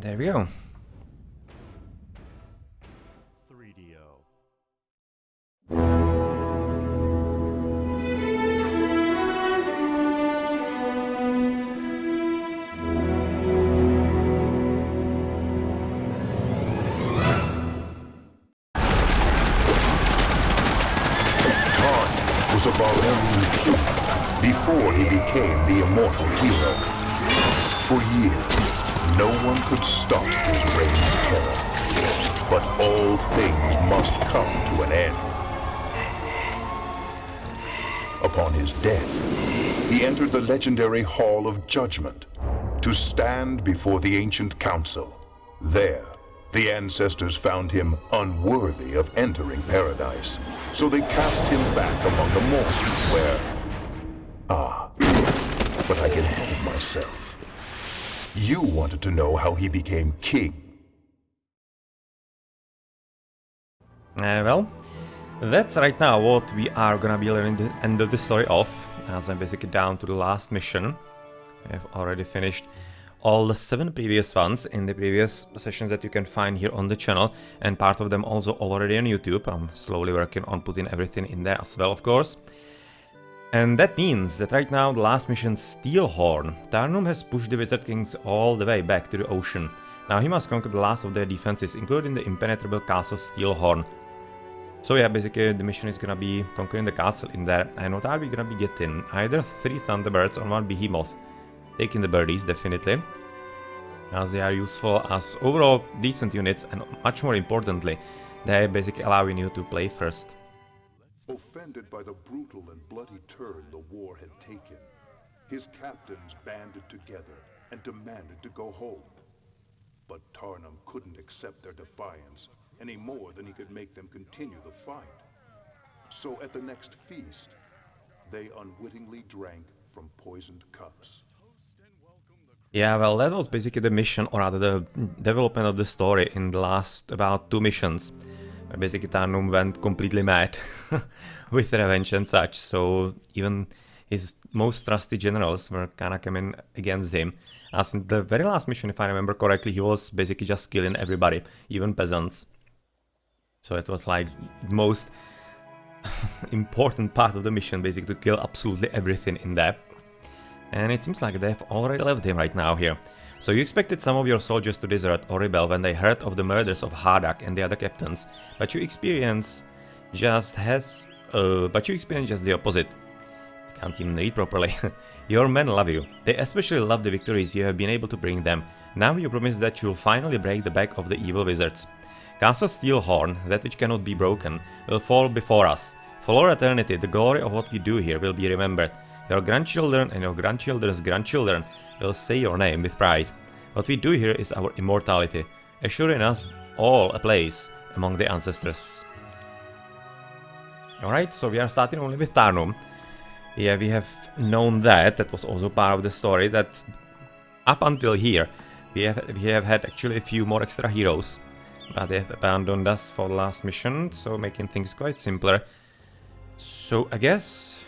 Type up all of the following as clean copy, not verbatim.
There we go. 3DO. Tarnum was a barbarian king before he became the immortal hero. For years, no one could stop his reign of terror. But all things must come to an end. Upon his death, he entered the legendary Hall of Judgment to stand before the ancient council. There, the ancestors found him unworthy of entering paradise, so they cast him back among the mortals where... but I get ahead of myself. You wanted to know how he became king. Well, that's right now what we are gonna be learning the end of the story of, as I'm basically down to the last mission. I've already finished all the 7 previous ones in the previous sessions that you can find here on the channel, and part of them also already on YouTube. I'm slowly working on putting everything in there as well, of course. And that means that right now the last mission, Steelhorn, Tarnum has pushed the Wizard Kings all the way back to the ocean. Now he must conquer the last of their defenses, including the impenetrable castle Steelhorn. So yeah, basically the mission is gonna be conquering the castle in there. And what are we gonna be getting? Either 3 Thunderbirds or 1 Behemoth. Taking the birdies, definitely, as they are useful as overall decent units, and much more importantly, they basically allowing you to play first. Offended by the brutal and bloody turn the war had taken, his captains banded together and demanded to go home. But Tarnum couldn't accept their defiance any more than he could make them continue the fight. So at the next feast, they unwittingly drank from poisoned cups. Yeah, well, that was basically the mission, or rather the development of the story in the last about 2 missions. Where basically Tarnum went completely mad with revenge and such, so even his most trusty generals were kinda coming against him. As in the very last mission, if I remember correctly, he was basically just killing everybody, even peasants. So it was like the most important part of the mission, basically to kill absolutely everything in there. And it seems like they've already left him right now here. So you expected some of your soldiers to desert or rebel when they heard of the murders of Hardak and the other captains, but you experience just the opposite. I can't even read properly. Your men love you. They especially love the victories you have been able to bring them. Now you promise that you'll finally break the back of the evil wizards. Castle Steelhorn, that which cannot be broken, will fall before us. For all eternity, the glory of what we do here will be remembered. Your grandchildren and your grandchildren's grandchildren will say your name with pride. What we do here is our immortality, assuring us all a place among the ancestors. Alright, so we are starting only with Tarnum. Yeah, we have known that. That was also part of the story, that up until here we have had actually a few more extra heroes, but they have abandoned us for the last mission, so making things quite simpler. So I guess,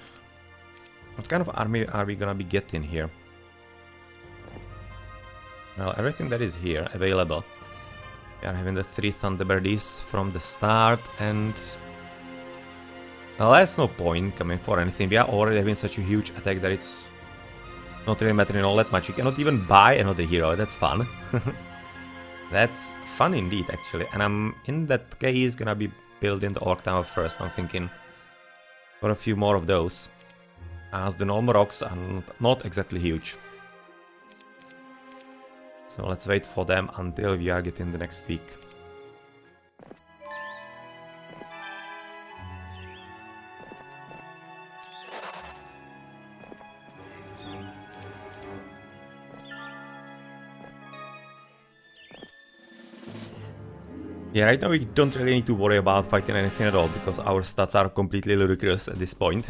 what kind of army are we gonna be getting here? Well, everything that is here available. We are having the 3 Thunderbirdies from the start, and well, there's no point coming for anything. We are already having such a huge attack that it's not really mattering all that much. You cannot even buy another hero. That's fun. That's fun indeed, actually. And I'm in that case gonna be building the Orc Tower first. I'm thinking for a few more of those, as the normal rocks are not exactly huge. So let's wait for them until we are getting the next week. Yeah, right now we don't really need to worry about fighting anything at all, because our stats are completely ludicrous at this point.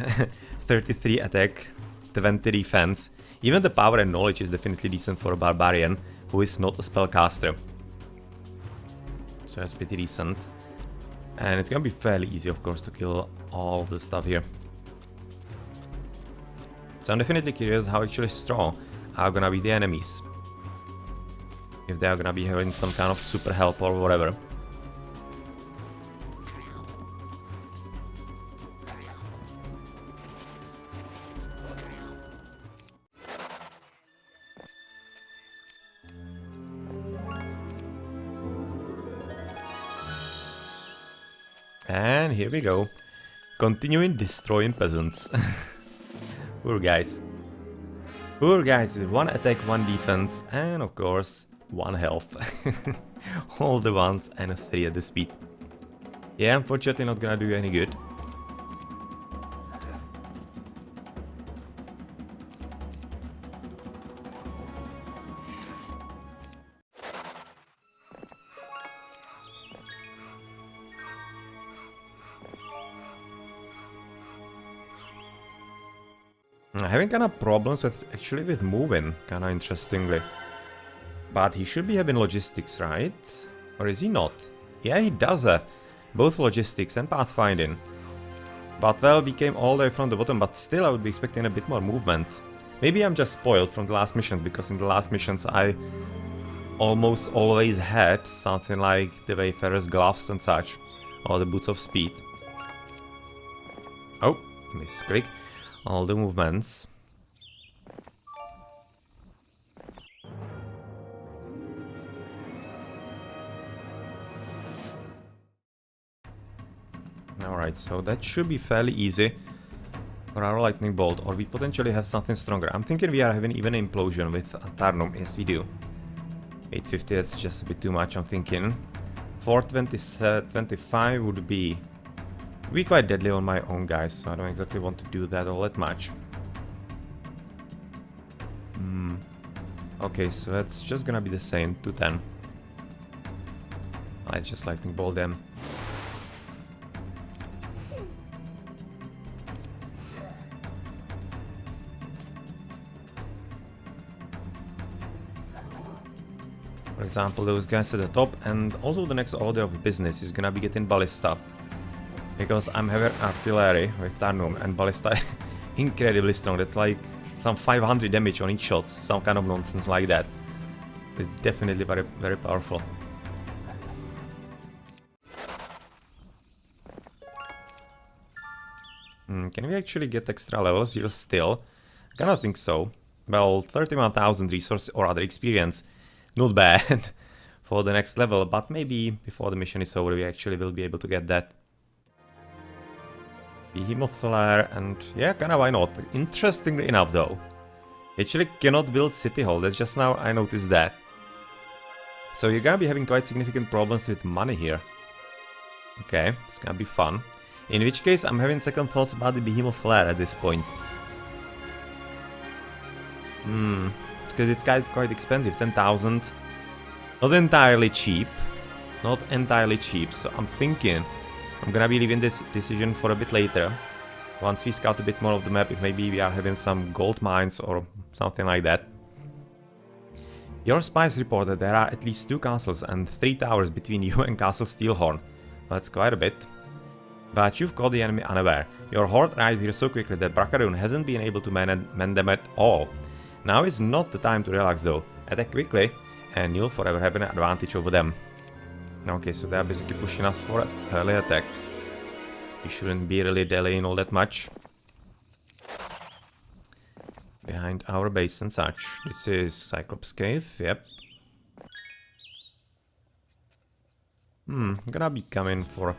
33 attack, 20 defense. Even the power and knowledge is definitely decent for a barbarian who is not a spellcaster. So that's pretty decent. And it's gonna be fairly easy, of course, to kill all the stuff here. So I'm definitely curious how actually strong are gonna be the enemies. if they are gonna be having some kind of super help or whatever. And here we go. Continuing destroying peasants. Poor guys. Poor guys with 1 attack, 1 defense, and of course 1 health. All the ones and 3 at the speed. Yeah, unfortunately not gonna do you any good. Having kind of problems with moving, kind of interestingly. But he should be having logistics, right? Or is he not? Yeah, he does have both logistics and pathfinding. But well, we came all the way from the bottom, but still I would be expecting a bit more movement. Maybe I'm just spoiled from the last missions, because in the last missions I almost always had something like the Wayfarer's gloves and such, or the boots of speed. Oh, misclick. All the movements. Alright, so that should be fairly easy for our lightning bolt, or we potentially have something stronger. I'm thinking we are having even an implosion with Tarnum. Yes, we do. 850, that's just a bit too much, I'm thinking. 425 would be quite deadly on my own, guys, so I don't exactly want to do that all that much. Okay, so that's just gonna be the same, 210. Let's just lightning bolt them. For example, those guys at the top, and also the next order of business is gonna be getting ballista. Because I'm having artillery with Tarnum, and ballista incredibly strong. That's like some 500 damage on each shot, some kind of nonsense like that. It's definitely very, very powerful. Can we actually get extra levels here still? I kinda think so. Well, 31,000 resource or other experience. Not bad for the next level, but maybe before the mission is over we actually will be able to get that. Behemoth Flare, and yeah, kinda why not. Interestingly enough though, actually cannot build City Hall, that's just now I noticed that. So you're gonna be having quite significant problems with money here. Okay, it's gonna be fun. In which case I'm having second thoughts about the Behemoth Flare at this point. Because it's quite expensive, 10,000. Not entirely cheap. Not entirely cheap, so I'm thinking I'm gonna be leaving this decision for a bit later. Once we scout a bit more of the map, if maybe we are having some gold mines or something like that. Your spies report that there are at least 2 castles and 3 towers between you and Castle Steelhorn. That's quite a bit. But you've caught the enemy unaware. Your horde arrived here so quickly that Bracaduun hasn't been able to man them at all. Now is not the time to relax though. Attack quickly and you'll forever have an advantage over them. Okay, so they're basically pushing us for an early attack. We shouldn't be really delaying all that much. Behind our base and such. This is Cyclops Cave, yep. Gonna be coming for a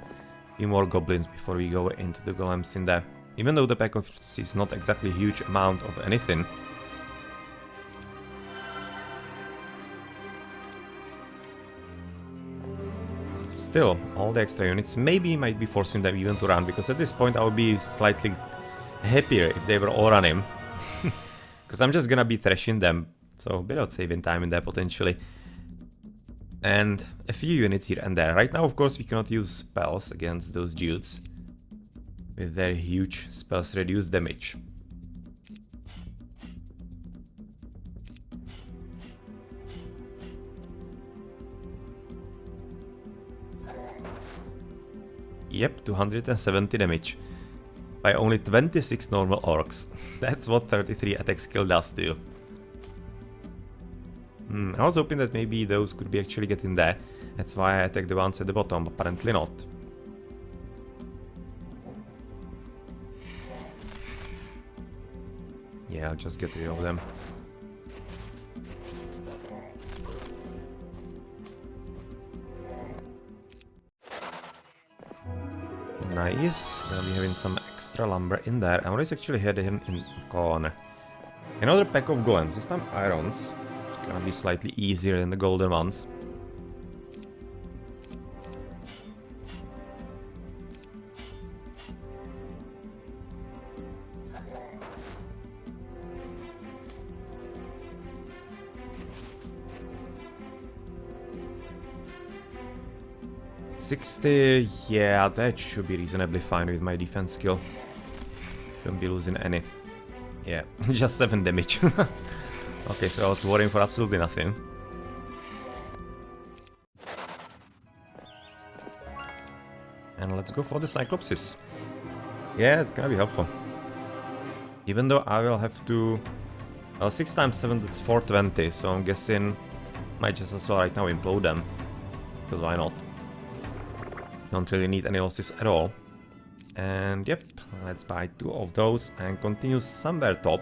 few more goblins before we go into the golems in there. Even though the pack of is not exactly a huge amount of anything. Still, all the extra units maybe might be forcing them even to run, because at this point I would be slightly happier if they were all running. Because I'm just gonna be thrashing them, so a bit of saving time in there potentially. And a few units here and there. Right now, of course, we cannot use spells against those dudes. With their huge spells reduce damage. Yep, 270 damage. By only 26 normal orcs. That's what 33 attack skill does to you. I was hoping that maybe those could be actually getting there. That's why I attacked the ones at the bottom, but apparently not. Yeah, I'll just get rid of them. Nice. Gonna be having some extra lumber in there. And what is actually hidden in corner? Another pack of golems. This time irons. It's gonna be slightly easier than the golden ones. $60, yeah, that should be reasonably fine with my defense skill. Don't be losing any. Yeah, just 7 damage. Okay, so I was worrying for absolutely nothing. And let's go for the Cyclopses. Yeah, it's gonna be helpful. Even though I will have to... Well, 6 times 7, that's 420, so I'm guessing might just as well right now implode them. Because why not? Don't really need any losses at all. And yep, let's buy 2 of those and continue somewhere top.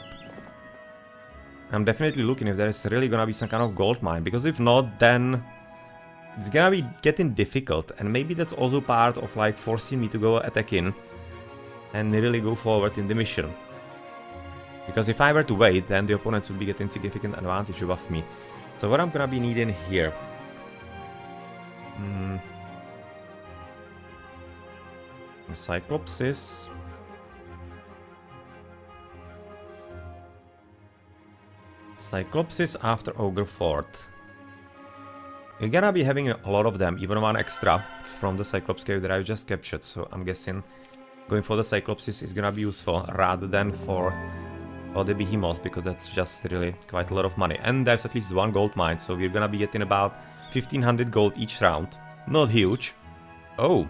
I'm definitely looking if there's really gonna be some kind of gold mine, because if not, then it's gonna be getting difficult. And maybe that's also part of like forcing me to go attack in and really go forward in the mission. Because if I were to wait, then the opponents would be getting significant advantage above me. So what I'm gonna be needing here... Cyclopses. Cyclopses after Ogre Fort. You're gonna be having a lot of them, even 1 extra from the Cyclops cave that I just captured, so I'm guessing going for the Cyclopses is gonna be useful rather than for the Behemoths, because that's just really quite a lot of money. And there's at least 1 gold mine, so we're gonna be getting about 1500 gold each round. Not huge. Oh.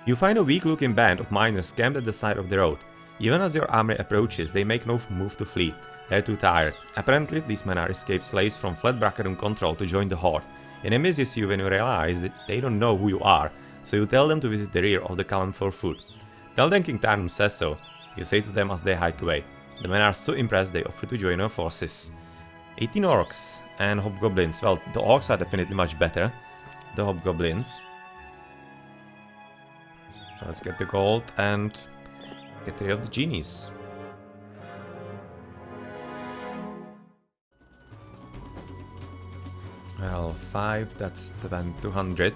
You find a weak-looking band of miners camped at the side of the road. Even as your army approaches, they make no move to flee. They're too tired. Apparently, these men are escaped slaves from fled Bracaduun control to join the Horde. It amazes you when you realize that they don't know who you are, so you tell them to visit the rear of the column for food. Tell them King Tarnum says so, you say to them as they hike away. The men are so impressed they offer to join your forces. 18 orcs and hobgoblins. Well, the orcs are definitely much better. The hobgoblins. So let's get the gold and get rid of the genies. Well, 5, that's 200.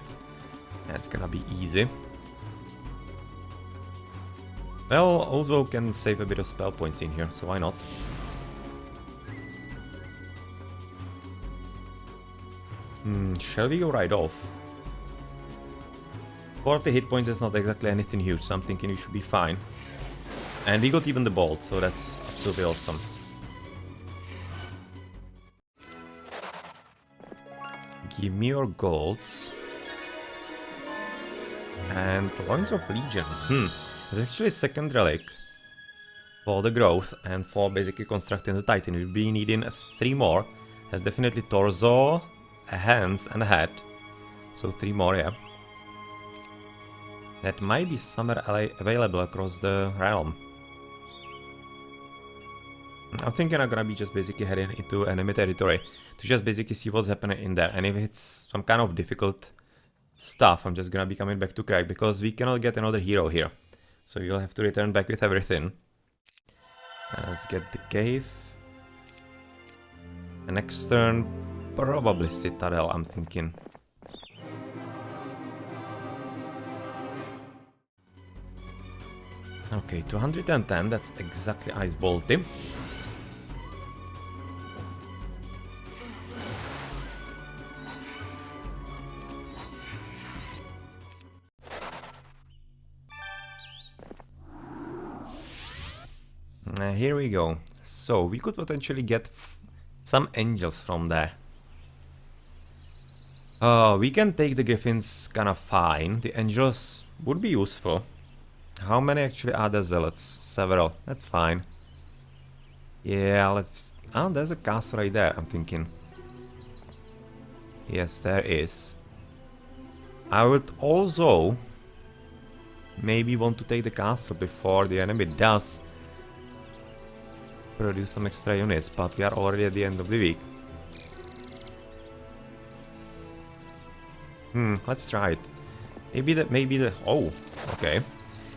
That's gonna be easy. Well, also can save a bit of spell points in here, so why not? Shall we go right off? 40 hit points is not exactly anything huge, so I'm thinking we should be fine. And we got even the bolt, so that's absolutely awesome. Give me your golds. And Loins of Legion. It's actually a second relic for the growth and for basically constructing the Titan. We'll be needing 3 more. Has definitely torso, a hands, and a head. So 3 more, yeah. That might be somewhere available across the realm. I'm thinking I'm gonna be just basically heading into enemy territory to just basically see what's happening in there. And if it's some kind of difficult stuff, I'm just gonna be coming back to Craig, because we cannot get another hero here. So you'll have to return back with everything. Let's get the cave. The next turn, probably Citadel, I'm thinking. Okay, 210, that's exactly Ice Bolty. Here we go. So, we could potentially get some angels from there. We can take the griffins kinda fine. The angels would be useful. How many actually are there zealots? Several. That's fine. Yeah, let's... Oh, there's a castle right there, I'm thinking. Yes, there is. I would also maybe want to take the castle before the enemy does produce some extra units, but we are already at the end of the week. Let's try it. Maybe the oh, okay.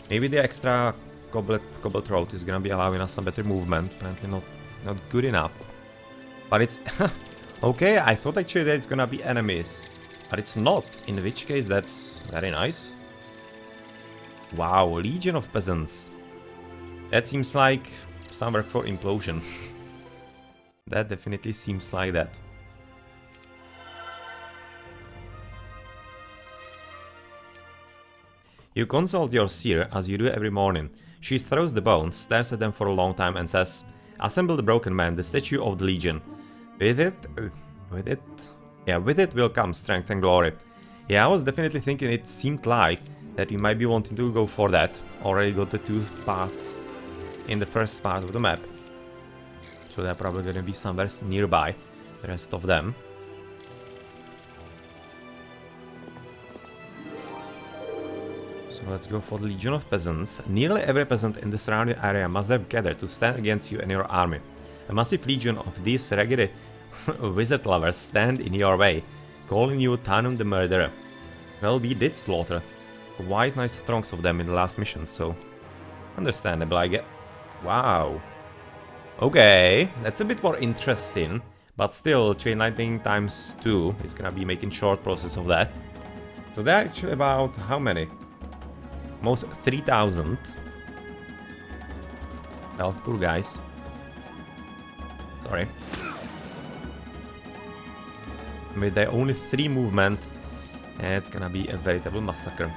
Maybe the extra cobbled throat is gonna be allowing us some better movement. Apparently not good enough. But it's okay, I thought actually that it's gonna be enemies. But it's not, in which case that's very nice. Wow, Legion of Peasants. That seems like some work for implosion. That definitely seems like that. You consult your seer as you do every morning. She throws the bones, stares at them for a long time and says, "Assemble the broken man, the statue of the Legion. With it will come strength and glory." Yeah, I was definitely thinking it seemed like that you might be wanting to go for that. Already got the 2 parts in the first part of the map. So they're probably gonna be somewhere nearby, the rest of them. So let's go for the Legion of Peasants. Nearly every peasant in the surrounding area must have gathered to stand against you and your army. A massive legion of these raggedy wizard lovers stand in your way, calling you Tarnum the murderer. Well, we did slaughter quite nice throngs of them in the last mission, so understandable, I guess. Wow. Okay, that's a bit more interesting, but still, chain lightning times 2 is gonna be making short process of that. So they're actually about how many? Most 3,000. Well, poor guys. Sorry. With their only 3 movement, it's gonna be a veritable massacre.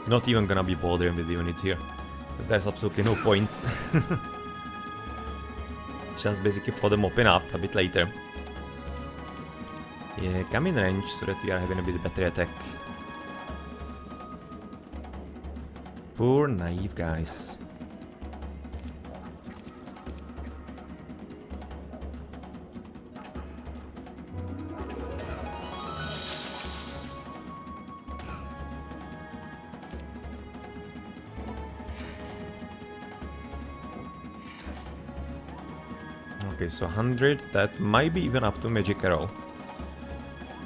Not even gonna be bothering with the units here, because there's absolutely no point. Just basically for them mopping up a bit later. Yeah, come in range so that we are having a bit better attack. Poor naive guys. Okay, so 100, that might be even up to Magic Arrow.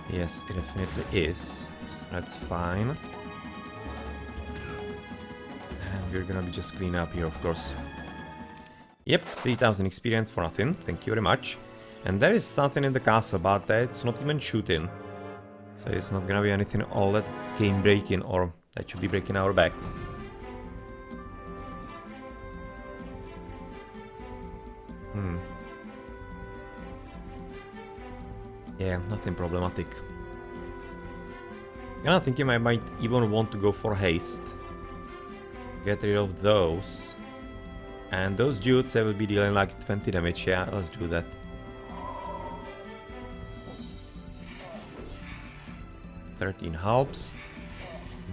Yes, it definitely is. That's fine. And we're gonna be just clean up here, of course. Yep, 3000 experience for nothing. Thank you very much. And there is something in the castle, but it's not even shooting. So it's not gonna be anything all that game breaking or that should be breaking our back. Yeah, nothing problematic. And I'm thinking I might even want to go for haste. Get rid of those. And those dudes, they will be dealing like 20 damage. Yeah, let's do that. "13 helps.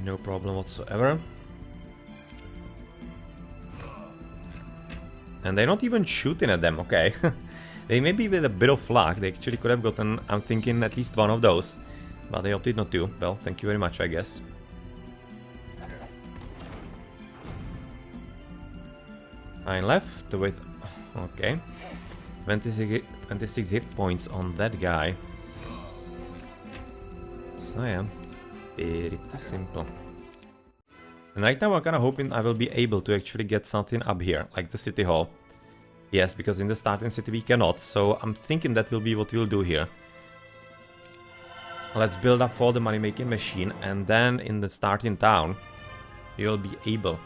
No problem whatsoever. And they're not even shooting at them, okay. They maybe with a bit of luck, they actually could have gotten, I'm thinking, at least one of those. But they opted not to. Well, thank you very much, I guess. Nine left with... okay. 26 hit points on that guy. So yeah, pretty simple. And right now I'm kinda hoping I will be able to actually get something up here, like the city hall. Yes, because in the starting city we cannot, so I'm thinking that will be what we'll do here. Let's build up for the money-making machine, and then in the starting town, we will be able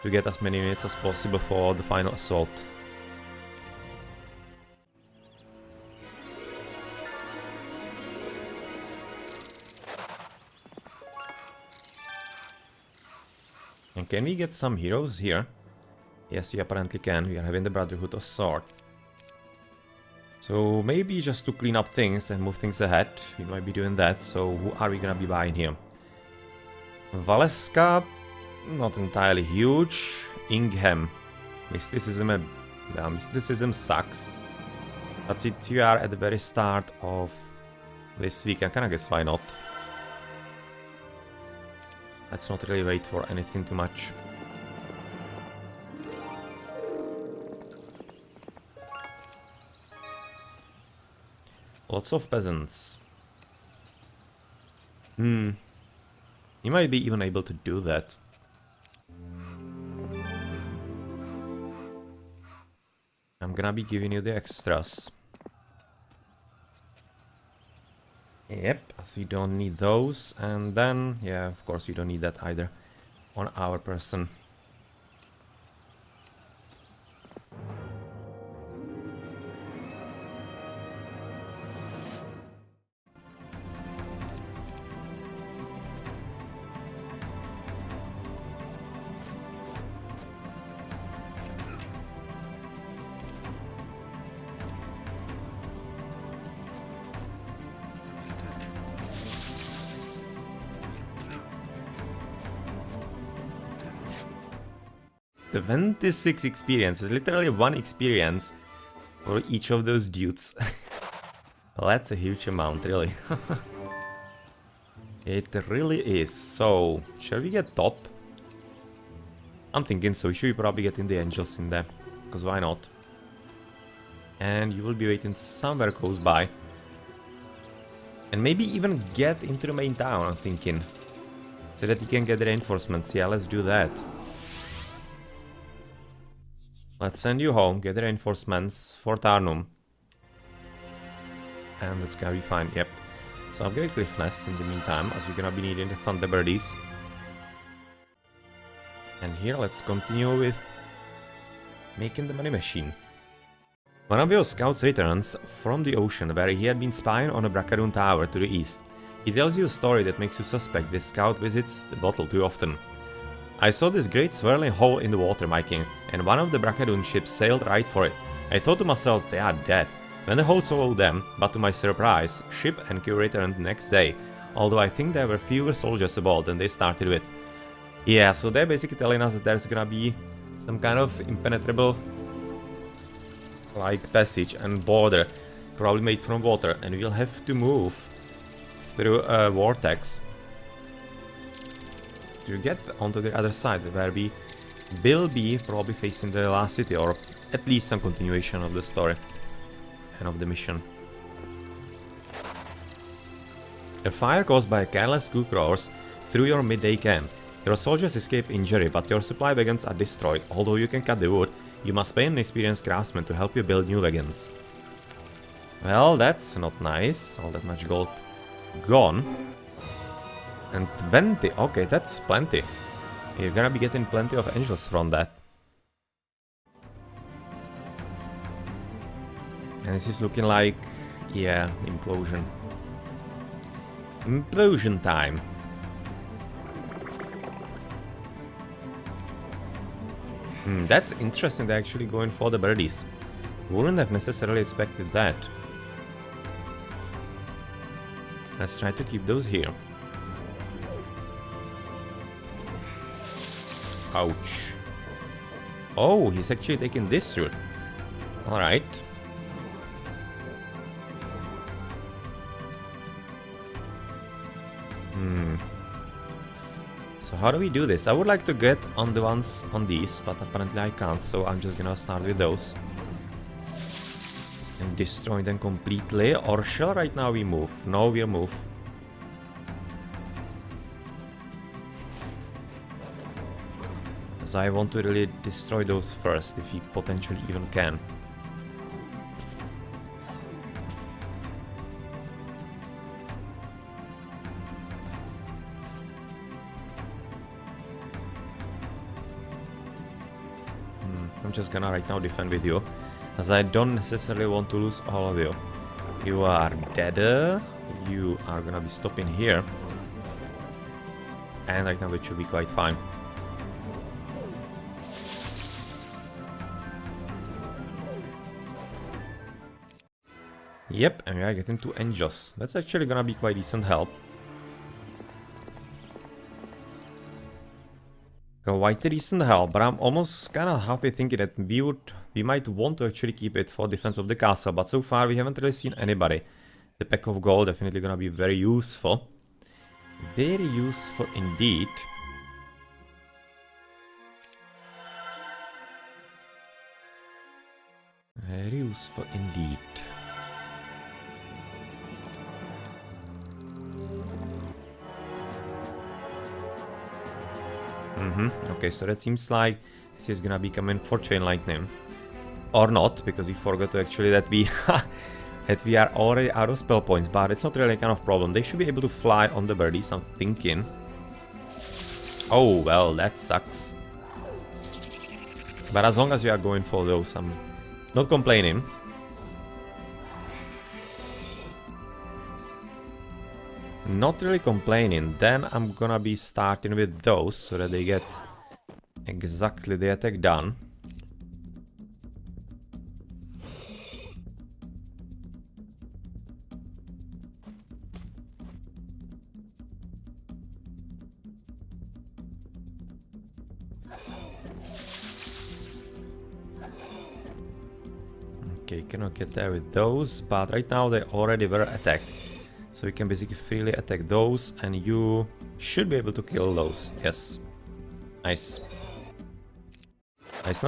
to get as many units as possible for the final assault. And can we get some heroes here? Yes, we apparently can. We are having the Brotherhood of Sword. So maybe just to clean up things and move things ahead, we might be doing that. So who are we gonna be buying here? Valeska, not entirely huge. Ingham, mysticism, mysticism sucks. But since you are at the very start of this week, I kinda guess why not. Let's not really wait for anything too much. Lots of peasants. You might be even able to do that. I'm gonna be giving you the extras. Yep, as we don't need those. And then, yeah, of course we don't need that either on our person. The 26 experience is literally 1 experience for each of those dudes. Well, that's a huge amount, really. It really is. So, shall we get top? I'm thinking so. Should we probably get in the angels in there? Because why not? And you will be waiting somewhere close by. And maybe even get into the main town, I'm thinking. So that you can get the reinforcements. Yeah, let's do that. Let's send you home, get the reinforcements for Tarnum. And that's gonna be fine, yep. So upgrade Cliff Nest in the meantime, as we're gonna be needing the Thunderbirdies. And here, let's continue with making the money machine. One of your scouts returns from the ocean where he had been spying on a Bracaduun tower to the east. He tells you a story that makes you suspect this scout visits the bottle too often. I saw this great swirling hole in the water, my king, and one of the Bracaduun ships sailed right for it. I thought to myself, they are dead. When the hole swallowed them, but to my surprise, ship and crew returned the next day, although I think there were fewer soldiers aboard than they started with. Yeah, so they're basically telling us that there's gonna be some kind of impenetrable like passage and border, probably made from water, and we'll have to move through a vortex to get onto the other side, where we will be probably facing the last city, or at least some continuation of the story and of the mission. A fire caused by a careless cook roars through your midday camp. Your soldiers escape injury, but your supply wagons are destroyed. Although you can cut the wood, you must pay an experienced craftsman to help you build new wagons. Well, that's not nice. All that much gold gone. And 20, okay, that's plenty. You're gonna be getting plenty of angels from that. And this is looking like, yeah, implosion. Implosion time. That's interesting, they're actually going for the birdies. Wouldn't have necessarily expected that. Let's try to keep those here. Ouch. Oh, he's actually taking this route. Alright. So how do we do this? I would like to get on the ones on these, but apparently I can't, so I'm just gonna start with those. And destroy them completely, or shall right now we move? No, we'll move. As I want to really destroy those first, if we potentially even can. I'm just gonna right now defend with you, as I don't necessarily want to lose all of you. You are dead. You are gonna be stopping here. And right now it should be quite fine. Yep, and we are getting to Enjos. That's actually gonna be quite decent help. Quite a decent help, but I'm almost kinda halfway thinking that we might want to actually keep it for defense of the castle, but so far we haven't really seen anybody. The pack of gold definitely gonna be very useful. Very useful indeed. Very useful indeed. Okay, so that seems like this is gonna be coming for Chain Lightning. Or not, because we forgot to actually that we that we are already out of spell points, but it's not really kind of problem. They should be able to fly on the birdies, I'm thinking. Oh, well, that sucks. But as long as we are going for those, I'm not complaining. Not really complaining. Then I'm gonna be starting with those so that they get exactly the attack done. Okay, cannot get there with those, but right now they already were attacked. So we can basically freely attack those, and you should be able to kill those. Yes. Nice.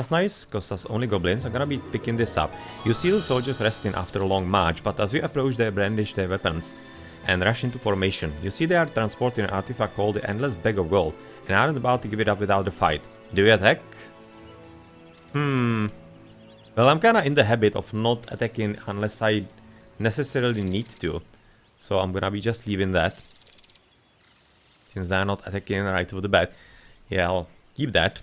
Nice, because that's only goblins. I'm gonna be picking this up. You see the soldiers resting after a long march, but as you approach they brandish their weapons and rush into formation. You see they are transporting an artifact called the Endless Bag of Gold and aren't about to give it up without a fight. Do you attack? Well, I'm kinda in the habit of not attacking unless I necessarily need to. So I'm gonna be just leaving that. Since they're not attacking right off the bat. Yeah, I'll keep that.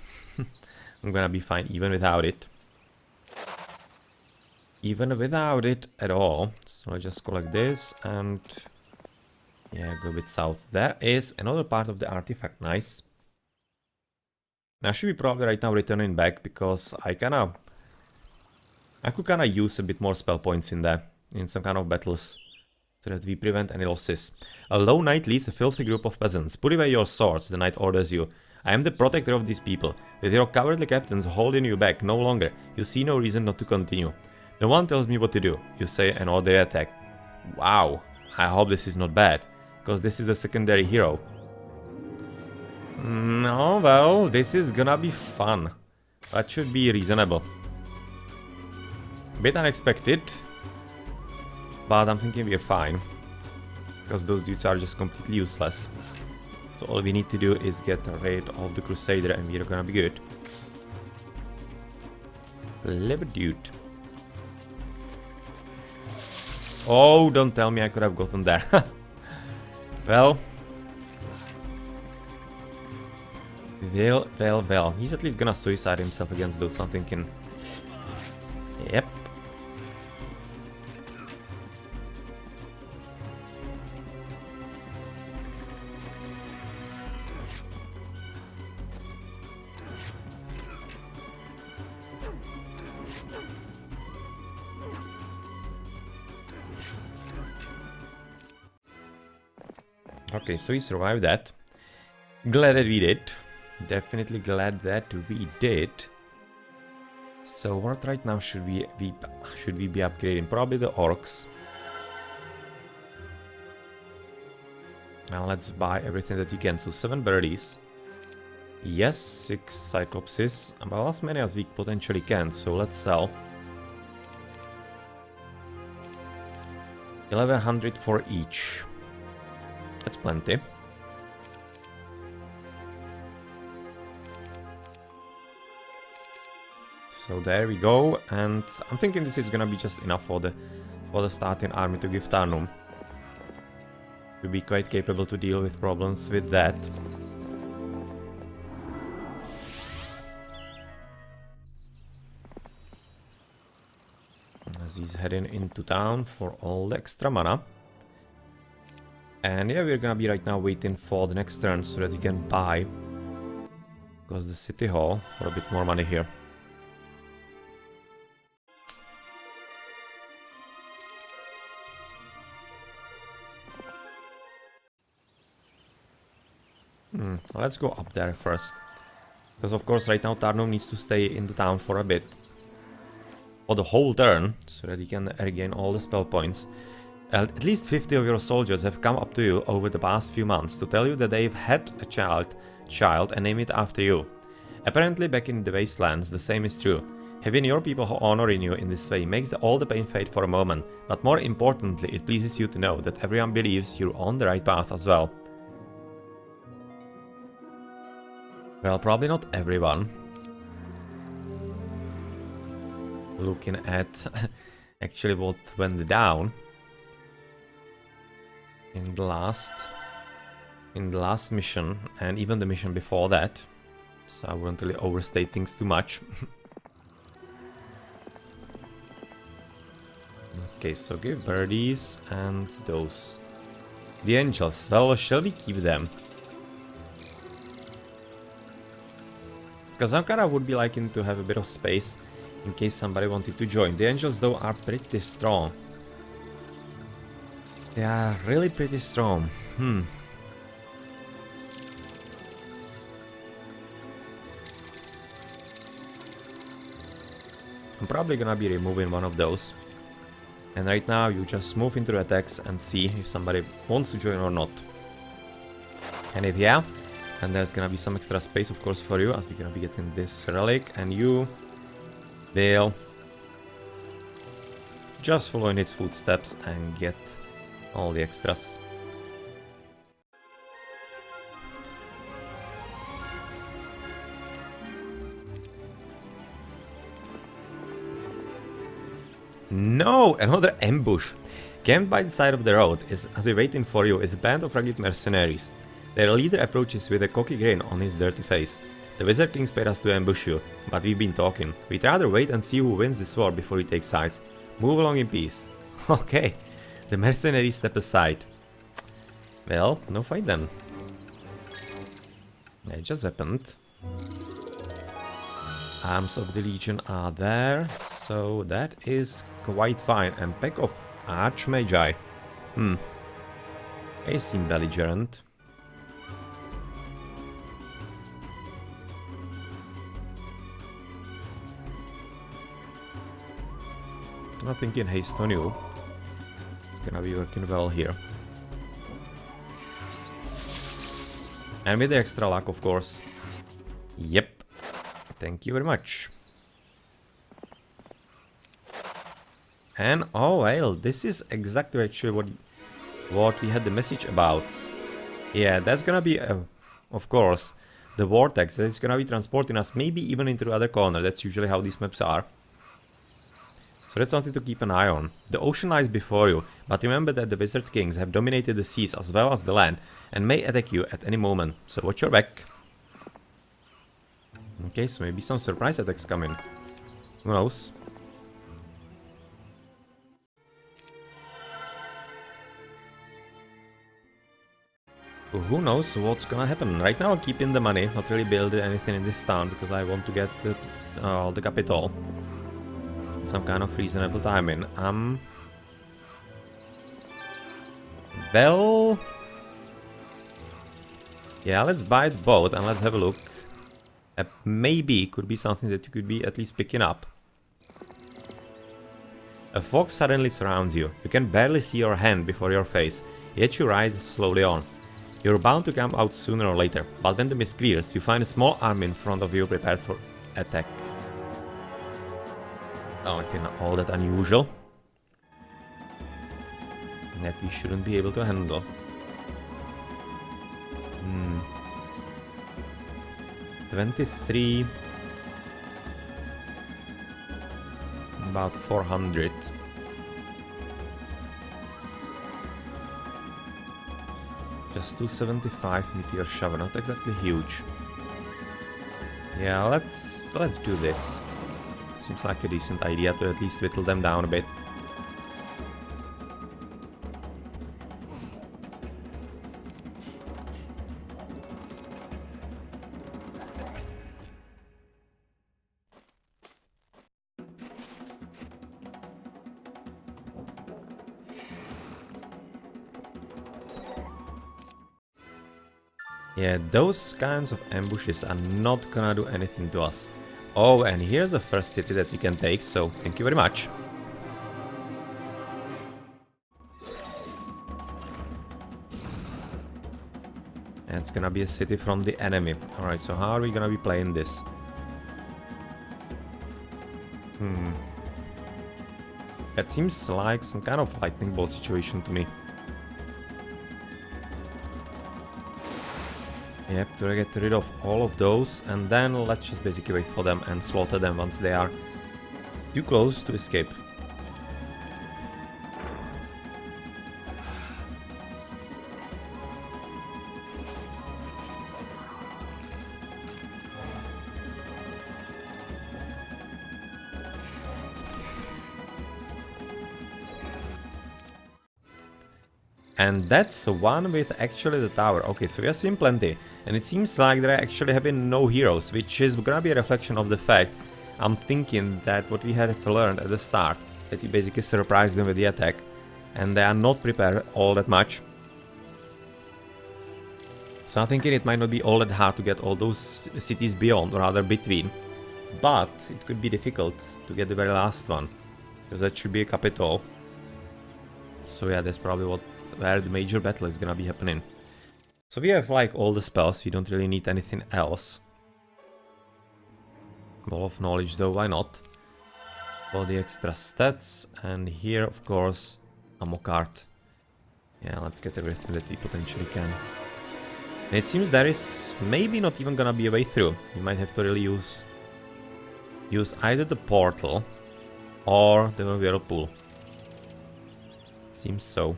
I'm gonna be fine even without it. Even without it at all. So I just collect this and... yeah, go a bit south. There is another part of the artifact. Nice. Now I should be probably right now returning back because I could kinda use a bit more spell points in there. In some kind of battles. So that we prevent any losses. A low knight leads a filthy group of peasants. Put away your swords, the knight orders you. I am the protector of these people. With your cowardly captains holding you back no longer, you see no reason not to continue. No one tells me what to do, you say, and order attack. Wow, I hope this is not bad, because this is a secondary hero. No, well, this is gonna be fun. That should be reasonable. A bit unexpected. But I'm thinking we're fine. Because those dudes are just completely useless. So all we need to do is get rid of the Crusader and we're gonna be good. Clever dude. Oh, don't tell me I could have gotten there. Well. Well. He's at least gonna suicide himself against those, I'm thinking. Yep. Okay, so we survived that. Glad that we did. Definitely glad that we did. So what right now should we be upgrading? Probably the orcs. Now let's buy everything that we can. So 7 birdies. Yes, 6 cyclopses. About as many as we potentially can. So let's sell. 1100 for each. That's plenty. So there we go, and I'm thinking this is gonna be just enough for the starting army to give Tarnum. To be quite capable to deal with problems with that. As he's heading into town for all the extra mana. And yeah, we're gonna be right now waiting for the next turn so that we can buy, because the city hall, for a bit more money here. Let's go up there first. Because of course right now Tarnum needs to stay in the town for a bit. For the whole turn, so that he can regain all the spell points. At least 50 of your soldiers have come up to you over the past few months to tell you that they've had a child and name it after you. Apparently back in the Wastelands the same is true. Having your people honoring you in this way makes all the pain fade for a moment, but more importantly it pleases you to know that everyone believes you're on the right path as well. Well, probably not everyone. Looking at actually what went down in the last mission and even the mission before that, so I wouldn't really overstate things too much. Okay, so give birdies and those. The angels, well, shall we keep them? Because Ankara would be liking to have a bit of space in case somebody wanted to join. The angels though are pretty strong. They are really pretty strong. I'm probably gonna be removing one of those. And right now you just move into the attacks and see if somebody wants to join or not. And if yeah, then there's gonna be some extra space of course for you, as we're gonna be getting this relic, and you, Dale, just follow in its footsteps and get all the extras. No, another ambush. Camped by the side of the road, as if waiting for you, is a band of rugged mercenaries. Their leader approaches with a cocky grin on his dirty face. The Wizard Kings paid us to ambush you, but we've been talking. We'd rather wait and see who wins this war before we take sides. Move along in peace. Okay, the mercenaries step aside. Well, no fight then. It just happened. Arms of the Legion are there, so that is quite fine. And pack of Archmagi. They seem belligerent. I think in haste on you. It's gonna be working well here. And with the extra luck, of course. Yep. Thank you very much. And oh well, this is exactly actually what we had the message about. Yeah, that's gonna be, of course, the vortex that is gonna be transporting us maybe even into the other corner. That's usually how these maps are. So that's something to keep an eye on. The ocean lies before you, but remember that the Wizard Kings have dominated the seas as well as the land and may attack you at any moment, so watch your back. Okay, so maybe some surprise attacks coming. Who knows? Who knows what's gonna happen. Right now I'm keeping the money, not really building anything in this town because I want to get the capital. Some kind of reasonable timing. Well, yeah, let's buy the boat and let's have a look. Maybe could be something that you could be at least picking up. A fog suddenly surrounds you. You can barely see your hand before your face, yet you ride slowly on. You're bound to come out sooner or later, but when the mist clears, you find a small army in front of you prepared for attack. Nothing all that unusual. That we shouldn't be able to handle. 23. About 400. Just 275 meteor shower, not exactly huge. Yeah, let's do this. Seems like a decent idea to at least whittle them down a bit. Yeah, those kinds of ambushes are not gonna do anything to us. Oh, and here's the first city that we can take, so thank you very much. And it's gonna be a city from the enemy. Alright, so how are we gonna be playing this? That seems like some kind of lightning bolt situation to me. Yep, to get rid of all of those, and then let's just basically wait for them and slaughter them once they are too close to escape. And that's the one with actually the tower. Okay, so we are seeing plenty. And it seems like there actually have been no heroes, which is gonna be a reflection of the fact I'm thinking that what we had learned at the start, that he basically surprised them with the attack, and they are not prepared all that much. So I'm thinking it might not be all that hard to get all those cities beyond, or rather between. But it could be difficult to get the very last one, because that should be a capital. So yeah, that's probably where the major battle is gonna be happening. So we have like all the spells, we don't really need anything else. Ball of Knowledge though, why not? For the extra stats, and here of course, ammo card. Yeah, let's get everything that we potentially can. And it seems there is maybe not even gonna be a way through. You might have to really use either the portal or the whirlpool. Seems so.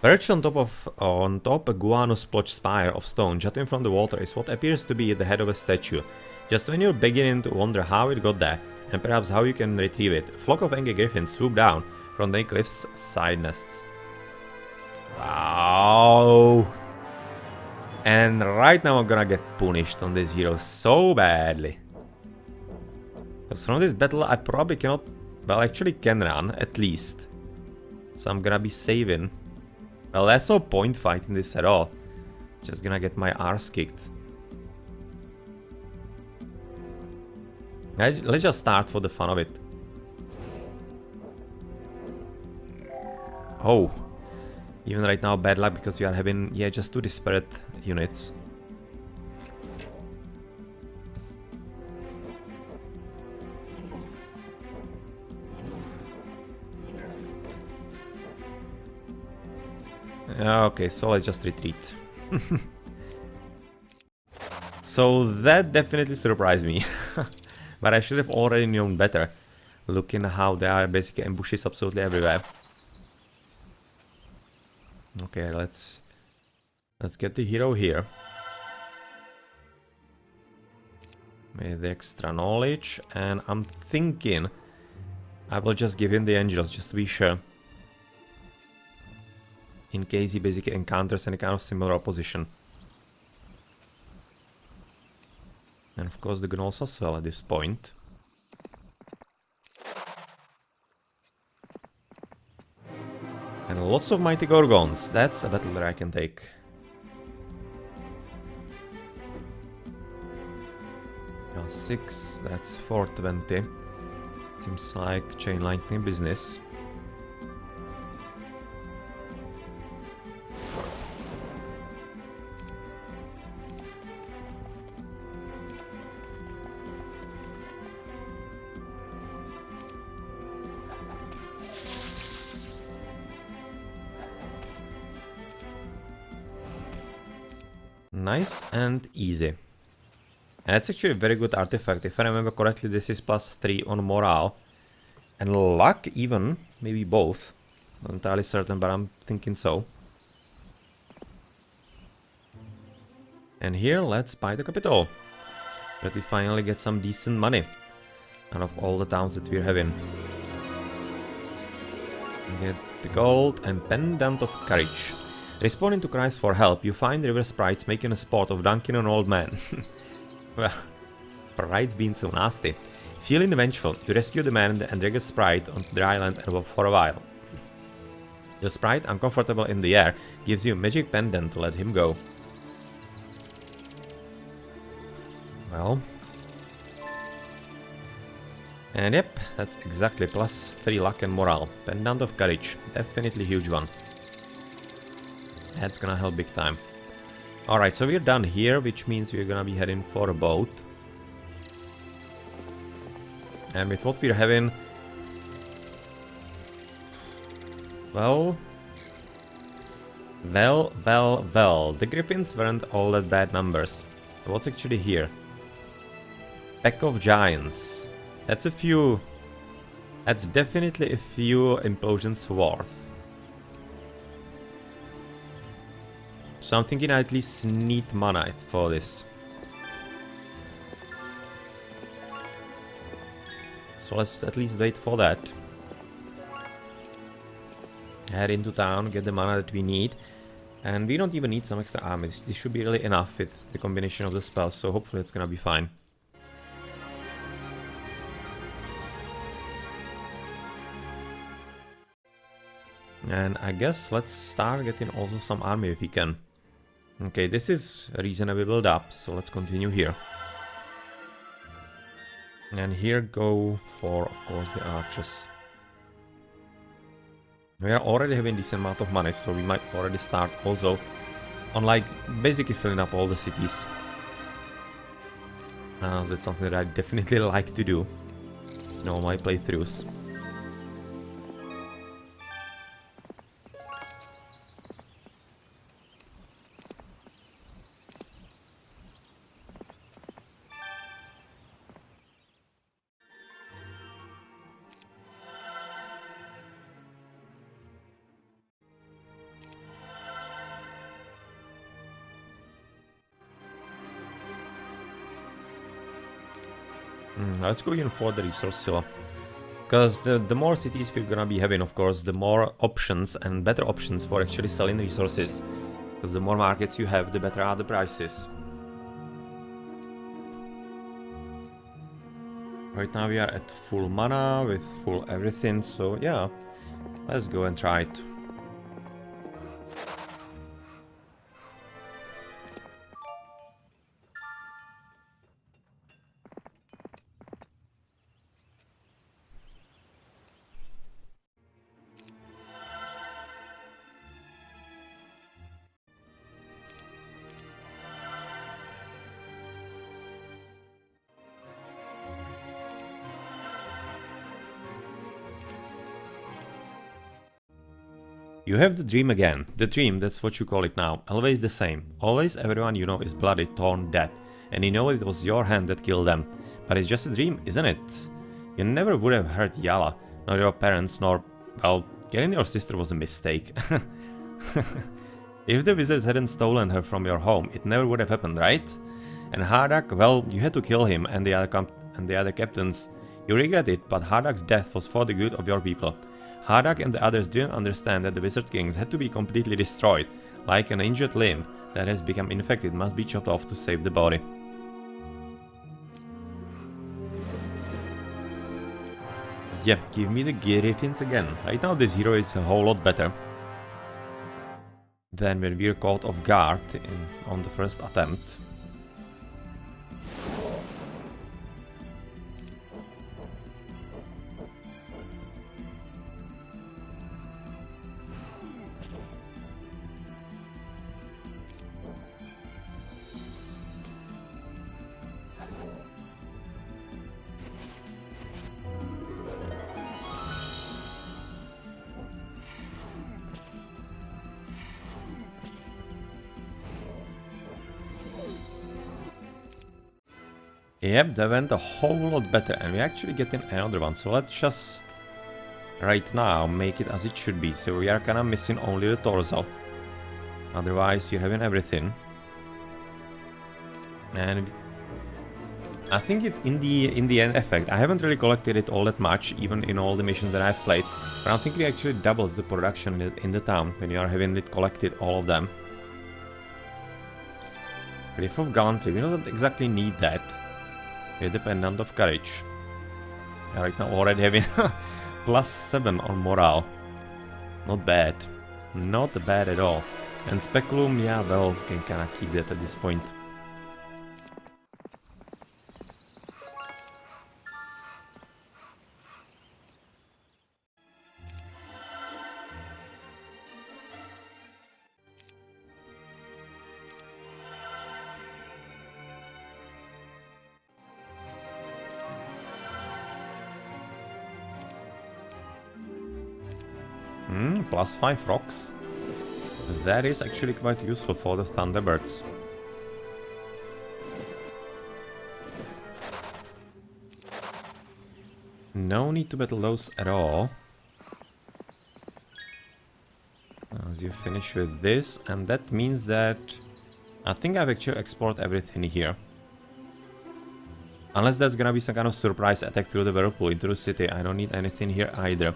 Perched on top a guano splotched spire of stone jutting from the water is what appears to be the head of a statue. Just when you're beginning to wonder how it got there, and perhaps how you can retrieve it, a flock of angry griffins swoop down from the cliff's side nests. Wow! And right now I'm gonna get punished on this hero so badly. Because from this battle I probably cannot, well actually can run at least. So I'm gonna be saving. Well, there's no point fighting this at all. Just gonna get my arse kicked. Let's just start for the fun of it. Oh. Even right now, bad luck because we are having, yeah, just 2 disparate units. Okay, so let's just retreat. So that definitely surprised me. But I should have already known better. Looking how there are basically ambushes absolutely everywhere. Okay, let's get the hero here. With the extra knowledge, and I'm thinking I will just give him the angels just to be sure. In case he basically encounters any kind of similar opposition. And of course the gnolls as well at this point. And lots of mighty gorgons. That's a battle that I can take. Now 6, that's 420. Seems like chain lightning business. Nice and easy. And that's actually a very good artifact. If I remember correctly, this is +3 on morale. And luck even, maybe both. Not entirely certain, but I'm thinking so. And here, let's buy the capital. That we finally get some decent money out of all the towns that we're having. Get the gold and Pendant of Courage. Responding to cries for help, you find river sprites making a sport of dunking an old man. Well, sprites being so nasty. Feeling vengeful, you rescue the man and drag a sprite on dry land for a while. The sprite, uncomfortable in the air, gives you a magic pendant to let him go. Well. And yep, that's exactly +3 luck and morale. Pendant of courage, definitely huge one. That's gonna help big time. Alright, so we're done here, which means we're gonna be heading for a boat. And with what we're having... Well... The Griffins weren't all that bad numbers. What's actually here? Pack of Giants. That's a few... That's definitely a few implosions worth. So I'm thinking I at least need mana for this. So let's at least wait for that. Head into town, get the mana that we need. And we don't even need some extra army. This should be really enough with the combination of the spells, so hopefully it's gonna be fine. And I guess let's start getting also some army if we can. Okay, this is reasonably built up, so let's continue here. And here go for, of course, the archers. We are already having decent amount of money, so we might already start also on like basically filling up all the cities. So that's something that I definitely like to do in all my playthroughs. Let's go in for the resource silo. Because the more cities we're gonna be having, of course, the more options and better options for actually selling resources. Because the more markets you have, the better are the prices. Right now we are at full mana with full everything, so yeah, let's go and try it. You have the dream again. The dream, that's what you call it now. Always the same. Always everyone you know is bloody, torn, dead. And you know it was your hand that killed them. But it's just a dream, isn't it? You never would have hurt Yala, nor your parents, nor... well, killing your sister was a mistake. If the wizards hadn't stolen her from your home, it never would have happened, right? And Hardak, well, you had to kill him and the other captains. You regret it, but Hardak's death was for the good of your people. Hardak and the others didn't understand that the Wizard Kings had to be completely destroyed, like an injured limb that has become infected must be chopped off to save the body. Yeah, give me the Griffins again. Right now this hero is a whole lot better than when we're caught off guard on the first attempt. Yep, that went a whole lot better, and we're actually getting another one, so let's just right now make it as it should be. So we are kinda missing only the torso, otherwise you're having everything. And I think it in the end effect, I haven't really collected it all that much, even in all the missions that I've played, but I think it actually doubles the production in the town when you are having it collected, all of them. Cliff of Gallantry, we don't exactly need that. We're dependent of courage. Right now already having +7 on morale. Not bad. Not bad at all. And Speculum, yeah, well, can kinda keep that at this point. +5 rocks. That is actually quite useful for the Thunderbirds. No need to battle those at all. As you finish with this, and that means that I think I've actually explored everything here. Unless there's gonna be some kind of surprise attack through the whirlpool into the city, I don't need anything here either.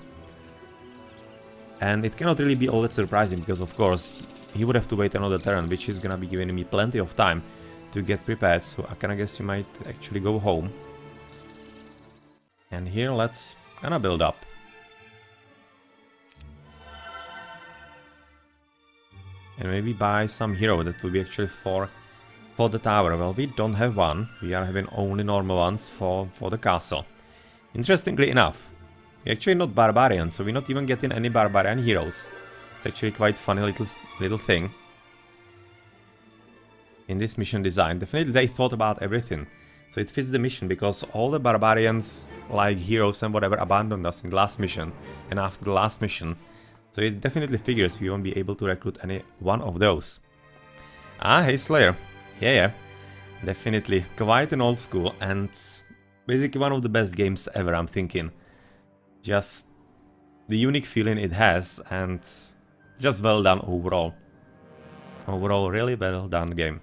And it cannot really be all that surprising, because of course he would have to wait another turn, which is gonna be giving me plenty of time to get prepared, so I kinda guess you might actually go home. And here let's kinda build up. And maybe buy some hero that will be actually for the tower. Well, we don't have one, we are having only normal ones for the castle. Interestingly enough, we're actually not Barbarians, so we're not even getting any Barbarian heroes. It's actually quite funny little thing. In this mission design, definitely they thought about everything. So it fits the mission, because all the Barbarians, like heroes and whatever, abandoned us in the last mission and after the last mission. So it definitely figures we won't be able to recruit any one of those. Ah, hey Slayer. Yeah. Definitely quite an old school and basically one of the best games ever, I'm thinking. Just the unique feeling it has, and just well done overall. Overall, really well done game.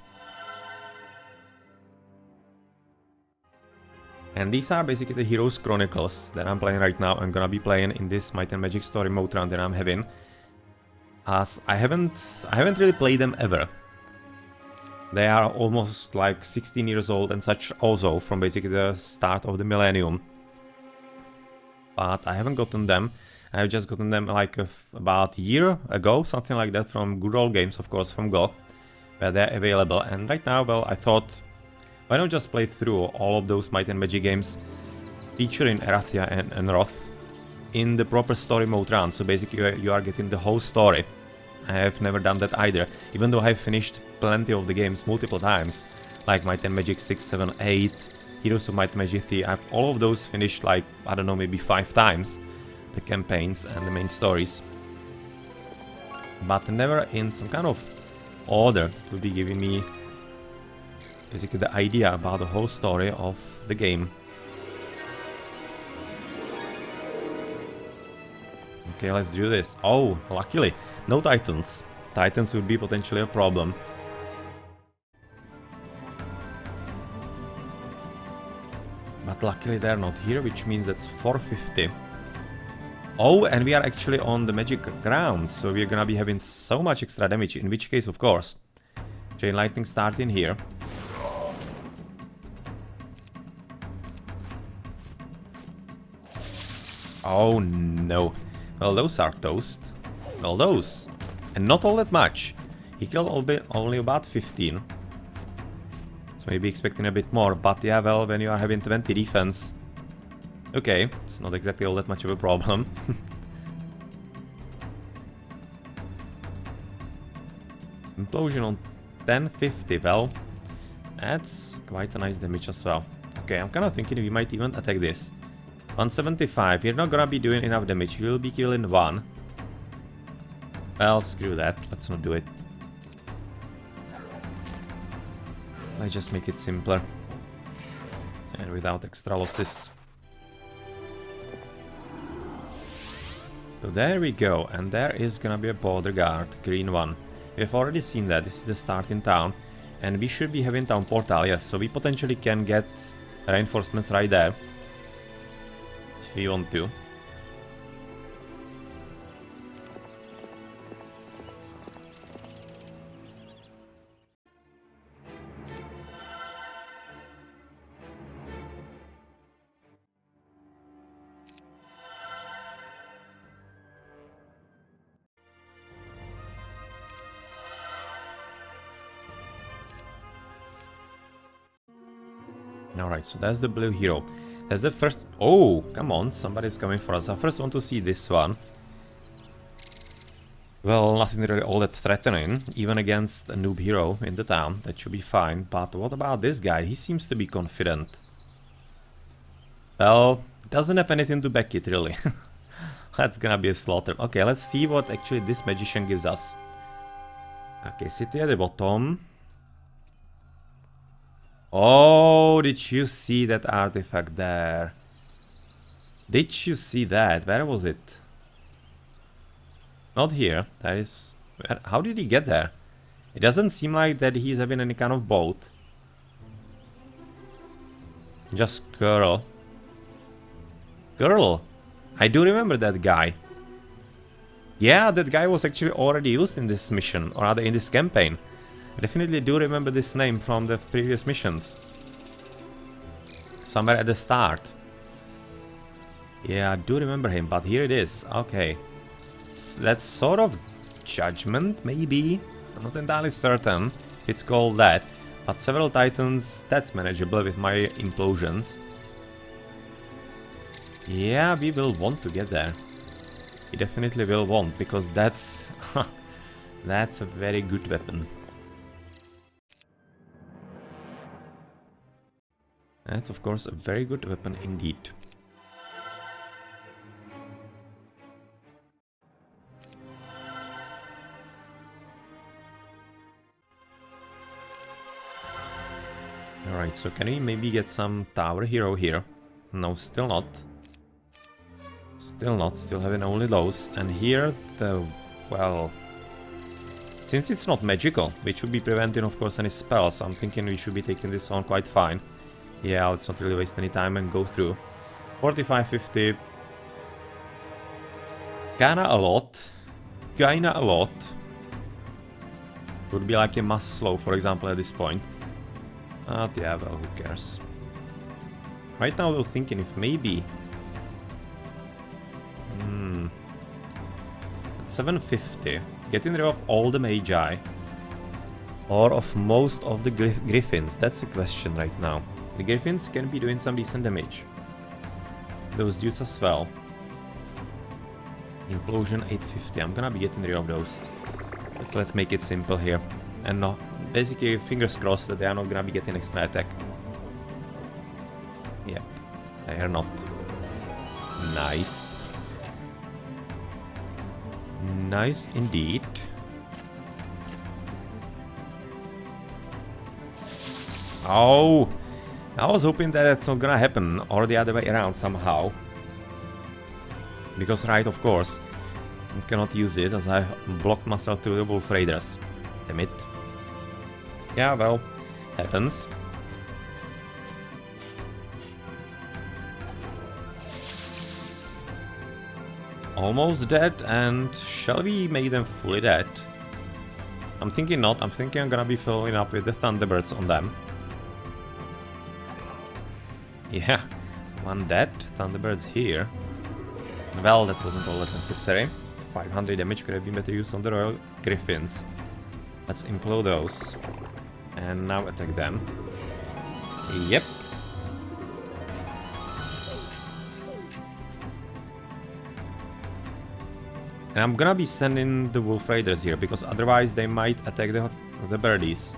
And these are basically the Heroes Chronicles that I'm playing right now. I'm gonna be playing in this Might and Magic Story mode run that I'm having. As I haven't really played them ever. They are almost like 16 years old and such, also from basically the start of the millennium. But I haven't gotten them. I've just gotten them like about a year ago, something like that, from good old games, of course, from GOG, where they're available. And right now, well, I thought, why not just play through all of those Might and Magic games featuring Erathia and Enroth in the proper story mode run. So basically you are getting the whole story. I have never done that either, even though I've finished plenty of the games multiple times, like Might and Magic 6, 7, 8, Heroes of Might and Magic 3. I've all of those finished like, I don't know, maybe 5 times, the campaigns and the main stories. But never in some kind of order that will be giving me basically the idea about the whole story of the game. Okay, let's do this. Oh, luckily, no Titans. Titans would be potentially a problem. But luckily they're not here, which means that's 450. Oh, and we are actually on the magic ground, so we're gonna be having so much extra damage, in which case, of course, Chain Lightning starting here. Oh no. Well, those are toast. Well, those. And not all that much. He killed only about 15. So maybe expecting a bit more. But yeah, well, when you are having 20 defense... Okay, it's not exactly all that much of a problem. Implosion on 1050. Well, that's quite a nice damage as well. Okay, I'm kind of thinking we might even attack this. 175, we're not gonna be doing enough damage, we'll be killing one. Well, screw that, let's not do it. Let's just make it simpler. And without extra losses. So there we go, and there is gonna be a border guard, green one. We've already seen that, this is the start in town. And we should be having town portal, yes, so we potentially can get reinforcements right there. If we want to. Alright, so that's the blue hero. That's the first... Oh, come on, somebody's coming for us. I first want to see this one. Well, nothing really all that threatening, even against a noob hero in the town. That should be fine. But what about this guy? He seems to be confident. Well, doesn't have anything to back it, really. That's gonna be a slaughter. Okay, let's see what actually this magician gives us. Okay, city at the bottom. Oh, did you see that artifact there? Did you see that? Where was it? Not here. That is... How did he get there? It doesn't seem like that he's having any kind of boat. Just girl. Girl! I do remember that guy. Yeah, that guy was actually already used in this mission, or rather in this campaign. I definitely do remember this name from the previous missions. Somewhere at the start. Yeah, I do remember him, but here it is. Okay. That's sort of judgment, maybe? I'm not entirely certain if it's called that. But several titans, that's manageable with my implosions. Yeah, we will want to get there. We definitely will want, because that's... that's a very good weapon. That's of course a very good weapon indeed. Alright, so can we maybe get some tower hero here? No, still not. Still not, still having only those. And here the... well... since it's not magical, which would be preventing of course any spells, I'm thinking we should be taking this on quite fine. Yeah, let's not really waste any time and go through. 45, 50. Kinda a lot. Kinda a lot. Would be like a must slow, for example, at this point. But yeah, well, who cares. Right now, though, thinking if maybe... at 750, getting rid of all the Magi. Or of most of the Griffins, that's a question right now. The Griffins can be doing some decent damage. Those dudes as well. Implosion 850, I'm gonna be getting rid of those. Let's make it simple here. And no, basically fingers crossed that they are not gonna be getting extra attack. Yep, they are not. Nice. Nice indeed. Oh! I was hoping that it's not gonna happen, or the other way around somehow. Because, right, of course, I cannot use it as I blocked myself through the Wolf Raiders. Damn it. Yeah, well, happens. Almost dead, and shall we make them fully dead? I'm thinking not, I'm thinking I'm gonna be filling up with the Thunderbirds on them. Yeah, one dead, Thunderbirds here. Well, that wasn't all that necessary. 500 damage could have been better used on the Royal Griffins. Let's implode those. And now attack them. Yep. And I'm gonna be sending the Wolf Raiders here, because otherwise they might attack the birdies.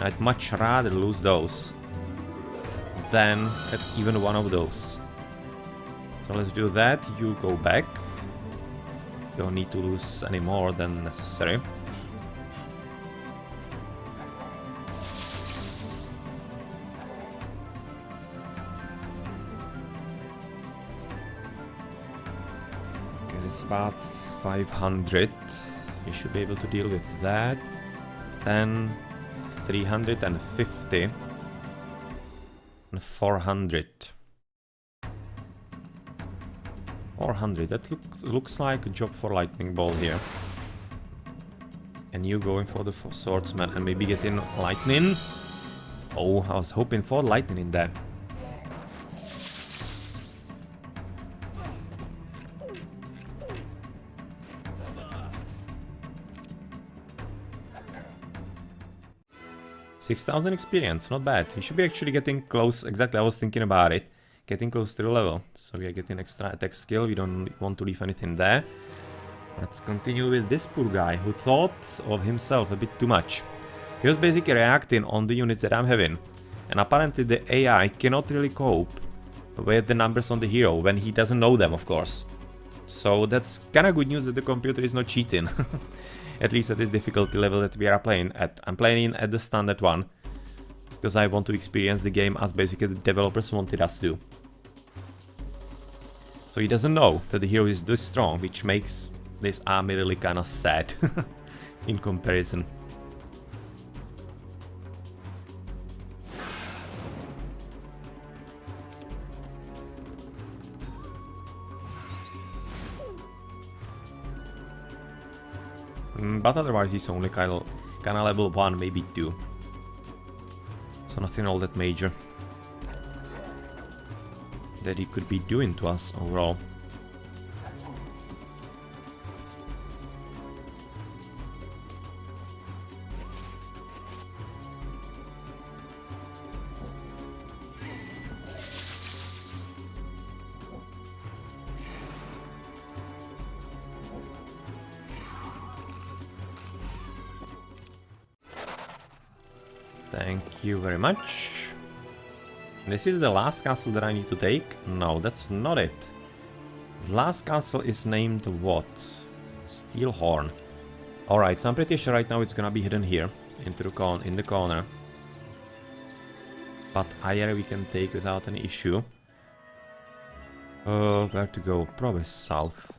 I'd much rather lose those than at even one of those. So let's do that. You go back. Don't need to lose any more than necessary. Okay, it's about 500. We should be able to deal with that. Then 350 and 400. 400, that looks like a job for Lightning Ball here. And you going for the Swordsman and maybe getting Lightning? Oh, I was hoping for Lightning in there. 6,000 experience, not bad. We should be actually getting close, exactly, I was thinking about it. Getting close to the level. So we are getting extra attack skill, we don't want to leave anything there. Let's continue with this poor guy, who thought of himself a bit too much. He was basically reacting on the units that I'm having. And apparently the AI cannot really cope with the numbers on the hero, when he doesn't know them, of course. So that's kinda good news that the computer is not cheating. At least at this difficulty level that we are playing at. I'm playing at the standard one, because I want to experience the game as basically the developers wanted us to. So he doesn't know that the hero is this strong, which makes this army really kinda sad in comparison. But otherwise he's only kinda level 1, maybe 2. So nothing all that major that he could be doing to us overall. Thank you very much. This is the last castle that I need to take? No, that's not it. The last castle is named what? Steelhorn. Alright, so I'm pretty sure right now it's gonna be hidden here, into the in the corner. But higher we can take without any issue. Where to go? Probably south.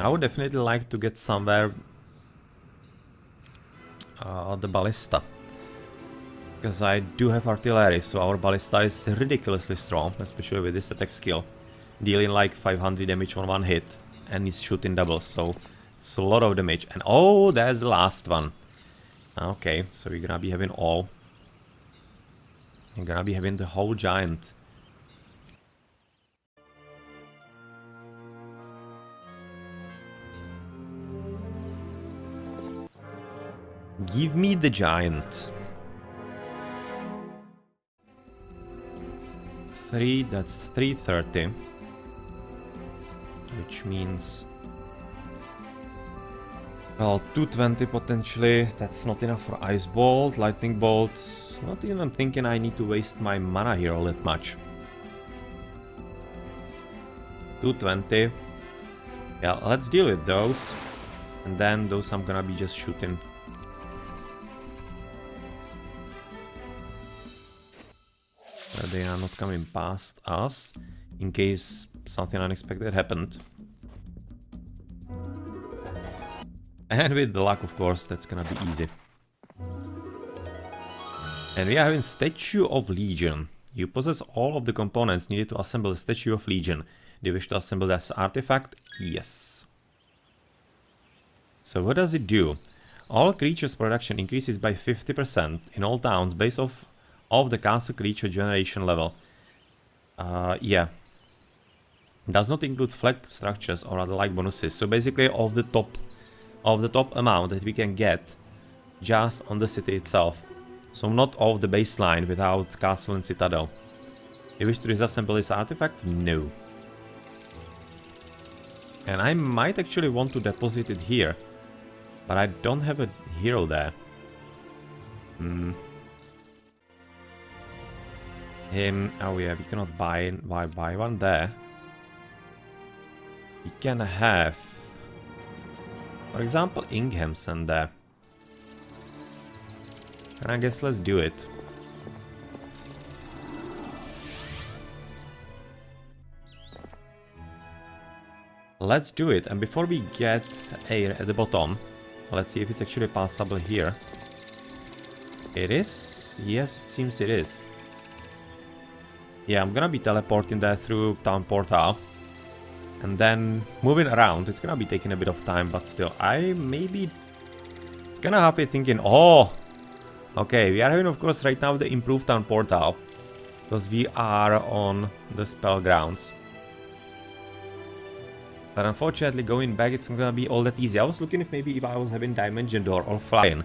I would definitely like to get somewhere the ballista, because I do have artillery, so our ballista is ridiculously strong, especially with this attack skill, dealing like 500 damage on one hit, and it's shooting double, so it's a lot of damage. And oh, there's the last one. Okay, so we're gonna be having all. We're gonna be having the whole giant. Give me the giant. 3, that's 330. Which means... well, 220 potentially. That's not enough for Ice Bolt, Lightning Bolt. Not even thinking I need to waste my mana here all that much. 220. Yeah, let's deal with those. And then those I'm gonna be just shooting. They are not coming past us, in case something unexpected happened. And with the luck, of course, that's gonna be easy. And we are having Statue of Legion. You possess all of the components needed to assemble the Statue of Legion. Do you wish to assemble this artifact? Yes. So what does it do? All creatures production increases by 50% in all towns based off of the castle creature generation level. Yeah. Does not include flag structures or other like bonuses. So basically of the top amount that we can get just on the city itself. So not of the baseline without castle and citadel. You wish to disassemble this artifact? No. And I might actually want to deposit it here. But I don't have a hero there. Oh yeah, we cannot buy one there. We can have, for example, Inghamson there. And I guess let's do it. Let's do it, and before we get air at the bottom, let's see if it's actually passable here. It is? Yes, it seems it is. Yeah, I'm gonna be teleporting there through town portal. And then moving around. It's gonna be taking a bit of time, but still, I maybe... It's gonna have me thinking, oh! Okay, we are having, of course, right now the improved town portal. Because we are on the spell grounds. But unfortunately, going back, it's not gonna be all that easy. I was looking if I was having Dimension Door or Flying.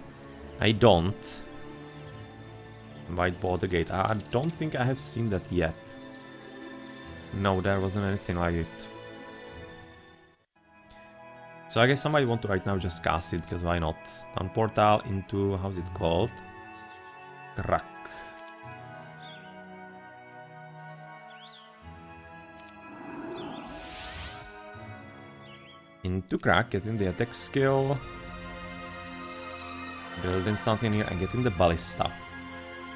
I don't. White Border Gate. I don't think I have seen that yet. No, there wasn't anything like it. So I guess somebody want to right now just cast it, because why not? Town portal into, how's it called? Crack. Into Crack, getting the attack skill. Building something here and getting the ballista.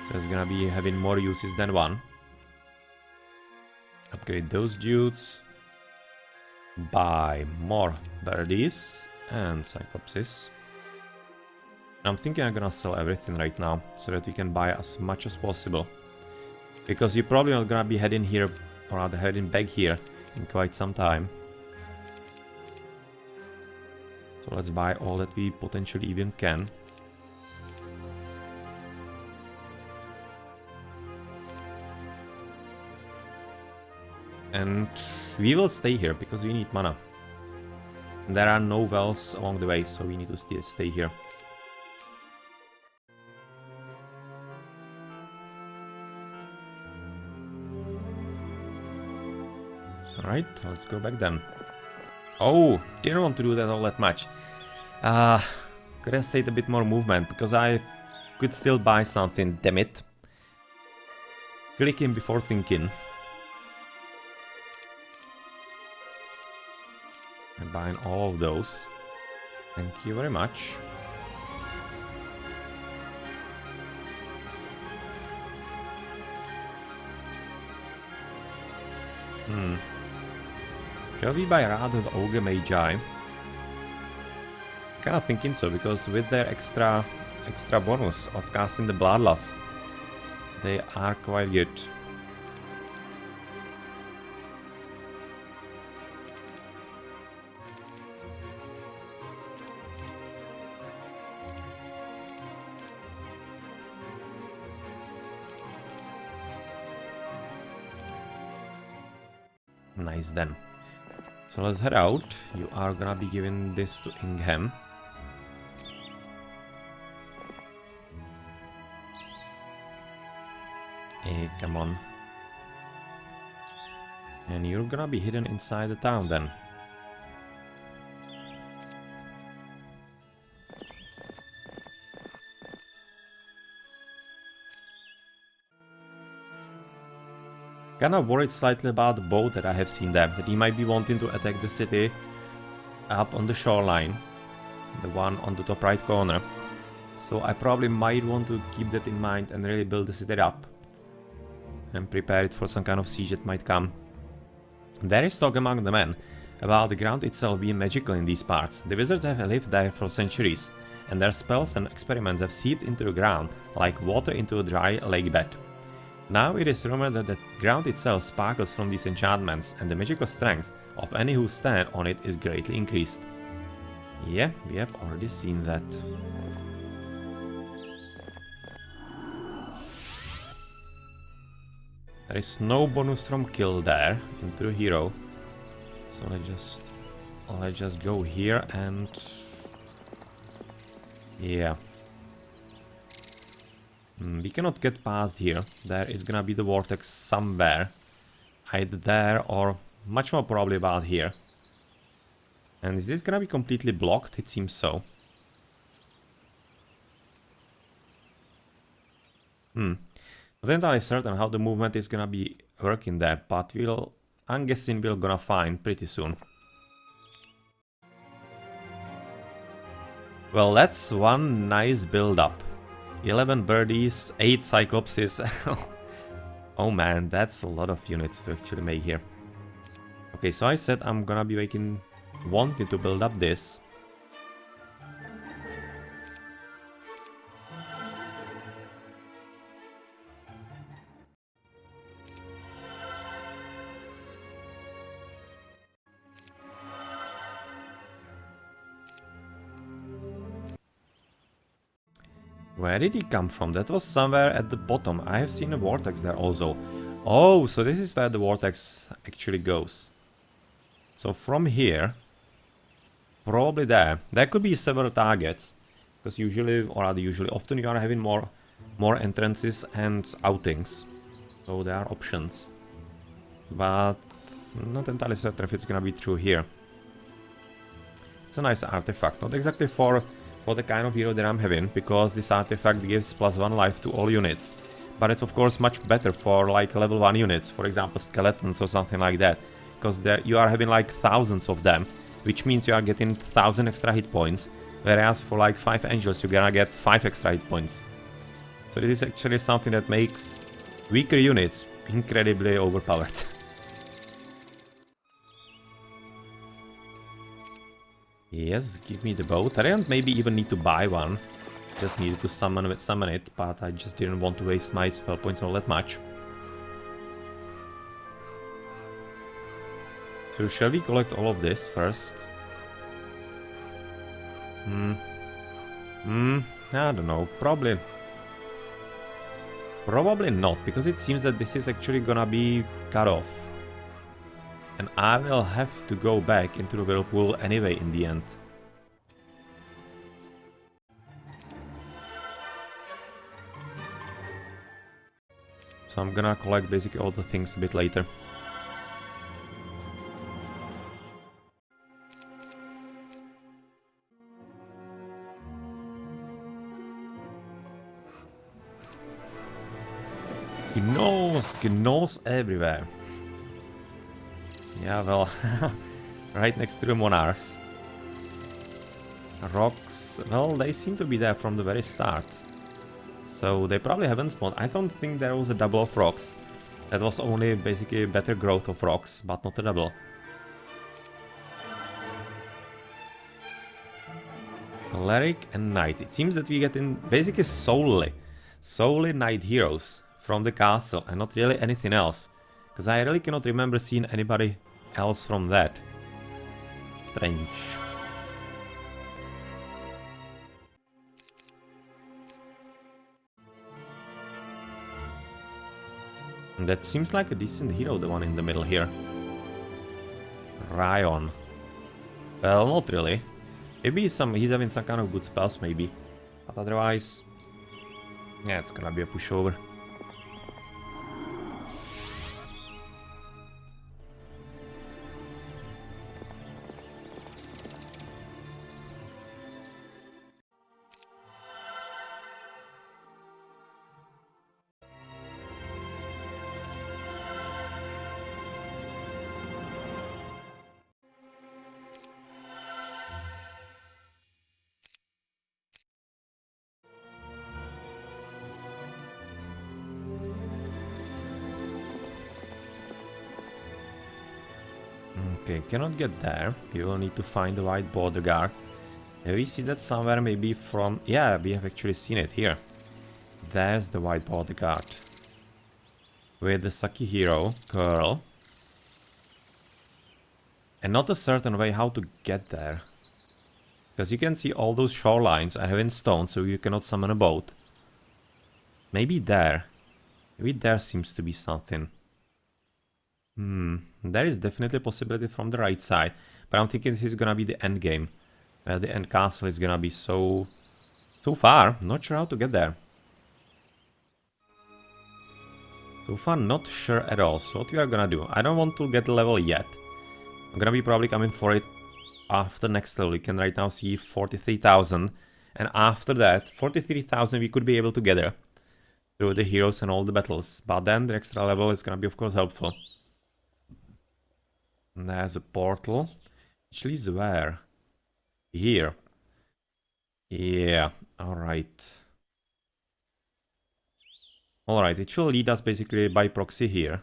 So it's gonna be having more uses than one. Upgrade those dudes. Buy more birdies and cyclopses. I'm thinking I'm gonna sell everything right now, so that we can buy as much as possible. Because you're probably not gonna be heading here, or rather heading back here, in quite some time. So let's buy all that we potentially even can. And we will stay here, because we need mana. And there are no wells along the way, so we need to stay here. Alright, let's go back then. Oh, didn't want to do that all that much. Could have stayed a bit more movement, because I could still buy something, damn it. Clicking before thinking. I'm buying all of those. Thank you very much. Shall we buy rather the Ogre Magi? Kinda thinking so, because with their extra bonus of casting the Bloodlust, they are quite good. Nice then. So let's head out. You are gonna be giving this to Ingham. Hey, come on. And you're gonna be hidden inside the town then. Kinda worried slightly about the boat that I have seen there, that he might be wanting to attack the city up on the shoreline. The one on the top right corner. So I probably might want to keep that in mind and really build the city up. And prepare it for some kind of siege that might come. There is talk among the men about the ground itself being magical in these parts. The wizards have lived there for centuries, and their spells and experiments have seeped into the ground like water into a dry lake bed. Now it is rumored that the ground itself sparkles from these enchantments, and the magical strength of any who stand on it is greatly increased. Yeah, we have already seen that. There is no bonus from kill there into the hero, so let's just go here and yeah. We cannot get past here. There is gonna be the vortex somewhere. Either there or much more probably about here. And is this gonna be completely blocked? It seems so. Not entirely certain how the movement is gonna be working there, but I'm guessing we're gonna find pretty soon. Well, that's one nice build-up. 11 birdies, 8 cyclopses. Oh man, that's a lot of units to actually make here. Okay, so I said I'm gonna be wanting to build up this. Where did he come from? That was somewhere at the bottom. I have seen a vortex there also. Oh, so this is where the vortex actually goes. So from here, probably there. There could be several targets. Because usually, or rather usually, often you are having more entrances and outings. So there are options. But not entirely certain if it's gonna be true here. It's a nice artifact. Not exactly for the kind of hero that I'm having, because this artifact gives +1 life to all units. But it's of course much better for like level 1 units, for example skeletons or something like that. Because you are having like thousands of them, which means you are getting 1000 extra hit points. Whereas for like 5 angels you're gonna get 5 extra hit points. So this is actually something that makes weaker units incredibly overpowered. Yes, give me the boat. I didn't maybe even need to buy one. Just needed to summon it, but I just didn't want to waste my spell points all that much. So shall we collect all of this first? I don't know. Probably not, because it seems that this is actually gonna be cut off. And I will have to go back into the whirlpool anyway in the end. So I'm gonna collect basically all the things a bit later. Gnolls everywhere. Yeah, well, right next to the monarchs. Rocks, well, they seem to be there from the very start. So they probably haven't spawned. I don't think there was a double of rocks. That was only basically better growth of rocks, but not a double. Cleric and Knight. It seems that we get in basically solely Knight heroes from the castle and not really anything else. Because I really cannot remember seeing anybody else from that. Strange. And that seems like a decent hero, the one in the middle here. Ryan. Well, not really. Maybe he's having some kind of good spells, maybe. But otherwise, yeah, it's gonna be a pushover. Okay, cannot get there. We will need to find the white border guard. Have we seen that somewhere maybe from... Yeah, we have actually seen it here. There's the white border guard. With the Saki hero, girl. And not a certain way how to get there. Because you can see all those shorelines are having stone, so you cannot summon a boat. Maybe there. Maybe there seems to be something. There is definitely a possibility from the right side, but I'm thinking this is gonna be the end game, where the end castle is gonna be so far. Not sure how to get there. So far, not sure at all. So what we are gonna do? I don't want to get the level yet. I'm gonna be probably coming for it after next level. We can right now see 43,000, and after that, 43,000 we could be able to gather through the heroes and all the battles. But then the extra level is gonna be of course helpful. And there's a portal. Which leads where? Here. Yeah, alright. Alright, it will lead us basically by proxy here.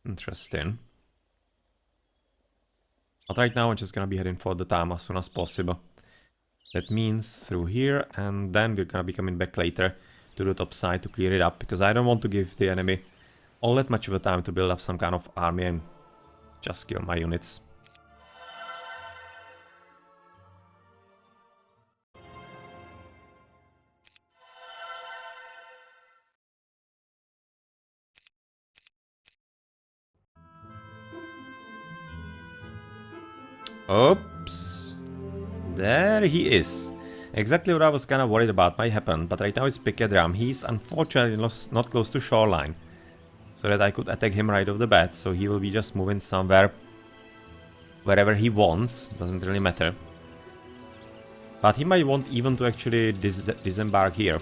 Interesting. But right now I'm just gonna be heading for the town as soon as possible. That means through here, and then we're gonna be coming back later to the top side to clear it up, because I don't want to give the enemy all that much of a time to build up some kind of army and just kill my units. Oops. There he is. Exactly what I was kind of worried about might happen, but right now it's Picadram. He's unfortunately not close to shoreline, so that I could attack him right off the bat, so he will be just moving somewhere, wherever he wants, doesn't really matter. But he might want even to actually disembark here.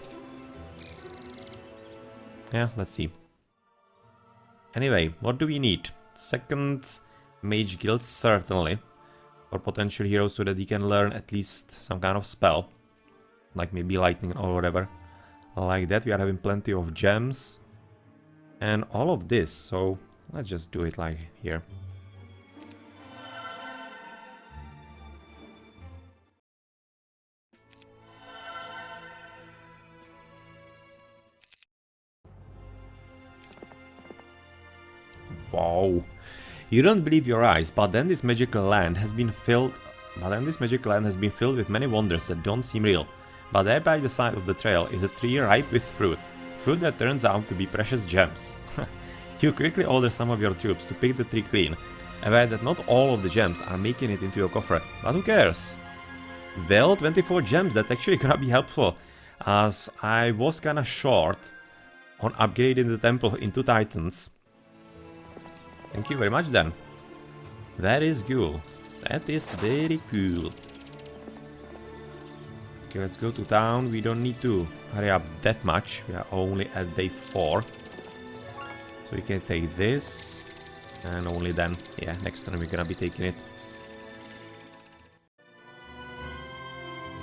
Yeah, let's see. Anyway, what do we need? Second mage guild, certainly. For potential heroes so that he can learn at least some kind of spell. Like maybe lightning or whatever. Like that, we are having plenty of gems. And all of this, so let's just do it like here. Wow. You don't believe your eyes, but then this magical land has been filled with many wonders that don't seem real. But there by the side of the trail is a tree ripe with fruit that turns out to be precious gems. You quickly order some of your troops to pick the tree clean, aware that not all of the gems are making it into your coffer, but who cares? Well, 24 gems, that's actually gonna be helpful, as I was kinda short on upgrading the temple into Titans. Thank you very much then. That is cool. That is very cool. Okay, let's go to town. We don't need to hurry up that much. We are only at day 4. So we can take this. And only then, yeah, next time we're gonna be taking it.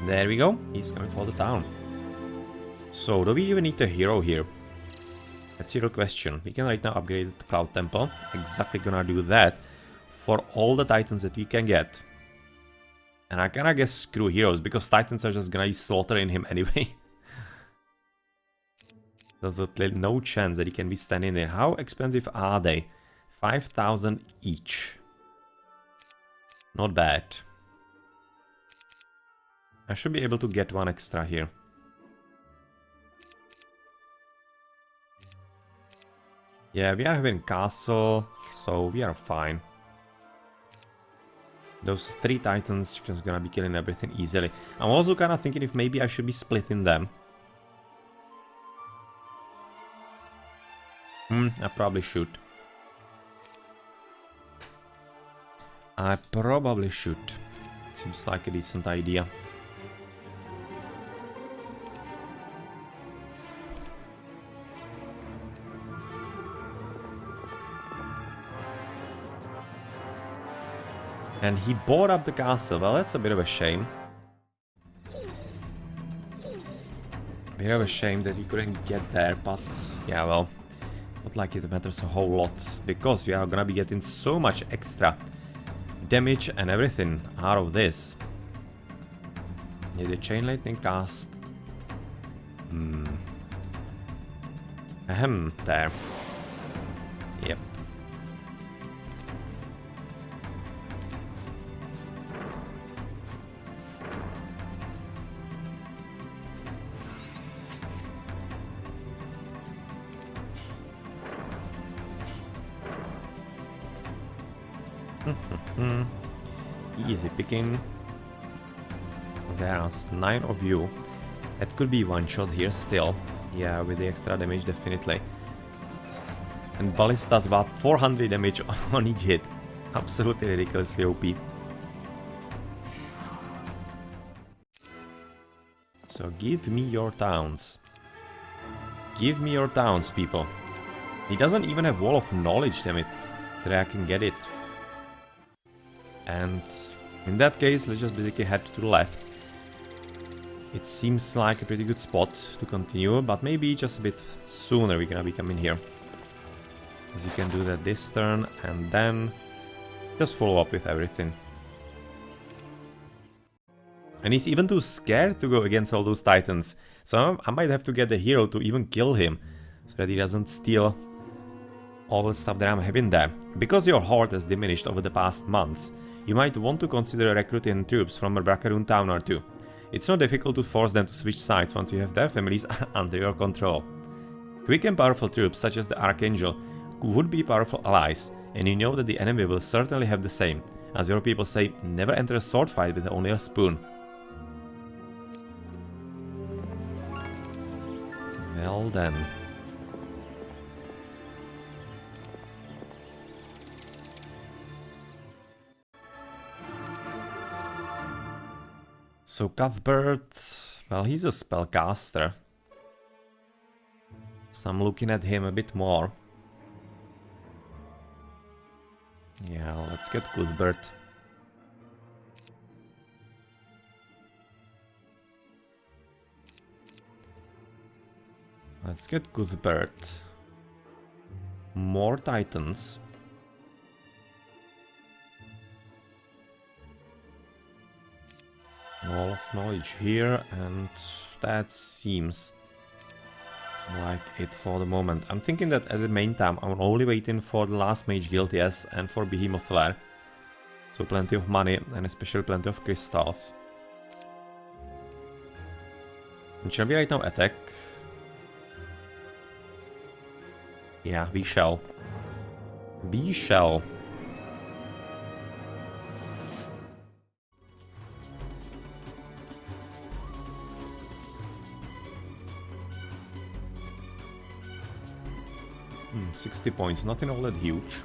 There we go. He's coming for the town. So, do we even need a hero here? That's your question. We can right now upgrade the Cloud Temple. Exactly gonna do that for all the Titans that we can get. And I kinda guess screw heroes, because Titans are just gonna be slaughtering him anyway. There's no chance that he can be standing there. How expensive are they? 5,000 each. Not bad. I should be able to get one extra here. Yeah, we are having castle, so we are fine. Those 3 Titans just gonna be killing everything easily. I'm also kind of thinking if maybe I should be splitting them. I probably should. I probably should. Seems like a decent idea. And he bought up the castle. Well, that's a bit of a shame. A bit of a shame that we couldn't get there, but yeah, well, not like it matters a whole lot, because we are gonna be getting so much extra damage and everything out of this. Yeah, the chain lightning cast. Ahem, there. Yep. Easy picking. There's 9 of you. That could be one shot here still. Yeah, with the extra damage, definitely. And Ballista's about 400 damage on each hit. Absolutely ridiculously OP. So give me your towns. Give me your towns, people. He doesn't even have Wall of Knowledge, damn it, that I can get it. And in that case, let's just basically head to the left. It seems like a pretty good spot to continue, but maybe just a bit sooner we're gonna be coming here. As you can do that this turn, and then just follow up with everything. And he's even too scared to go against all those Titans, so I might have to get the hero to even kill him, so that he doesn't steal all the stuff that I'm having there. Because your horde has diminished over the past months, you might want to consider recruiting troops from a Bracaduun town or two. It's not difficult to force them to switch sides once you have their families under your control. Quick and powerful troops such as the Archangel would be powerful allies, and you know that the enemy will certainly have the same. As your people say, never enter a sword fight with only a spoon. Well then. So Cuthbert, well, he's a spellcaster. So I'm looking at him a bit more. Yeah, let's get Cuthbert. Let's get Cuthbert. More Titans. Wall of knowledge here, and that seems like it for the moment. I'm thinking that at the meantime I'm only waiting for the last Mage Guild, yes, and for Behemoth Lair. So plenty of money, and especially plenty of crystals. And shall we right now attack? Yeah, we shall. We shall. Hmm, 60 points, nothing all that huge.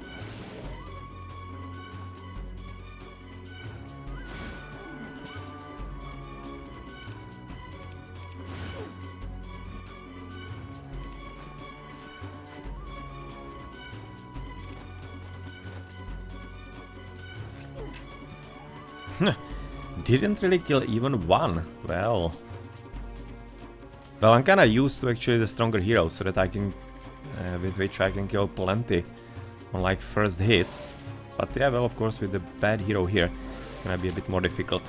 Didn't really kill even one. Well, I'm kinda used to actually the stronger heroes, so that I can, with which I can kill plenty on like first hits. But yeah, well, of course, with the bad hero here, it's gonna be a bit more difficult.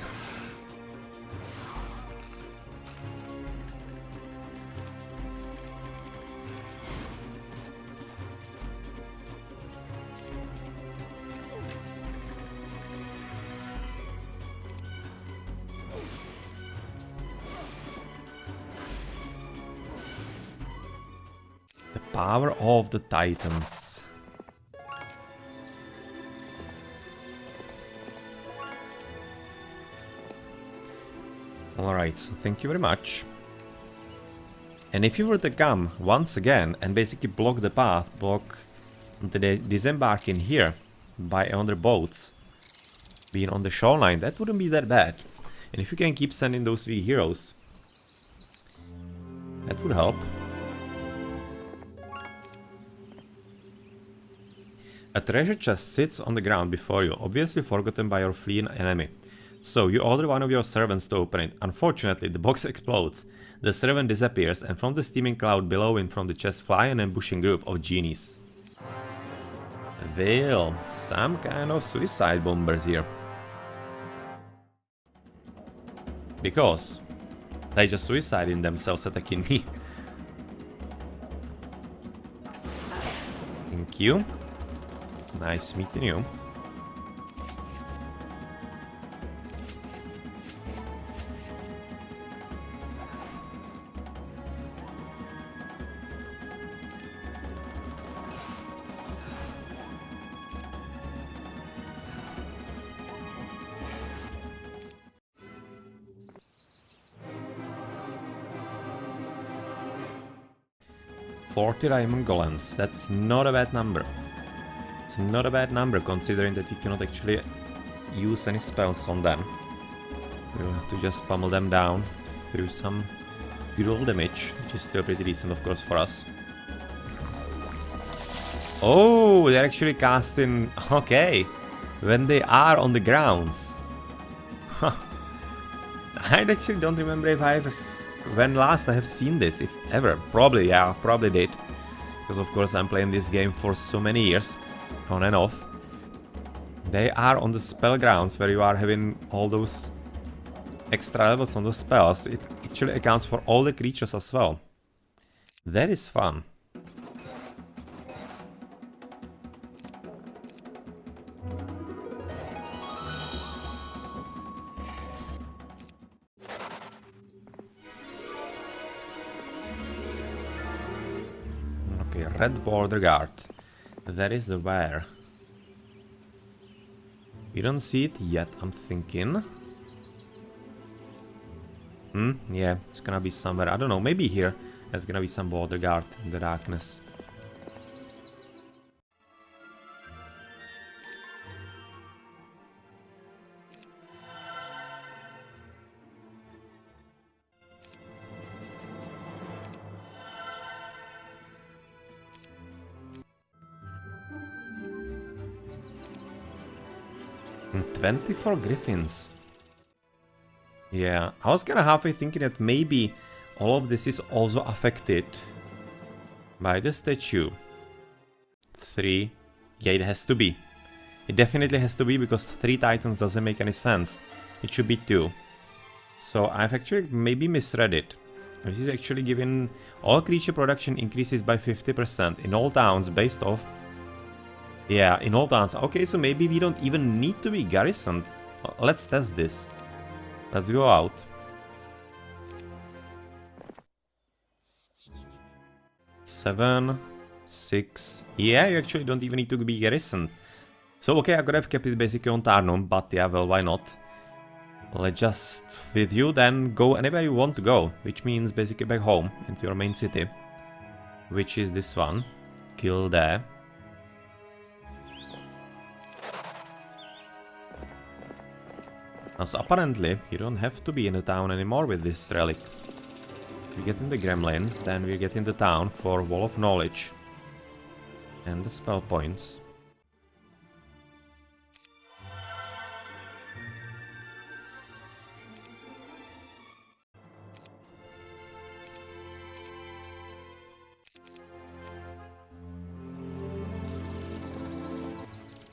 Power of the Titans. Alright, so thank you very much. And if you were to come once again and basically block the path, block the disembarking here by other boats being on the shoreline, that wouldn't be that bad. And if you can keep sending those 3 heroes, that would help. A treasure chest sits on the ground before you, obviously forgotten by your fleeing enemy. So you order one of your servants to open it. Unfortunately, the box explodes. The servant disappears, and from the steaming cloud below and from the chest fly an ambushing group of genies. Well, some kind of suicide bombers here. Because they just suicided themselves attacking me. Thank you. Nice meeting you. $40 diamond golems, that's not a bad number. It's not a bad number considering that you cannot actually use any spells on them. You'll have to just pummel them down through some good old damage, which is still pretty decent of course for us. Oh, they're actually casting... Okay, when they are on the grounds. I actually don't remember if I've... When last I have seen this, if ever. Probably, yeah, probably did. Because of course I'm playing this game for so many years. On and off. They are on the spell grounds where you are having all those extra levels on the spells. It actually accounts for all the creatures as well. That is fun. Okay, Red Border Guard. That is where We don't see it yet, I'm thinking. Yeah, it's gonna be somewhere. I don't know, maybe here. There's gonna be some border guard in the darkness. Hmm, 24 griffins. Yeah, I was kinda halfway thinking that maybe all of this is also affected by the statue. 3. Yeah, it has to be. It definitely has to be, because 3 titans doesn't make any sense. It should be 2. So I've actually maybe misread it. This is actually giving all creature production increases by 50% in all towns based off... Yeah, in all towns. Okay, so maybe we don't even need to be garrisoned. Let's test this. Let's go out. Seven, 6. Yeah, you actually don't even need to be garrisoned. So okay, I could have kept it basically on Tarnum, but yeah, well, why not? Let's just, with you then, go anywhere you want to go, which means basically back home, into your main city. Which is this one. Kill there. Now, so apparently, you don't have to be in the town anymore with this relic. We get in the Gremlins, then we get in the town for Wall of Knowledge. And the spell points.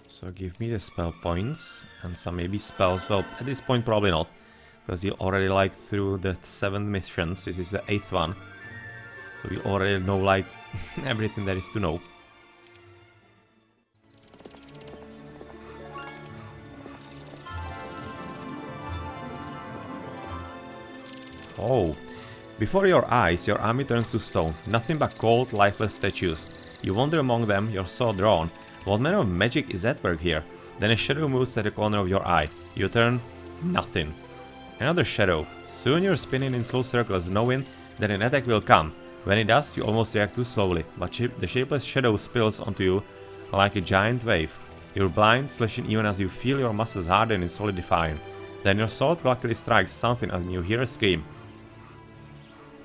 So give me the spell points and some maybe spells. Well, at this point probably not, because you already like through the 7 missions. This is the 8th one, so we already know like everything there is to know. Oh, before your eyes your army turns to stone, nothing but cold, lifeless statues. You wander among them, your sword drawn. What manner of magic is at work here? Then a shadow moves at the corner of your eye. You turn, nothing. Another shadow. Soon you're spinning in slow circles, knowing that an attack will come. When it does, you almost react too slowly, but the shapeless shadow spills onto you like a giant wave. You're blind, slashing even as you feel your muscles harden and solidifying. Then your sword luckily strikes something and you hear a scream.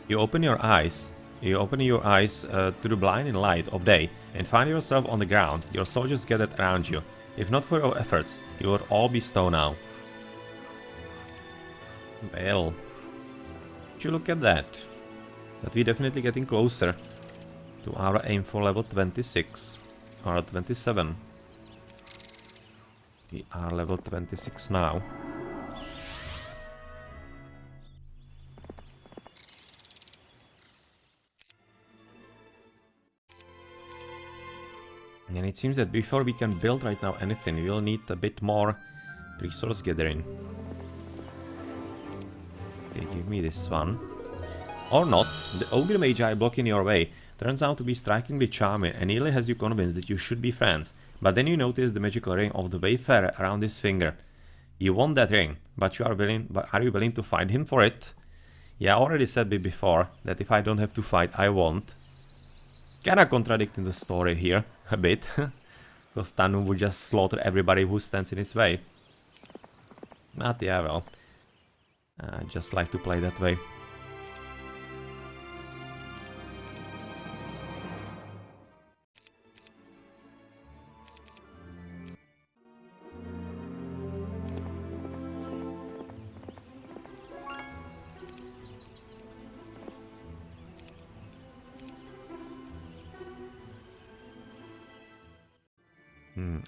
You open your eyes to the blinding light of day and find yourself on the ground, your soldiers gathered around you. If not for your efforts, you would all be stone now. Well, would you look at that? That we're definitely getting closer to our aim for level 26 or 27. We are level 26 now. And it seems that before we can build right now anything, we will need a bit more resource gathering. Okay, give me this one. Or not. The ogre magi blocking your way turns out to be strikingly charming and nearly has you convinced that you should be friends. But then you notice the magical ring of the Wayfarer around his finger. You want that ring, but are you willing to fight him for it? Yeah, I already said it before, that if I don't have to fight, I won't. Kinda contradicting the story here, a bit. Because Tarnum would just slaughter everybody who stands in his way. But yeah, well. I just like to play that way.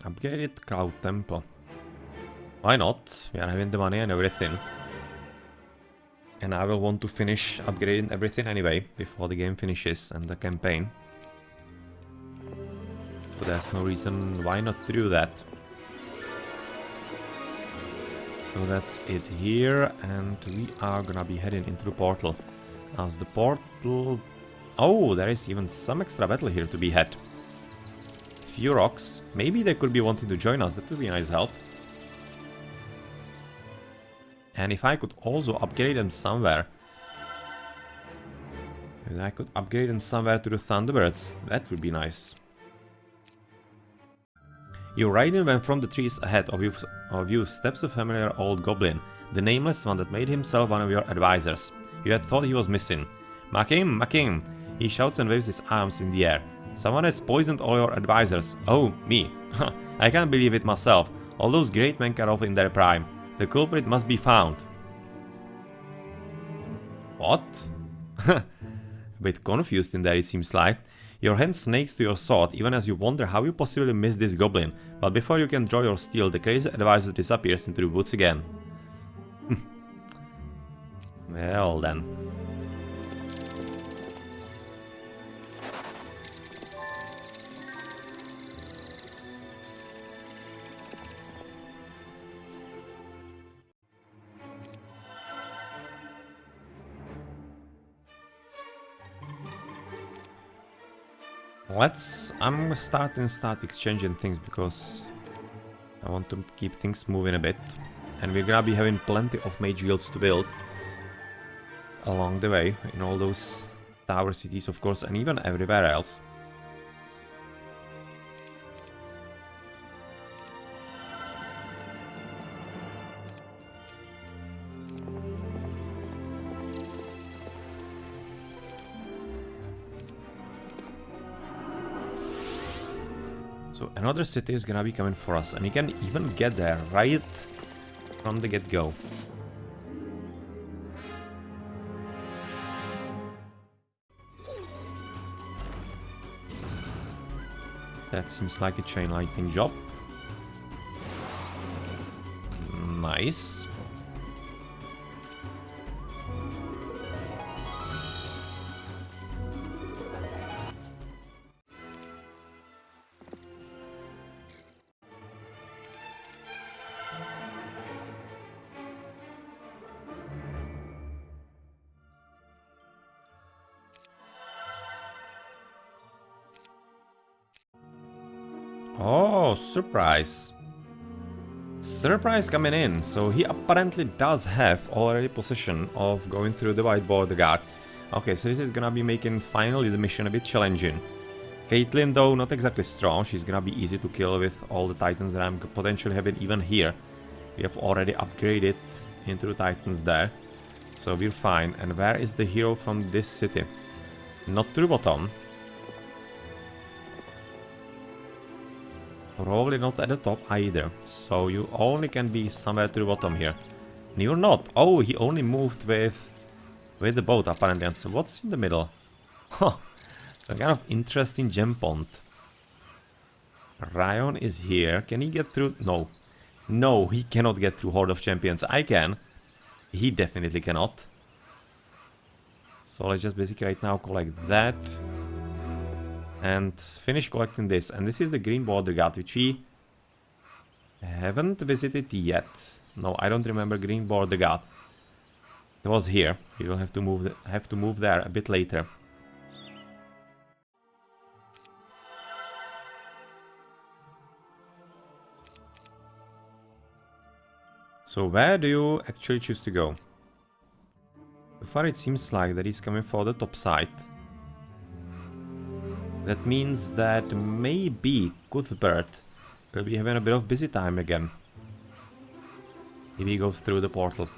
Upgraded Cloud Temple. Why not? We are having the money and everything. And I will want to finish upgrading everything anyway, before the game finishes and the campaign. But there's no reason why not to do that. So that's it here, and we are gonna be heading into the portal. As the portal... Oh, there is even some extra battle here to be had. Few rocks. Maybe they could be wanting to join us, that would be a nice help. And if I could also upgrade them somewhere. And I could upgrade them somewhere to the Thunderbirds. That would be nice. You ride in when from the trees ahead of you steps a familiar old goblin, the nameless one that made himself one of your advisors. You had thought he was missing. Makim, Makim! He shouts and waves his arms in the air. Someone has poisoned all your advisors. Oh, me. I can't believe it myself. All those great men cut off in their prime. The culprit must be found. What? A bit confused in there, it seems like. Your hand snakes to your sword, even as you wonder how you possibly missed this goblin. But before you can draw your steel, the crazy advisor disappears into the woods again. Well then. I'm gonna start exchanging things because I want to keep things moving a bit. And we're gonna be having plenty of mage guilds to build along the way, in all those tower cities of course, and even everywhere else. So another city is gonna be coming for us, and you can even get there right from the get-go. That seems like a chain lightning job. Nice. Oh, surprise. Surprise coming in. So he apparently does have already possession of going through the white border guard. Okay, so this is gonna be making finally the mission a bit challenging. Caitlyn, though, not exactly strong. She's gonna be easy to kill with all the titans that I'm potentially having even here. We have already upgraded into the titans there. So we're fine. And where is the hero from this city? Not to the bottom. Probably not at the top either, so you only can be somewhere to the bottom here. And you're not. Oh, he only moved with the boat apparently. And so what's in the middle? Huh, some kind of interesting gem pond. Ryan is here. Can he get through? No. No, he cannot get through Horde of Champions. I can. He definitely cannot. So let's just basically right now collect that. And finish collecting this. And this is the Green Border Guard, which we haven't visited yet. No, I don't remember Green Border Guard. It was here. We will have to move there a bit later. So where do you actually choose to go? So far it seems like that he's coming for the top side. That means that maybe Cuthbert will be having a bit of busy time again. If he goes through the portal.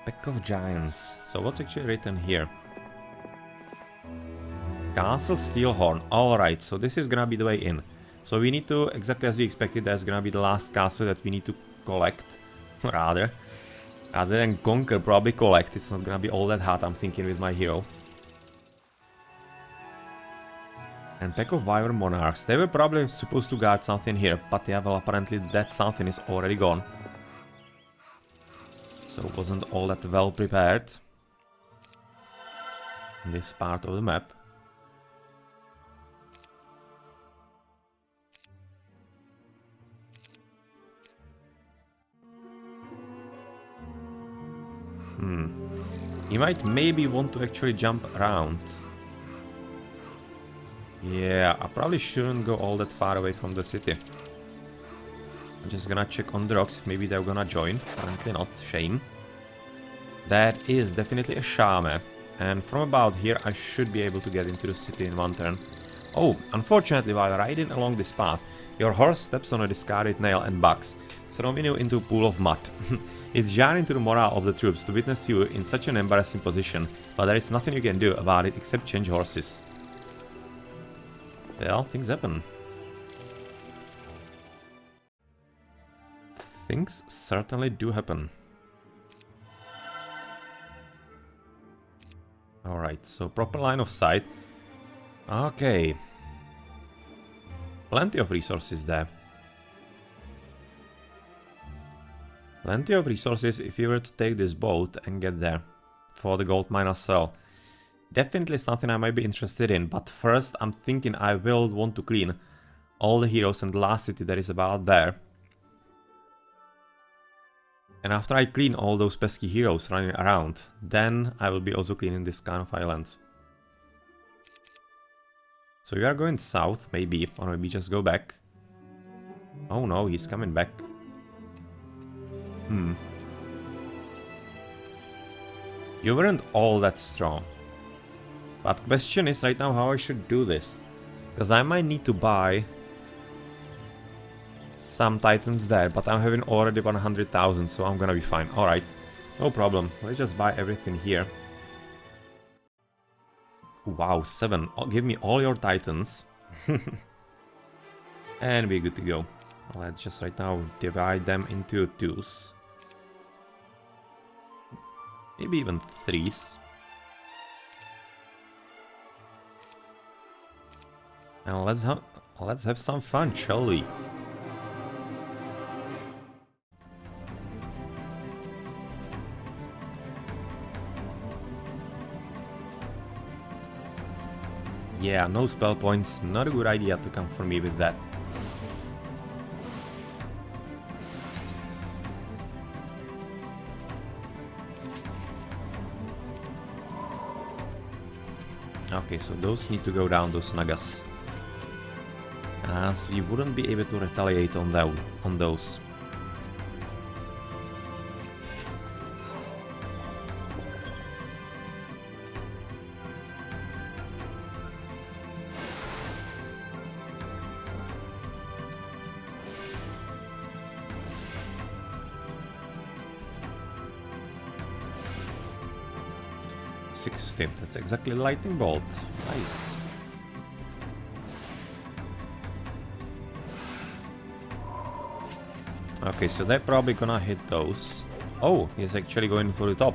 Pack of Giants. So what's actually written here? Castle Steelhorn. Alright, so this is gonna be the way in. So we need to, exactly as we expected, that's gonna be the last castle that we need to collect. Rather than conquer, probably collect. It's not gonna be all that hard, I'm thinking, with my hero. And Pack of Wyvern Monarchs. They were probably supposed to guard something here, but yeah, well, apparently that something is already gone. So it wasn't all that well prepared in this part of the map. He might maybe want to actually jump around. Yeah, I probably shouldn't go all that far away from the city. I'm just gonna check on the rocks if maybe they're gonna join. Apparently not. Shame. That is definitely a Shame. And from about here I should be able to get into the city in one turn. Oh, unfortunately while riding along this path, your horse steps on a discarded nail and bucks, throwing you into a pool of mud. It's jarring to the morale of the troops to witness you in such an embarrassing position, but there is nothing you can do about it except change horses. Well, things happen. Things certainly do happen. Alright, so proper line of sight. Okay. Plenty of resources there. Plenty of resources if you were to take this boat and get there. For the gold mine as well. Definitely something I might be interested in, but first I'm thinking I will want to clean all the heroes and the last city that is about there. And after I clean all those pesky heroes running around, then I will be also cleaning this kind of islands. So we are going south, maybe, or maybe just go back. Oh no, he's coming back. You weren't all that strong. But question is right now how I should do this. Because I might need to buy some titans there, but I'm having already 100,000, so I'm gonna be fine. Alright, no problem. Let's just buy everything here. Wow, 7. Oh, give me all your titans. And we're good to go. Let's just right now divide them into 2s. Maybe even 3s. And let's have some fun, shall we? Yeah, no spell points, not a good idea to come for me with that. Okay, so those need to go down, those Nagas. So you wouldn't be able to retaliate on those. That's exactly lightning bolt. Nice. Okay, so they're probably gonna hit those. Oh, he's actually going for the top.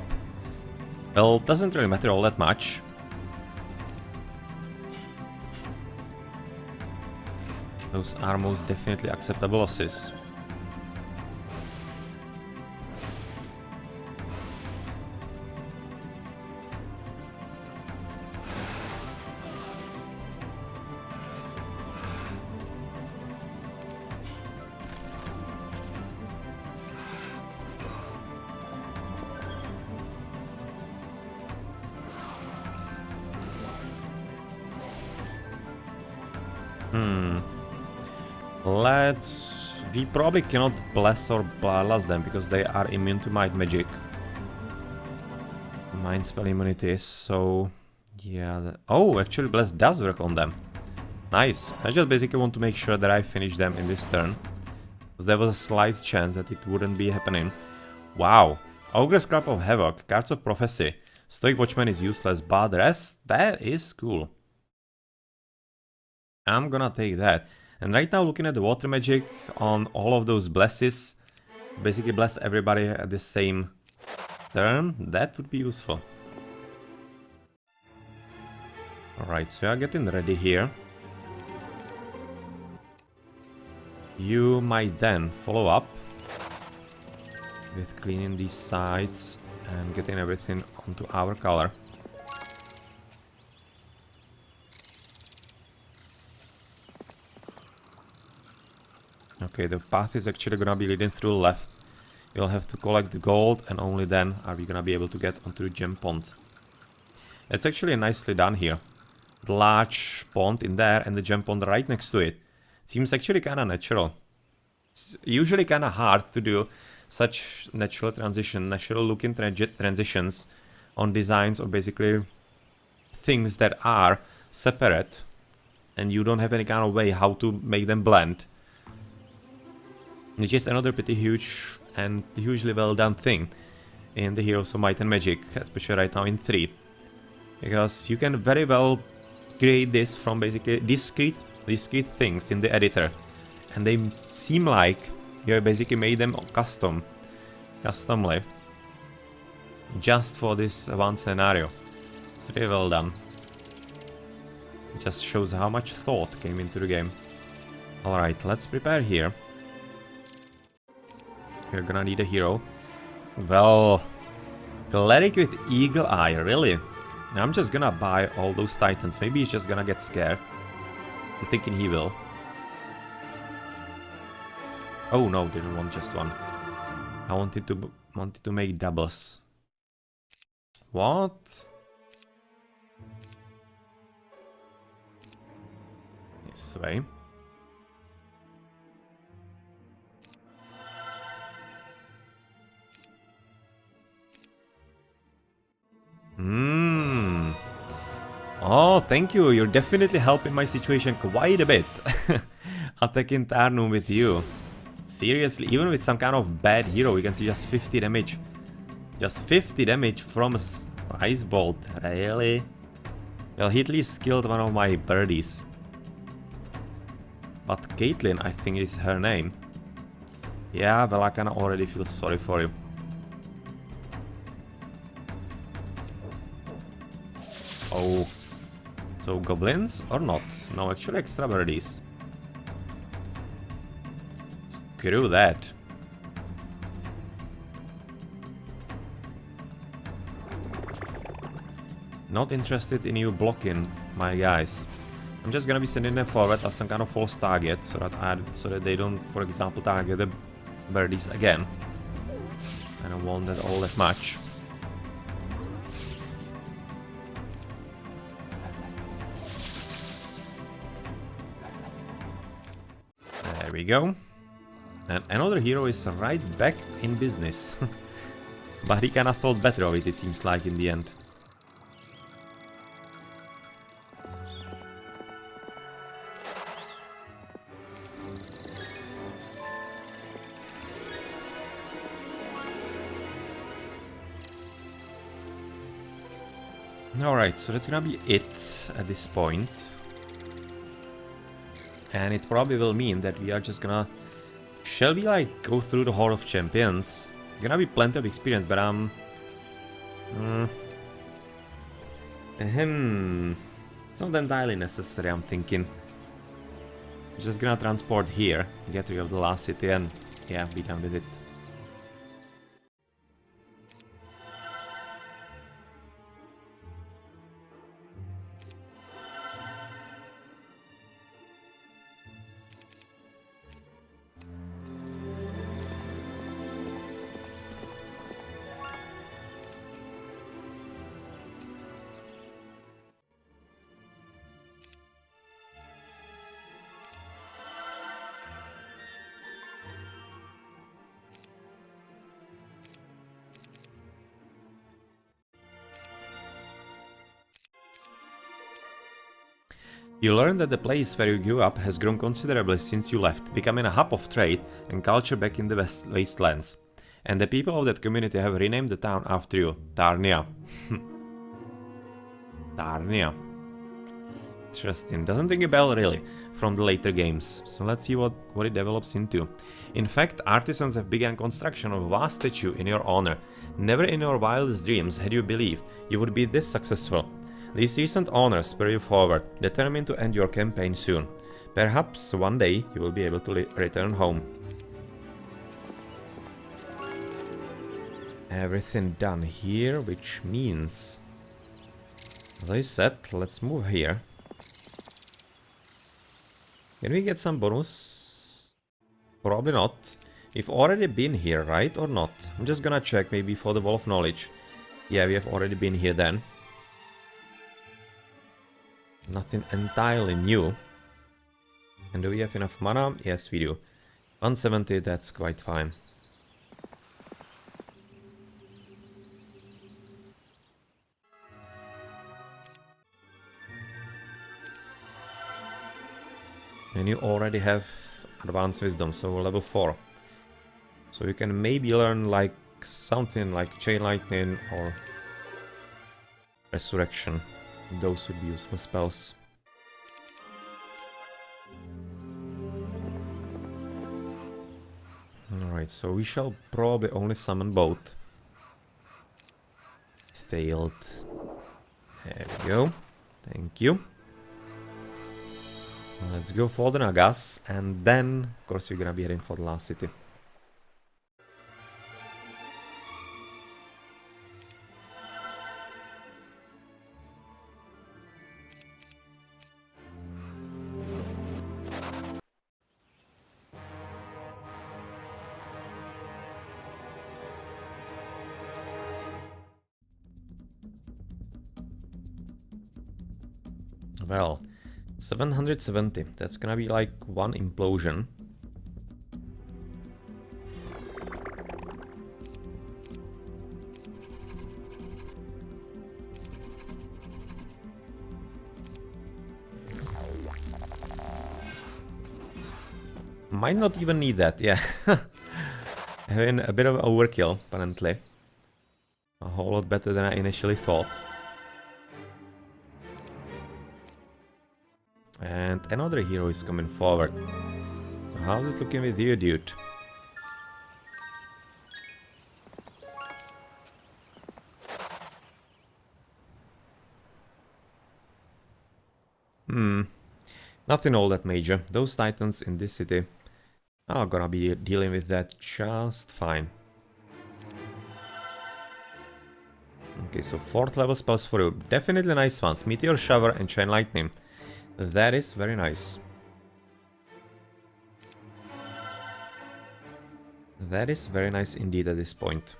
Well, doesn't really matter all that much. Those are most definitely acceptable losses. We probably cannot bless or blast them because they are immune to might magic. Mind spell immunity, so yeah. Oh, actually bless does work on them. Nice. I just basically want to make sure that I finish them in this turn. Because there was a slight chance that it wouldn't be happening. Wow. Ogre's Crop of Havoc, Cards of Prophecy. Stoic Watchman is useless, but the rest, that is cool. I'm gonna take that. And right now, looking at the water magic on all of those blesses, basically bless everybody at the same turn, that would be useful. Alright, so we are getting ready here. You might then follow up with cleaning these sides and getting everything onto our color. Okay, the path is actually gonna be leading through left. You'll have to collect the gold and only then are we gonna be able to get onto the gem pond. It's actually nicely done here. The large pond in there and the gem pond right next to it. Seems actually kinda natural. It's usually kind of hard to do such natural looking transitions on designs or basically things that are separate and you don't have any kind of way how to make them blend. Which is another pretty huge and hugely well done thing in the Heroes of Might and Magic, especially right now in 3. Because you can very well create this from basically discrete things in the editor. And they seem like you basically made them customly. Just for this one scenario. It's very well done. It just shows how much thought came into the game. Alright, let's prepare here. We're gonna need a hero. Well, Cleric with Eagle Eye, really? I'm just gonna buy all those titans. Maybe he's just gonna get scared. I'm thinking he will. Oh no, didn't want just one. I wanted to make doubles. What? This way. Oh, thank you. You're definitely helping my situation quite a bit. Attacking Tarnum with you. Seriously, even with some kind of bad hero, we can see just 50 damage. Just 50 damage from a Ice Bolt. Really? Well, he at least killed one of my birdies. But Caitlyn, I think is her name. Yeah, well, I kinda already feel sorry for you. Oh. So goblins or not? No, actually extra birdies. Screw that. Not interested in you blocking my guys. I'm just gonna be sending them forward as some kind of false target so that they don't, for example, target the birdies again. I don't want that all that much. There we go. And another hero is right back in business. But he kinda thought better of it seems like, in the end. Alright, so that's gonna be it at this point. And it probably will mean that we are just gonna... Shall we, like, go through the Hall of Champions? It's gonna be plenty of experience, but it's not entirely necessary, I'm thinking. Just gonna transport here, get rid of the last city, and yeah, be done with it. You learn that the place where you grew up has grown considerably since you left, becoming a hub of trade and culture back in the Wastelands. And the people of that community have renamed the town after you, Tarnia. Tarnia. Interesting. Doesn't ring a bell really from the later games. So let's see what it develops into. In fact, artisans have begun construction of a vast statue in your honor. Never in your wildest dreams had you believed you would be this successful. These recent honors spur you forward, determined to end your campaign soon. Perhaps one day you will be able to return home. Everything done here, which means... As I said, let's move here. Can we get some bonus? Probably not. We've already been here, right? Or not? I'm just gonna check maybe for the Wall of Knowledge. Yeah, we have already been here then. Nothing entirely new. And do we have enough mana? Yes, we do. 170, that's quite fine. And you already have advanced wisdom, so level 4. So you can maybe learn like something like chain lightning or resurrection. Those would be useful spells. Alright, so we shall probably only summon both. Failed. There we go. Thank you. Let's go for the Nagas, and then, of course, we're gonna be heading for the last city. Well, 770. That's gonna be like one implosion. Might not even need that, yeah. Having a bit of overkill, apparently. A whole lot better than I initially thought. And another hero is coming forward. So how's it looking with you, dude? Nothing all that major. Those titans in this city are gonna be dealing with that just fine. Okay, so 4th level spells for you. Definitely nice ones. Meteor Shower and Chain Lightning. That is very nice. That is very nice indeed at this point.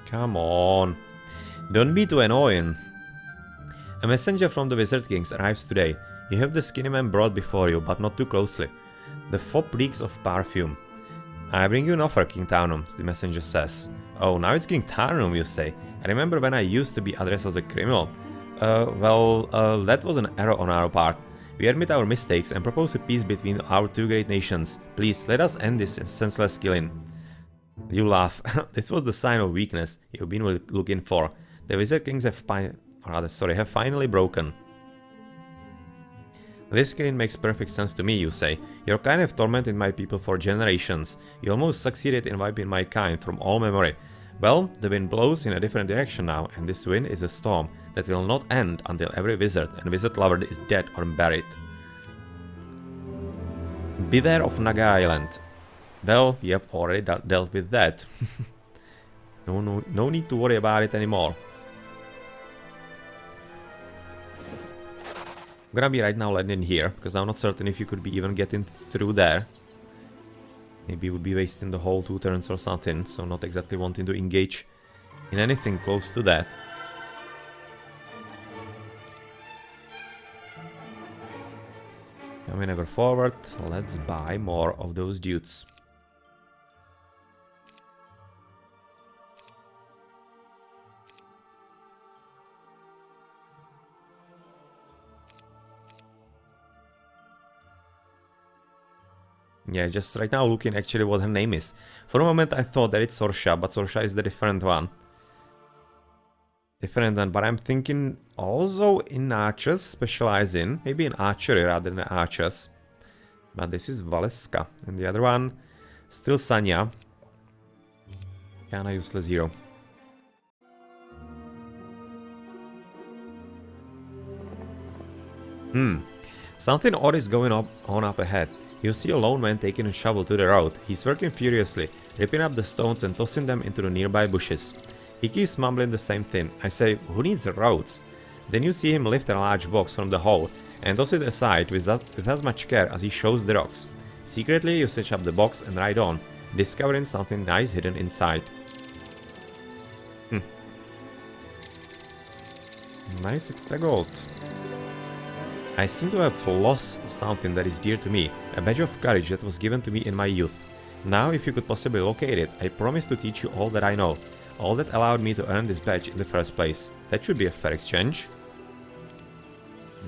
Come on. Don't be too annoying. A messenger from the Wizard Kings arrives today. You have the skinny man brought before you, but not too closely. The fob reeks of perfume. I bring you an offer, King Tarnum, the messenger says. Oh, now it's King Tarnum, you say. I remember when I used to be addressed as a criminal. That was an error on our part. We admit our mistakes and propose a peace between our two great nations. Please, let us end this senseless killing. You laugh. This was the sign of weakness you've been looking for. The Wizard Kings have finally broken. This killing makes perfect sense to me, you say. Your kind have tormented my people for generations. You almost succeeded in wiping my kind from all memory. Well, the wind blows in a different direction now, and this wind is a storm that will not end until every wizard and wizard lover is dead or buried. Beware of Naga Island. Well, we have already dealt with that. No need to worry about it anymore. I'm gonna be right now landing here, because I'm not certain if you could be even getting through there. Maybe you would be wasting the whole 2 turns or something, so not exactly wanting to engage in anything close to that. Coming ever forward, let's buy more of those dudes. Yeah, just right now looking actually what her name is. For a moment I thought that it's Sorsha, but Sorsha is the different one. But I'm thinking also in archers, specializing, maybe in archery rather than archers. But this is Valeska, and the other one, still Sanya. Kinda useless hero. Something odd is going on up ahead. You see a lone man taking a shovel to the road. He's working furiously, ripping up the stones and tossing them into the nearby bushes. He keeps mumbling the same thing. I say, who needs roads? Then you see him lift a large box from the hole and toss it aside with as much care as he shows the rocks. Secretly, you stitch up the box and ride on, discovering something nice hidden inside. Nice extra gold. I seem to have lost something that is dear to me, a badge of courage that was given to me in my youth. Now, if you could possibly locate it, I promise to teach you all that I know, all that allowed me to earn this badge in the first place. That should be a fair exchange.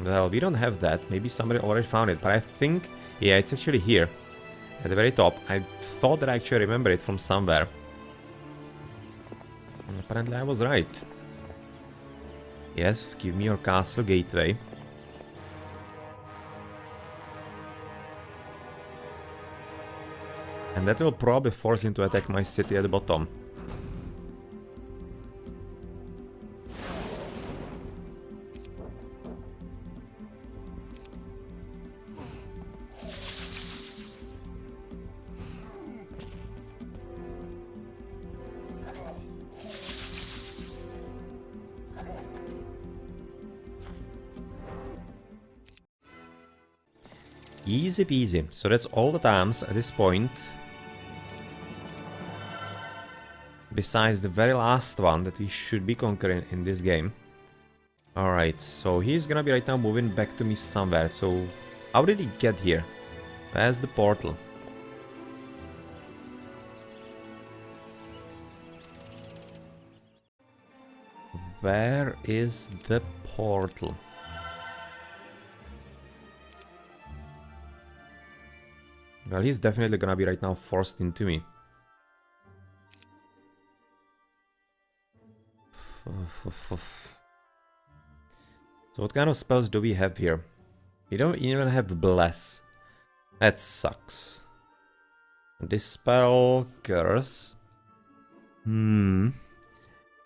Well, we don't have that. Maybe somebody already found it, but I think... yeah, it's actually here. At the very top. I thought that I actually remember it from somewhere. And apparently I was right. Yes, give me your castle gateway. And that will probably force him to attack my city at the bottom. Easy peasy. So that's all the times at this point. Besides the very last one that we should be conquering in this game. Alright, so he's gonna be right now moving back to me somewhere. So how did he get here? Where's the portal? Where is the portal? Well, he's definitely gonna be right now forced into me. So what kind of spells do we have here? We don't even have Bless. That sucks. Dispel, Curse.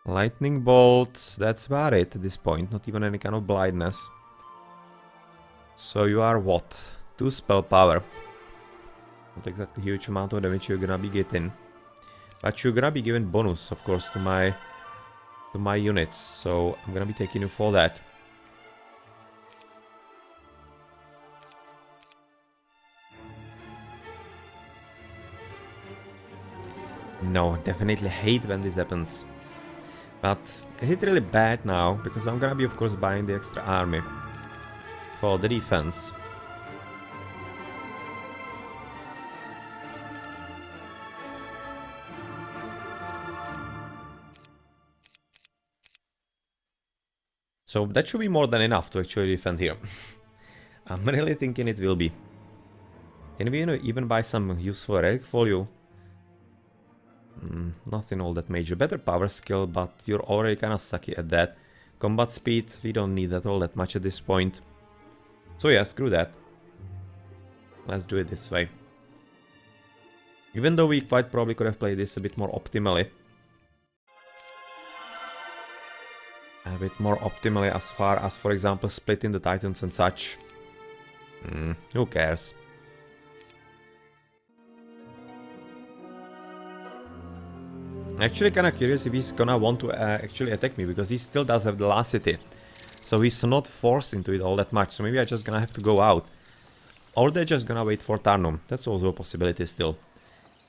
Lightning Bolt, that's about it at this point. Not even any kind of blindness. So you are what? 2 spell power. Not exactly a huge amount of damage you're gonna be getting. But you're gonna be given bonus, of course, to my units. So I'm gonna be taking you for that. No, definitely hate when this happens. But is it really bad now? Because I'm gonna be, of course, buying the extra army for the defense. So that should be more than enough to actually defend here. I'm really thinking it will be. Can we even buy some useful relic for you? Nothing all that major. Better power skill, but you're already kinda sucky at that. Combat speed, we don't need that all that much at this point. So yeah, screw that. Let's do it this way. Even though we quite probably could have played this a bit more optimally. A bit more optimally as far as, for example, splitting the titans and such. Who cares? Actually kinda curious if he's gonna want to actually attack me, because he still does have the last city. So he's not forced into it all that much, so maybe I'm just gonna have to go out. Or they're just gonna wait for Tarnum, that's also a possibility still.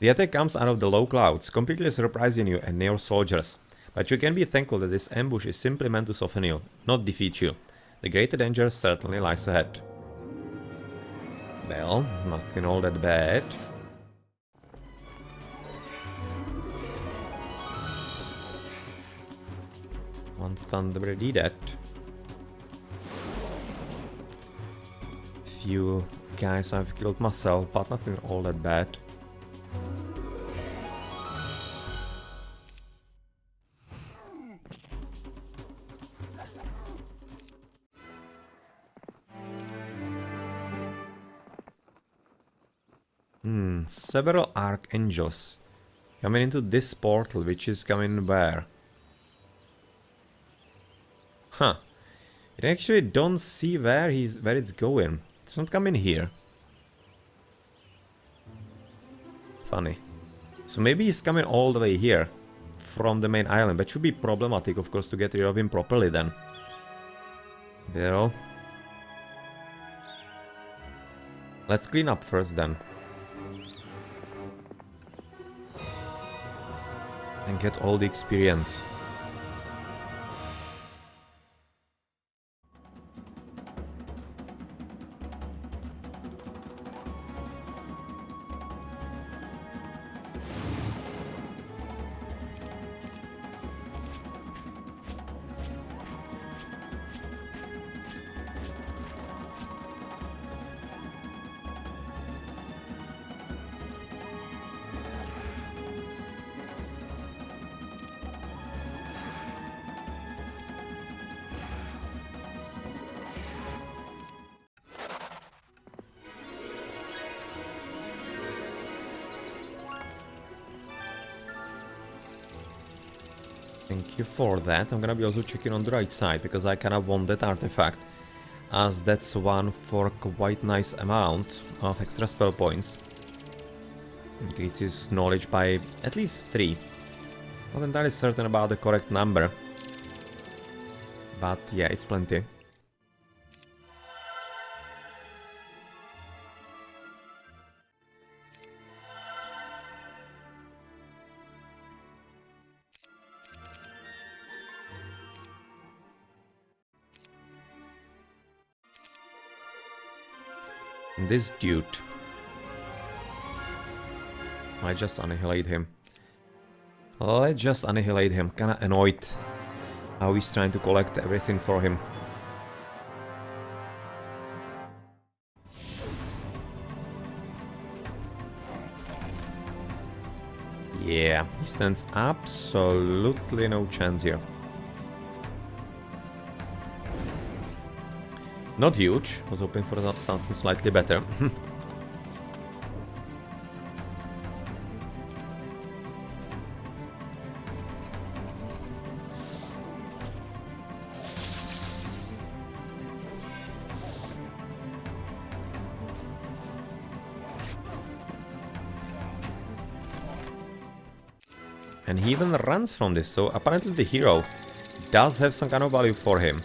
The attack comes out of the low clouds, completely surprising you and your soldiers. But you can be thankful that this ambush is simply meant to soften you, not defeat you. The greater danger certainly lies ahead. Well, nothing all that bad. One Thunderbird did that. Few guys I've killed myself, but nothing all that bad. Several archangels coming into this portal, which is coming where? Huh. I actually don't see where it's going. It's not coming here. Funny. So maybe he's coming all the way here from the main island, but should be problematic, of course, to get rid of him properly then. There. Let's clean up first then. and get all the experience. Thank you for that. I'm gonna be also checking on the right side, because I kinda want that artifact, as that's one for quite nice amount of extra spell points. Increases knowledge by at least 3. Not entirely certain about the correct number, but yeah, it's plenty. This dude. I just annihilate him. Let's just annihilate him. Kinda annoyed how he's trying to collect everything for him. Yeah, he stands absolutely no chance here. Not huge. Was hoping for something slightly better. And he even runs from this, so apparently the hero does have some kind of value for him.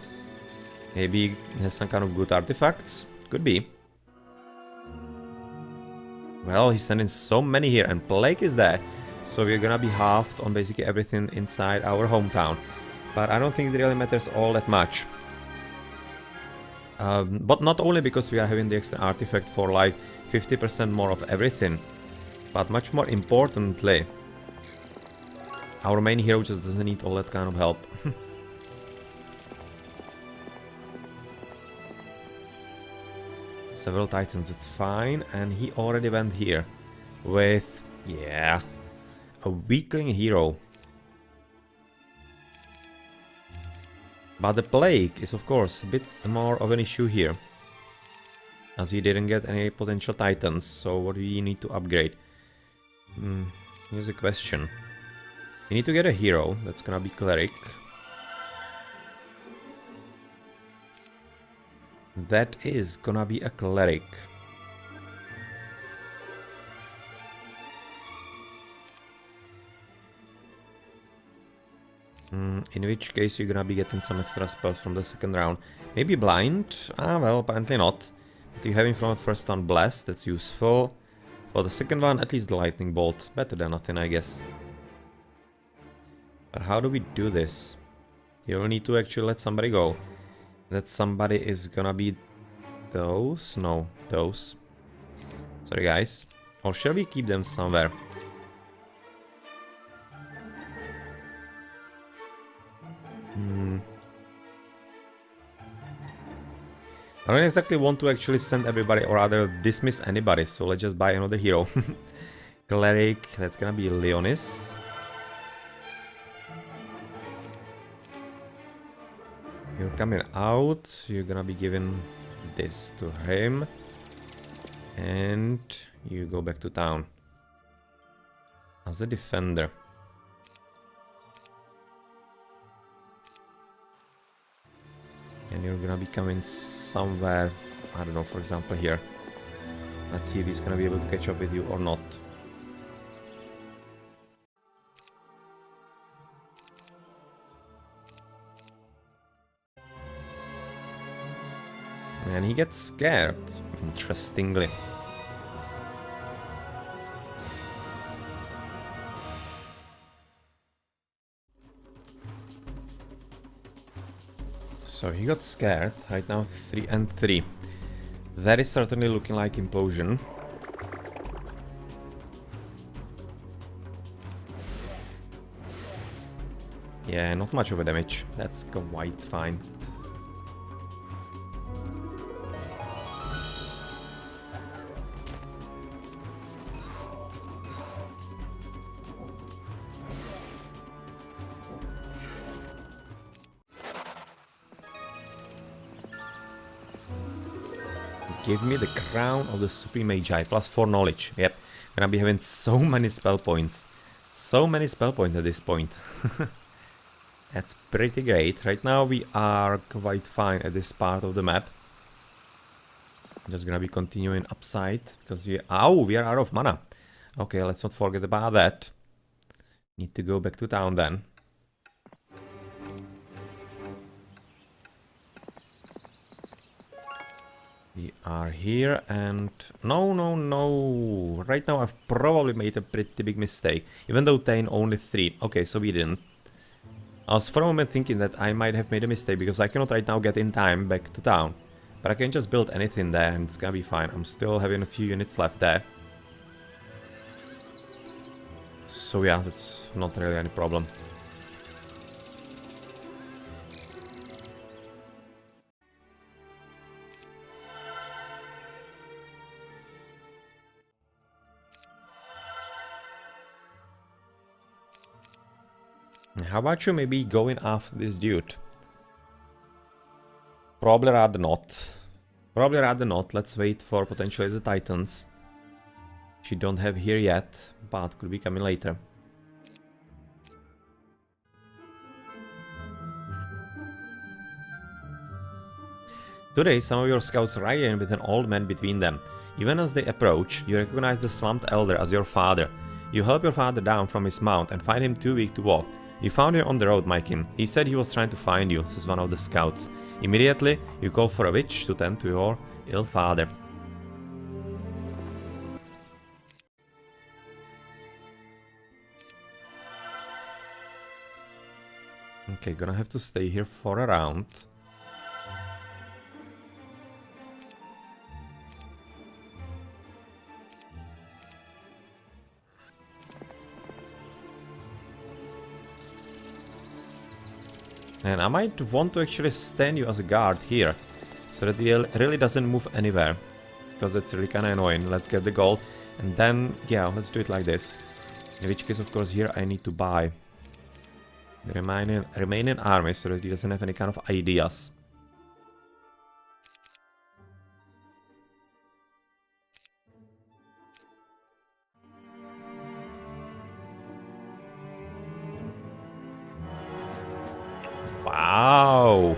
Maybe he has some kind of good artifacts? Could be. Well, he's sending so many here, and Plague is there. So we're gonna be halved on basically everything inside our hometown. But I don't think it really matters all that much. But not only because we are having the extra artifact for like 50% more of everything, but much more importantly, our main hero just doesn't need all that kind of help. Several titans, it's fine, and he already went here with, yeah, a weakling hero. But the plague is of course a bit more of an issue here, as he didn't get any potential titans. So what do you need to upgrade? Here's a question. You need to get a hero, that's gonna be cleric. That is gonna be a cleric. In which case you're gonna be getting some extra spells from the second round. Maybe blind? Ah, well, apparently not. But you have him from the first on blast, that's useful. For the second one, at least the lightning bolt. Better than nothing, I guess. But how do we do this? You'll need to actually let somebody go. That somebody is gonna be those? No, those. Sorry guys. Or shall we keep them somewhere? I don't exactly want to actually send everybody or rather dismiss anybody, so let's just buy another hero. Cleric, that's gonna be Leonis. You're coming out, you're gonna be giving this to him. And you go back to town. As a defender. And you're gonna be coming somewhere, I don't know, for example here. Let's see if he's gonna be able to catch up with you or not. And he gets scared, interestingly. So he got scared. Right now 3 and 3. That is certainly looking like implosion. Yeah, not much of a damage. That's quite fine. Give me the crown of the Supreme Magi, plus 4 knowledge. Yep, gonna be having so many spell points. So many spell points at this point. That's pretty great. Right now we are quite fine at this part of the map. Just gonna be continuing upside, because we are out of mana. Okay, let's not forget about that. Need to go back to town then. We are here and... No. Right now I've probably made a pretty big mistake. Even though Tain only 3. Okay, so we didn't. I was for a moment thinking that I might have made a mistake because I cannot right now get in time back to town. But I can just build anything there and it's gonna be fine. I'm still having a few units left there. So yeah, that's not really any problem. How about you maybe going after this dude? Probably rather not. Probably rather not. Let's wait for potentially the Titans. Which we don't have here yet, but could be coming later. Today, some of your scouts ride in with an old man between them. Even as they approach, you recognize the slumped elder as your father. You help your father down from his mount and find him too weak to walk. You found him on the road, Mykin. He said he was trying to find you, says one of the scouts. Immediately, you call for a witch to tend to your ill father. Okay, gonna have to stay here for a round. And I might want to actually stand you as a guard here, so that he really doesn't move anywhere. Because that's really kinda annoying. Let's get the gold, and then, yeah, let's do it like this. In which case, of course, here I need to buy the remaining army, so that he doesn't have any kind of ideas. Wow!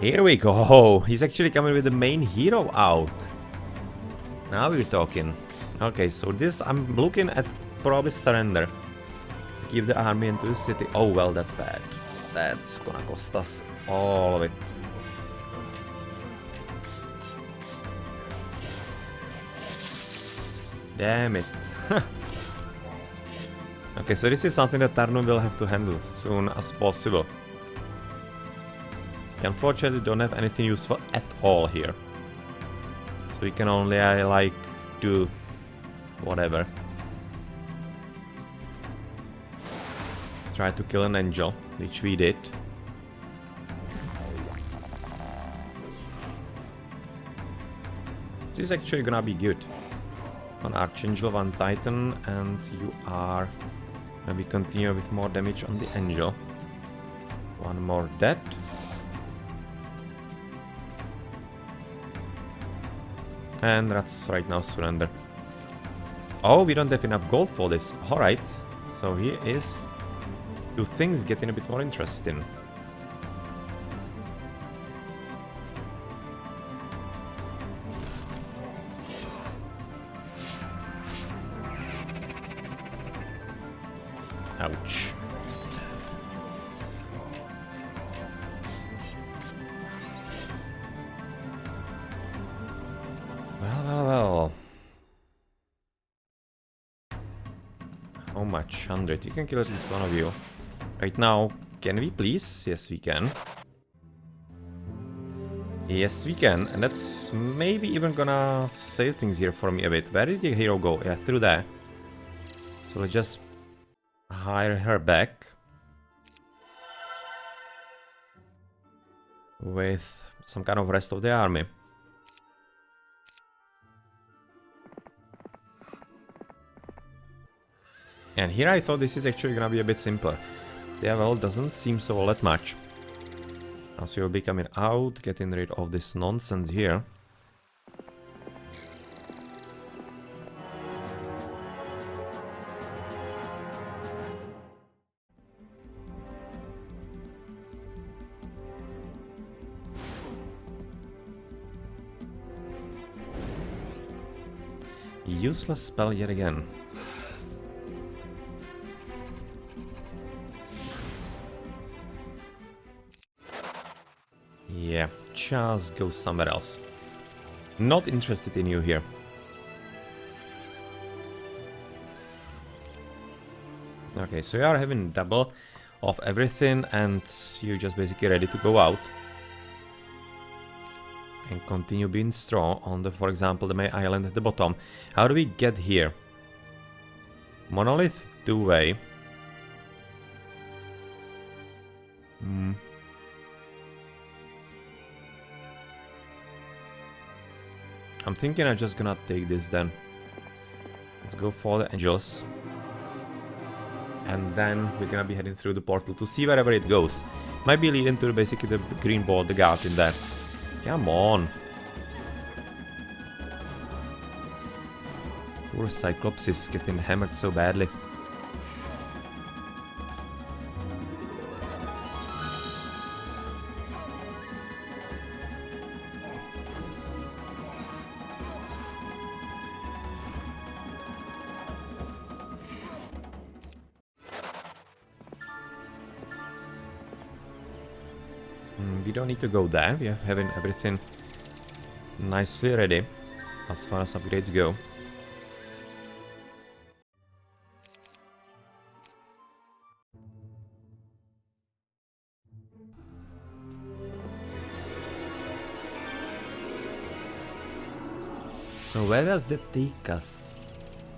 Here we go! He's actually coming with the main hero out. Now we're talking. Okay, so this I'm looking at probably surrender. Give the army into the city. Oh well, that's bad. That's gonna cost us all of it. Damn it. Okay, so this is something that Tarnum will have to handle as soon as possible. We unfortunately don't have anything useful at all here. So we can only, like, do whatever. Try to kill an angel, which we did. This is actually gonna be good. One Archangel, one Titan, and you are... Maybe continue with more damage on the angel. One more dead. And that's right now surrender. Oh, we don't have enough gold for this. Alright. So here is... two things getting a bit more interesting. Ouch. Well. How much? 100. You can kill at least one of you. Right now, can we please? Yes, we can. Yes, we can, and that's maybe even gonna save things here for me a bit. Where did the hero go? Yeah, through there. So let's just hire her back with some kind of rest of the army. And here I thought this is actually gonna be a bit simpler. Yeah, well, doesn't seem so all that much. As you'll be coming out, getting rid of this nonsense here. Useless spell yet again. Yeah, just go somewhere else. Not interested in you here. Okay, so you are having double of everything and you're just basically ready to go out. And continue being strong on the, for example, the main island at the bottom. How do we get here? Monolith, two-way. I'm thinking I'm just gonna take this then. Let's go for the angels. And then we're gonna be heading through the portal to see wherever it goes. Might be leading to basically the green ball, the guard in there. Come on. Poor Cyclops is getting hammered so badly. We don't need to go there. We are having everything nicely ready as far as upgrades go. So where does that take us?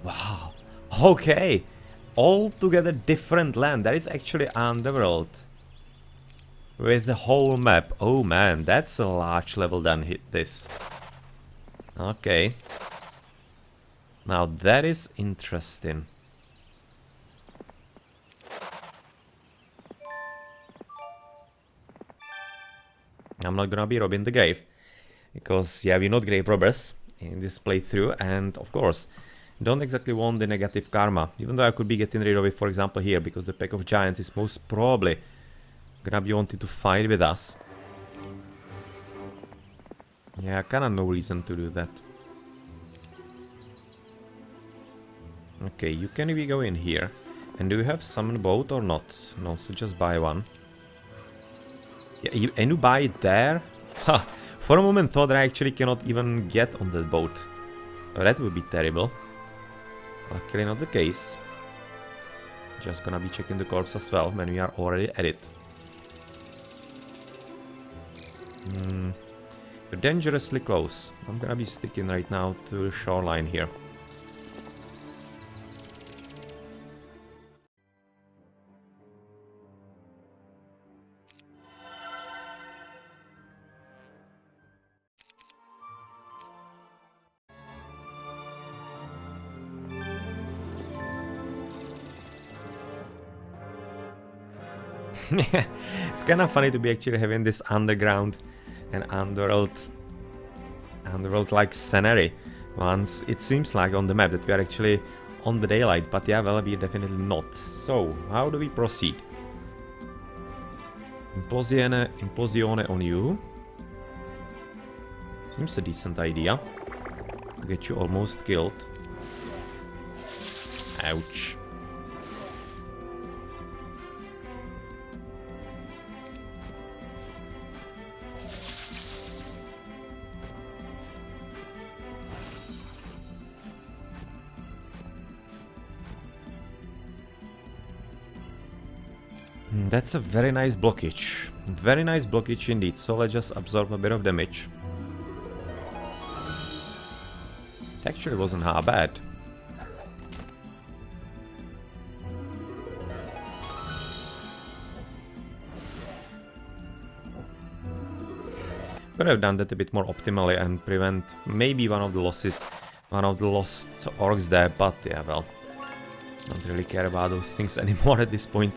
Wow. Okay. Altogether different land. That is actually Underworld. With the whole map. Oh man, that's a large level done hit this. Okay. Now that is interesting. I'm not gonna be robbing the grave. Because, yeah, we're not grave robbers in this playthrough. And, of course, don't exactly want the negative karma. Even though I could be getting rid of it, for example, here. Because the pack of giants is most probably gonna be wanting to fight with us. Yeah, kinda no reason to do that. Okay, you can be go in here. And do you have summon boat or not? No, so just buy one. Yeah, and you buy it there? Ha! For a moment thought that I actually cannot even get on that boat. Oh, that would be terrible. Luckily not the case. Just gonna be checking the corpse as well when we are already at it. You're dangerously close. I'm gonna be sticking right now to the shoreline here. It's kind of funny to be actually having this underground and underworld-like scenery. Once it seems like on the map that we are actually on the daylight, but yeah, well, we're definitely not. So, how do we proceed? Implosione on you. Seems a decent idea. To get you almost killed. Ouch. That's a very nice blockage. Very nice blockage indeed, so let's just absorb a bit of damage. It actually wasn't half bad. Could have done that a bit more optimally and prevent maybe one of the losses, one of the lost orcs there, but yeah, well, don't really care about those things anymore at this point.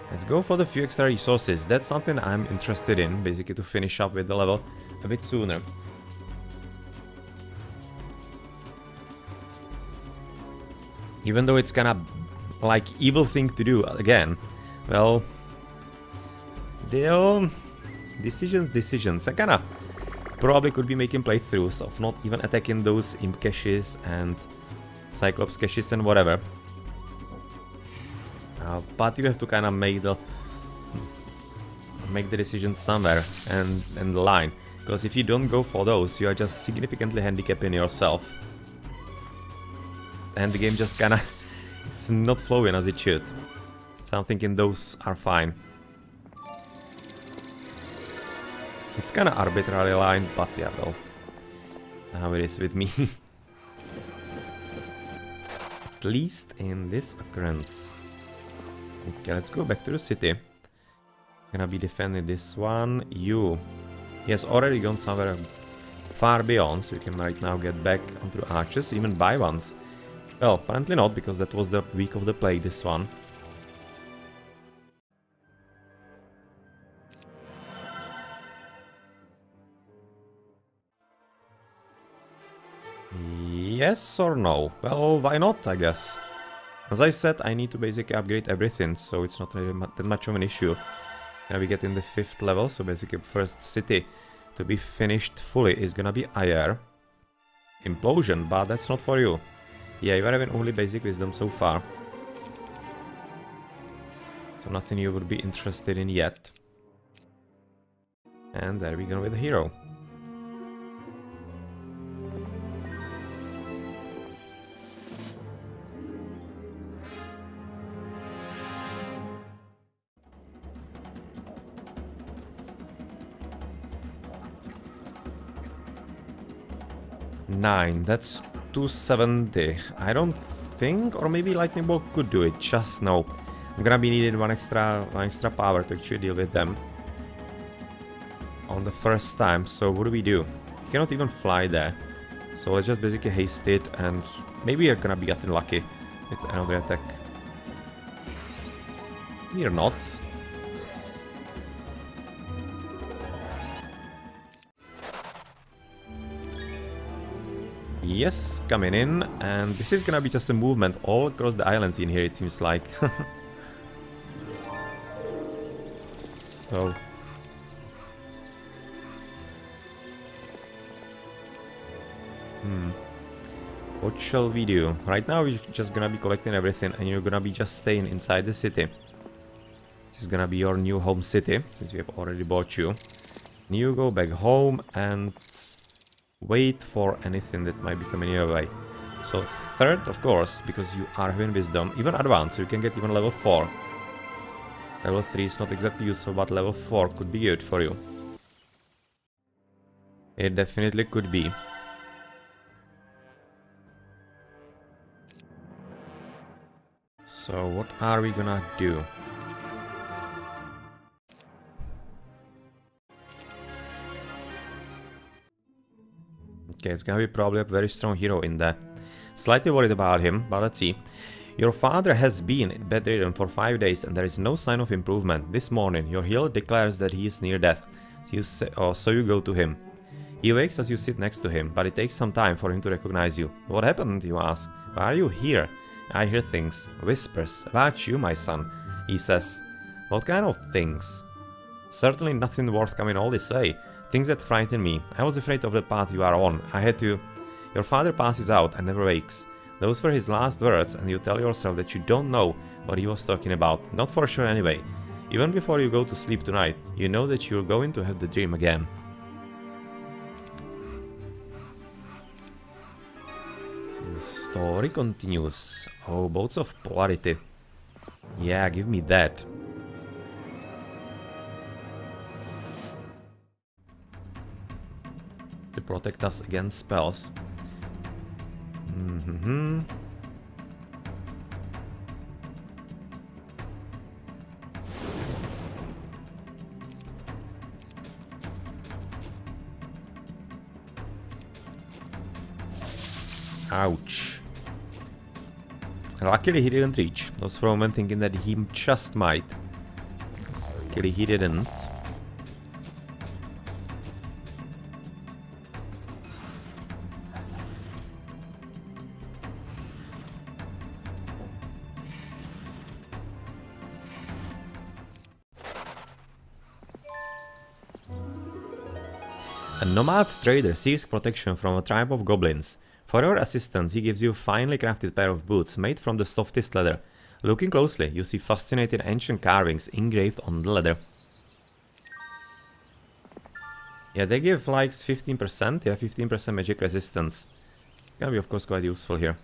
Let's go for the few extra resources. That's something I'm interested in, basically to finish up with the level a bit sooner. Even though it's kinda like evil thing to do again, well, decisions. I kinda probably could be making playthroughs of not even attacking those imp caches and cyclops caches and whatever. But you have to kind of make the decision somewhere and the line, because if you don't go for those, you are just significantly handicapping yourself, and the game just kind of it's not flowing as it should. So I'm thinking those are fine. It's kind of arbitrarily aligned, but yeah, well, how it is with me. At least in this occurrence. Okay, let's go back to the city. Gonna be defending this one. You. He has already gone somewhere far beyond, so you can right now get back onto the archers, even buy ones. Well, apparently not, because that was the week of the plague, this one. Yes or no? Well, why not, I guess. As I said, I need to basically upgrade everything, so it's not really that much of an issue. Now we get in the 5th level, so basically first city to be finished fully is gonna be Ayer. Implosion, but that's not for you. Yeah, you are having only basic wisdom so far. So nothing you would be interested in yet. And there we go with the hero. Nine, that's 270. I don't think, or maybe lightning bolt could do it, just no. I'm gonna be needing one extra power to actually deal with them on the first time. So what do? You cannot even fly there. So let's just basically haste it, and maybe you're gonna be getting lucky with another attack. We're not. Yes, coming in, and this is gonna be just a movement all across the islands in here, it seems like. So... what shall we do? Right now we're just gonna be collecting everything, and you're gonna be just staying inside the city. This is gonna be your new home city, since we have already bought you. And you go back home and wait for anything that might be coming your way. So 3rd, of course, because you are having wisdom, even advanced, so you can get even level 4. Level 3 is not exactly useful, but level 4 could be good for you. It definitely could be. So what are we gonna do? Okay, it's gonna be probably a very strong hero in there. Slightly worried about him, but let's see. Your father has been bedridden for 5 days and there is no sign of improvement. This morning, your healer declares that he is near death, so you go to him. He wakes as you sit next to him, but it takes some time for him to recognize you. What happened, you ask? Why are you here? I hear things, whispers, about you, my son. He says, what kind of things? Certainly nothing worth coming all this way. Things that frighten me. I was afraid of the path you are on. I had to... Your father passes out and never wakes. Those were his last words, and you tell yourself that you don't know what he was talking about. Not for sure anyway. Even before you go to sleep tonight, you know that you're going to have the dream again. The story continues. Oh, Bolts of Polarity. Yeah, give me that. To protect us against spells. Mm-hmm. Ouch. Luckily he didn't reach. I was for a moment thinking that he just might. Luckily he didn't. A nomad trader seeks protection from a tribe of goblins. For your assistance, he gives you a finely crafted pair of boots made from the softest leather. Looking closely, you see fascinating ancient carvings engraved on the leather. Yeah, they give like 15%, yeah, 15% magic resistance. Can be of course quite useful here.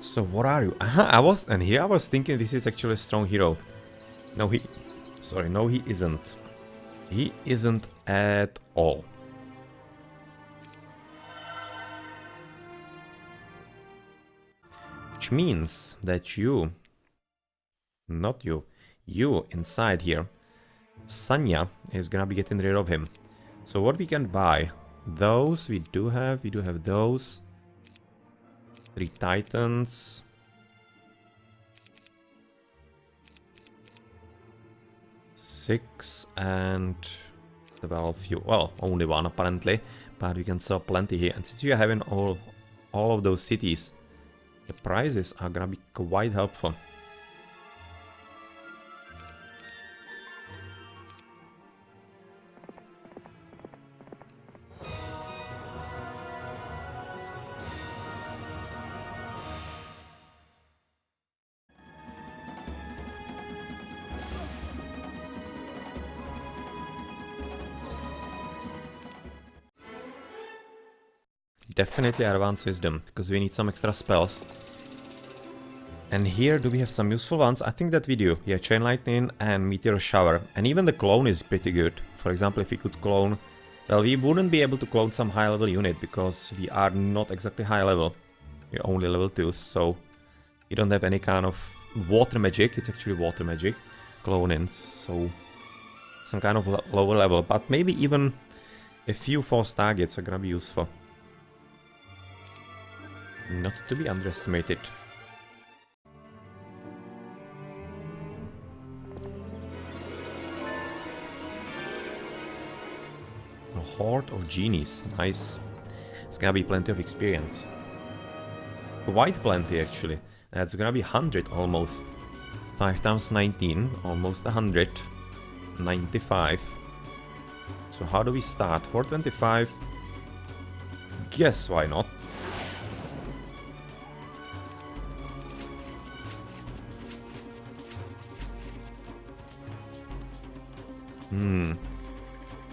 So what are you? I was thinking this is actually a strong hero. No, he isn't. He isn't at all. Which means that you inside here, Sanya is gonna be getting rid of him. So what we can buy? Those we do have those. 3 titans. Six and 12 fuel. Well, only one apparently, but we can sell plenty here. And since we are having all of those cities, the prices are gonna be quite helpful. Definitely advanced wisdom, because we need some extra spells. And here, do we have some useful ones? I think that we do. Yeah, Chain Lightning and Meteor Shower. And even the clone is pretty good. For example, if we could clone... Well, we wouldn't be able to clone some high level unit, because we are not exactly high level. We're only level 2, so... We don't have any kind of water magic. It's actually water magic. Cloning, so... Some kind of lower level. But maybe even a few force targets are gonna be useful. Not to be underestimated. A horde of genies. Nice. It's gonna be plenty of experience. Quite plenty, actually. That's gonna be 100 almost. 5 times 19, almost 100. 95. So how do we start? 425. Guess why not?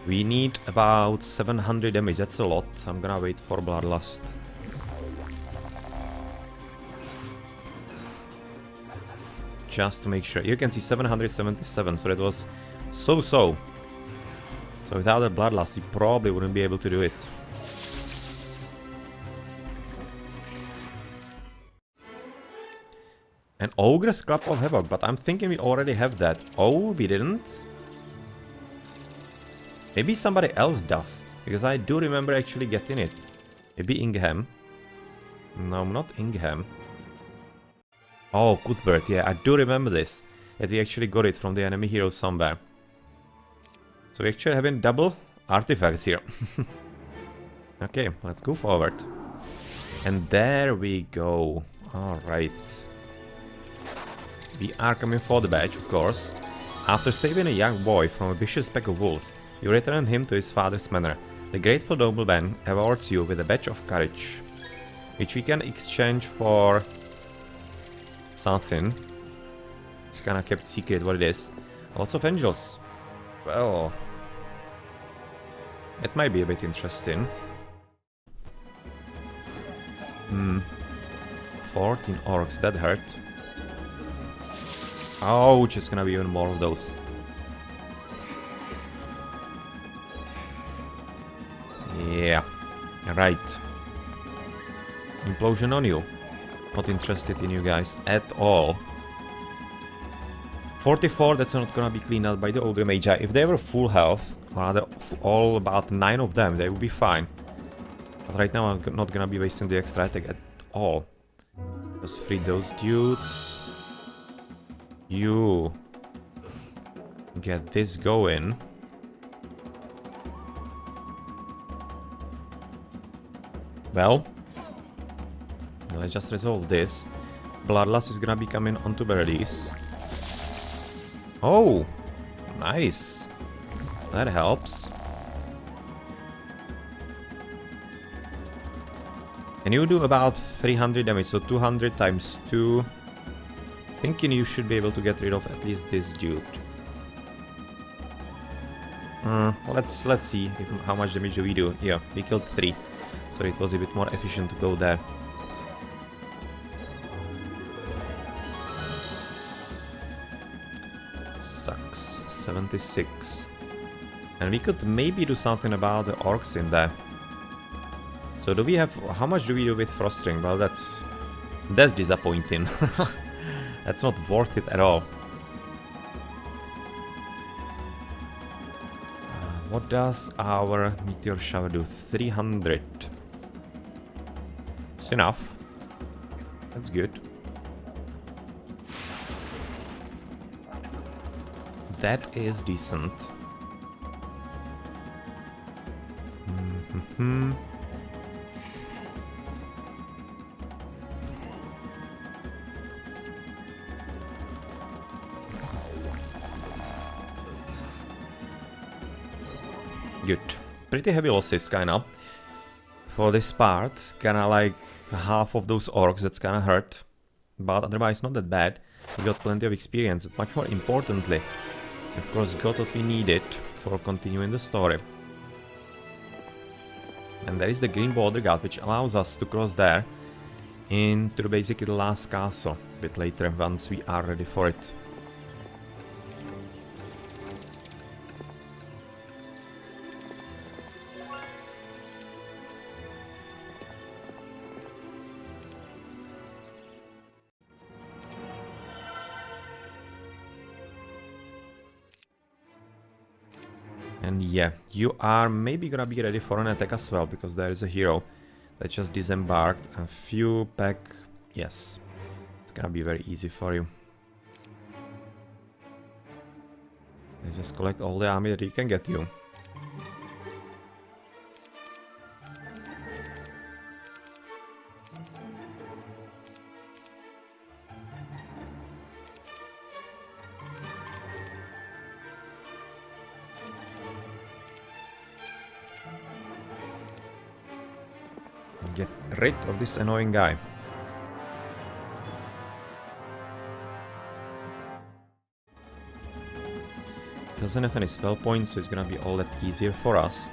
We need about 700 damage, that's a lot. I'm gonna wait for Bloodlust. Just to make sure. You can see 777, so that was so-so. So without a Bloodlust, we probably wouldn't be able to do it. An Ogre's Club of Havoc, but I'm thinking we already have that. Oh, we didn't? Maybe somebody else does, because I do remember actually getting it. Maybe Ingham. No, not Ingham. Oh, Cuthbert, yeah, I do remember this. That we actually got it from the enemy hero somewhere. So we actually having double artifacts here. Okay, let's go forward. And there we go. Alright. We are coming for the badge, of course. After saving a young boy from a vicious pack of wolves, you return him to his father's manor. The grateful nobleman awards you with a badge of courage, which we can exchange for something. It's kinda kept secret what it is. Lots of angels. Well, It might be a bit interesting. 14 orcs, that hurt. Ouch, it's gonna be even more of those. Yeah, right. Implosion on you. Not interested in you guys at all. 44, that's not gonna be cleaned out by the Ogre Magi. If they were full health, or rather all about 9 of them, they would be fine. But right now I'm not gonna be wasting the extra attack at all. Just free those dudes. You get this going. Well, let's just resolve this. Bloodlust is gonna be coming onto Berries. Oh, nice. That helps. Can you do about 300 damage? So 200 times 2. Thinking you should be able to get rid of at least this dude. Let's see how much damage do we do. Yeah, we killed 3. So it was a bit more efficient to go there. Sucks. 76. And we could maybe do something about the orcs in there. So do we have... How much do we do with Frostring? Well, that's disappointing. That's not worth it at all. What does our Meteor Shower do? 300. It's enough. That's good. That is decent. Good. Pretty heavy losses, kinda. For this part, kinda like half of those orcs, that's kinda hurt. But otherwise not that bad. We got plenty of experience. Much more importantly, of course, got what we needed for continuing the story. And there is the Green Border Guard, which allows us to cross there into basically the last castle a bit later, once we are ready for it. And yeah, you are maybe gonna be ready for an attack as well, because there is a hero that just disembarked. A few back... Yes, it's gonna be very easy for you. And just collect all the army that he can get you. Get rid of this annoying guy. Doesn't have any spell points, so it's gonna be all that easier for us.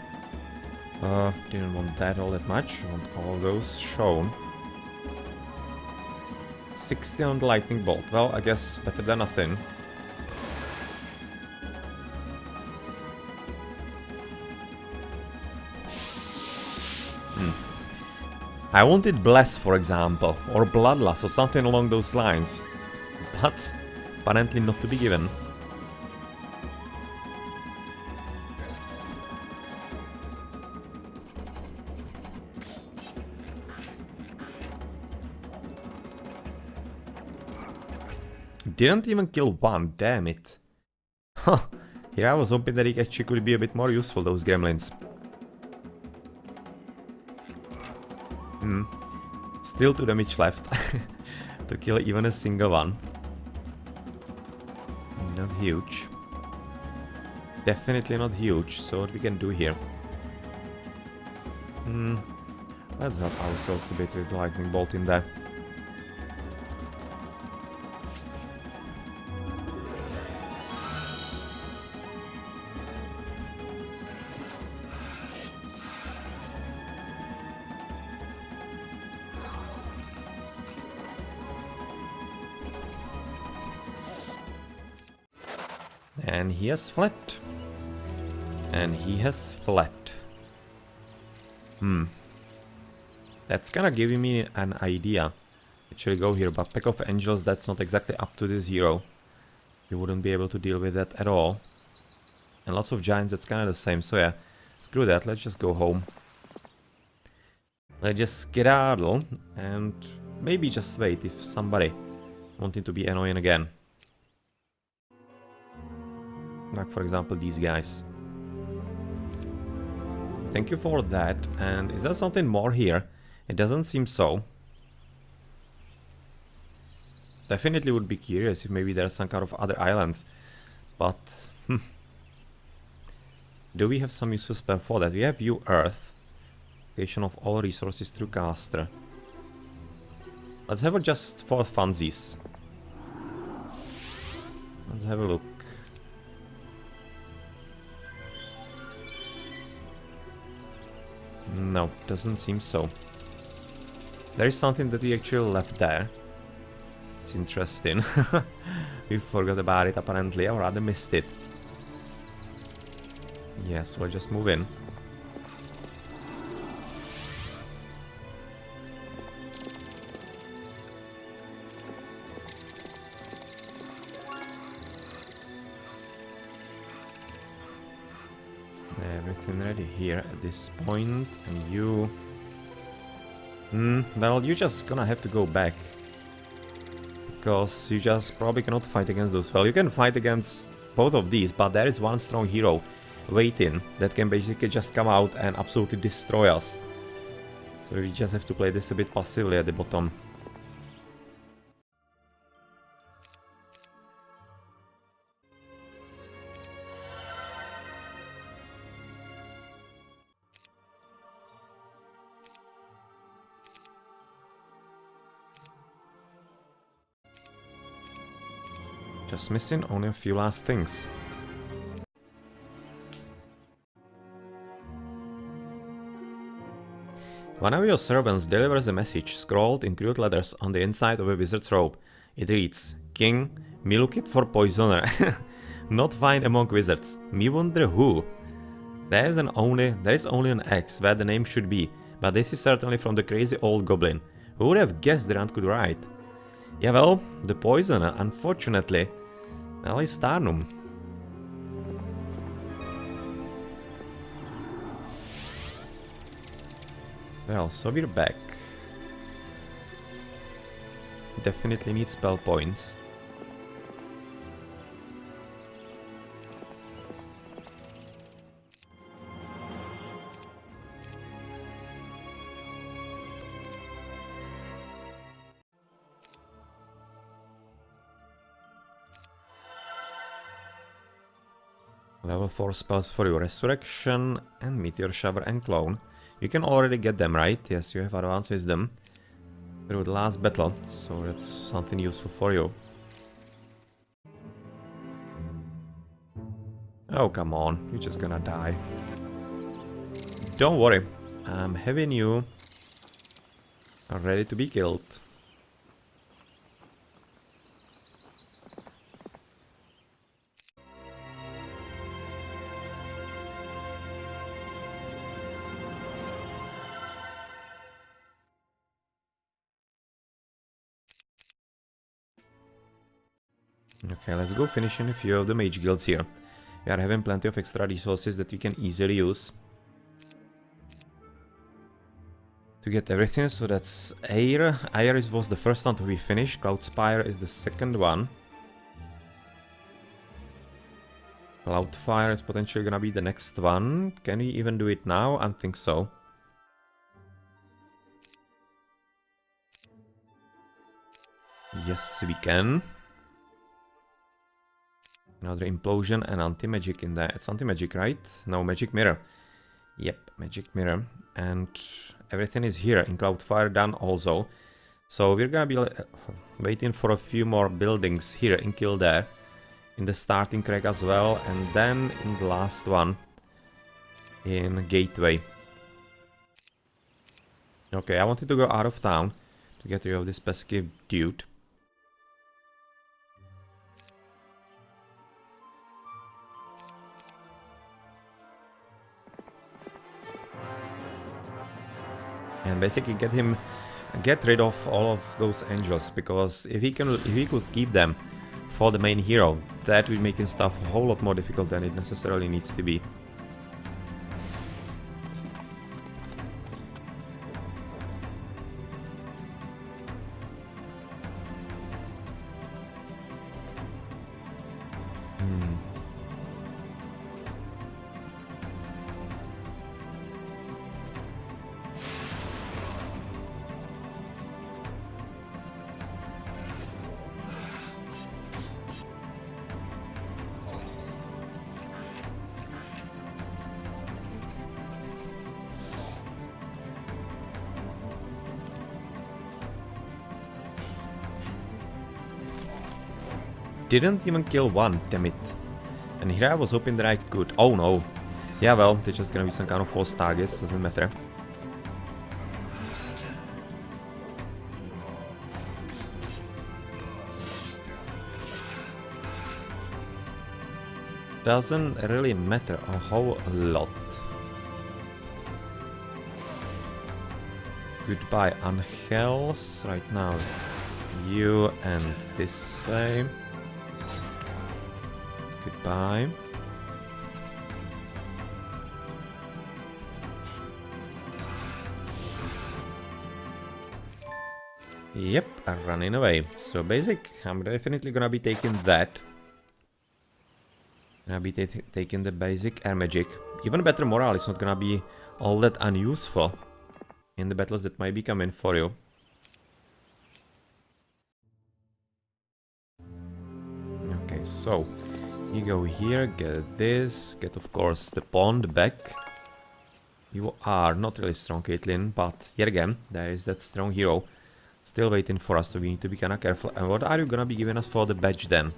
Didn't want that all that much. I want all those shown. 60 on the lightning bolt. Well, I guess better than nothing. I wanted Bless, for example, or Bloodlust, or something along those lines, but apparently not to be given. Didn't even kill one, damn it. Huh, here I was hoping that he actually could be a bit more useful, those gremlins. Still 2 damage left to kill even a single one. Not huge. Definitely not huge, so what we can do here? Let's help ourselves a bit with the lightning bolt in there. And he has fled. And he has fled. That's kinda giving me an idea. Actually go here, but Pack of Angels, that's not exactly up to this hero. You wouldn't be able to deal with that at all. And lots of giants, that's kinda the same. So yeah, screw that, let's just go home. Let's just skedaddle and maybe just wait if somebody wanted to be annoying again. Like for example these guys. Thank you for that. And is there something more here? It doesn't seem so. Definitely would be curious if maybe there's some kind of other islands. But do we have some useful spell for that? We have View Earth. Location of all resources through caster. Let's have a just for funsies. Let's have a look. No, doesn't seem so. There is something that we actually left there. It's interesting. We forgot about it apparently, or rather missed it. Yes, we'll just move in. Everything ready here at this point, and you... well, you're just gonna have to go back. Because you just probably cannot fight against those. Well, you can fight against both of these, but there is one strong hero waiting that can basically just come out and absolutely destroy us. So we just have to play this a bit passively at the bottom. Just missing only a few last things. One of your servants delivers a message scrawled in crude letters on the inside of a wizard's robe. It reads, King, me looked for poisoner. Not find among wizards. Me wonder who. There is only an X where the name should be, but this is certainly from the crazy old goblin. Who would have guessed the Rand could write? Yeah, well, the poisoner, unfortunately, well, is Tarnum. Well, so we're back. Definitely need spell points. Level 4 spells for your Resurrection and Meteor Shower and Clone. You can already get them, right? Yes, you have Advanced Wisdom through the last battle, so that's something useful for you. Oh, come on, you're just gonna die. Don't worry, I'm having you ready to be killed. Okay, let's go finishing a few of the mage guilds here. We are having plenty of extra resources that we can easily use to get everything. So that's Air. Air was the first one to be finished. Cloudspire is the second one. Cloudfire is potentially gonna be the next one. Can we even do it now? I think so. Yes, we can. Another Implosion and Anti-Magic in there. It's Anti-Magic, right? No, Magic Mirror. Yep, Magic Mirror. And everything is here in Cloudfire done also. So we're gonna be waiting for a few more buildings here in Kildare. In the starting crack as well. And then in the last one. In Gateway. Okay, I wanted to go out of town to get rid of this pesky dude. and basically get rid of all of those angels, because if he could keep them for the main hero, that would make his stuff a whole lot more difficult than it necessarily needs to be. Didn't even kill one, damn it. And here I was hoping that I could. Oh no. Yeah, well, they're just gonna be some kind of false targets, doesn't matter. Doesn't really matter a whole lot. Goodbye, Angels. Right now, you and this way. Goodbye. Yep, I'm running away. So basic, I'm definitely gonna be taking that. Gonna be taking the basic air magic. Even better morale is not gonna be all that unuseful in the battles that might be coming for you. Okay, so you go here, get this, get of course the pond back. You are not really strong, Caitlyn, but yet again, there is that strong hero still waiting for us, so we need to be kinda careful. And what are you gonna be giving us for the badge then?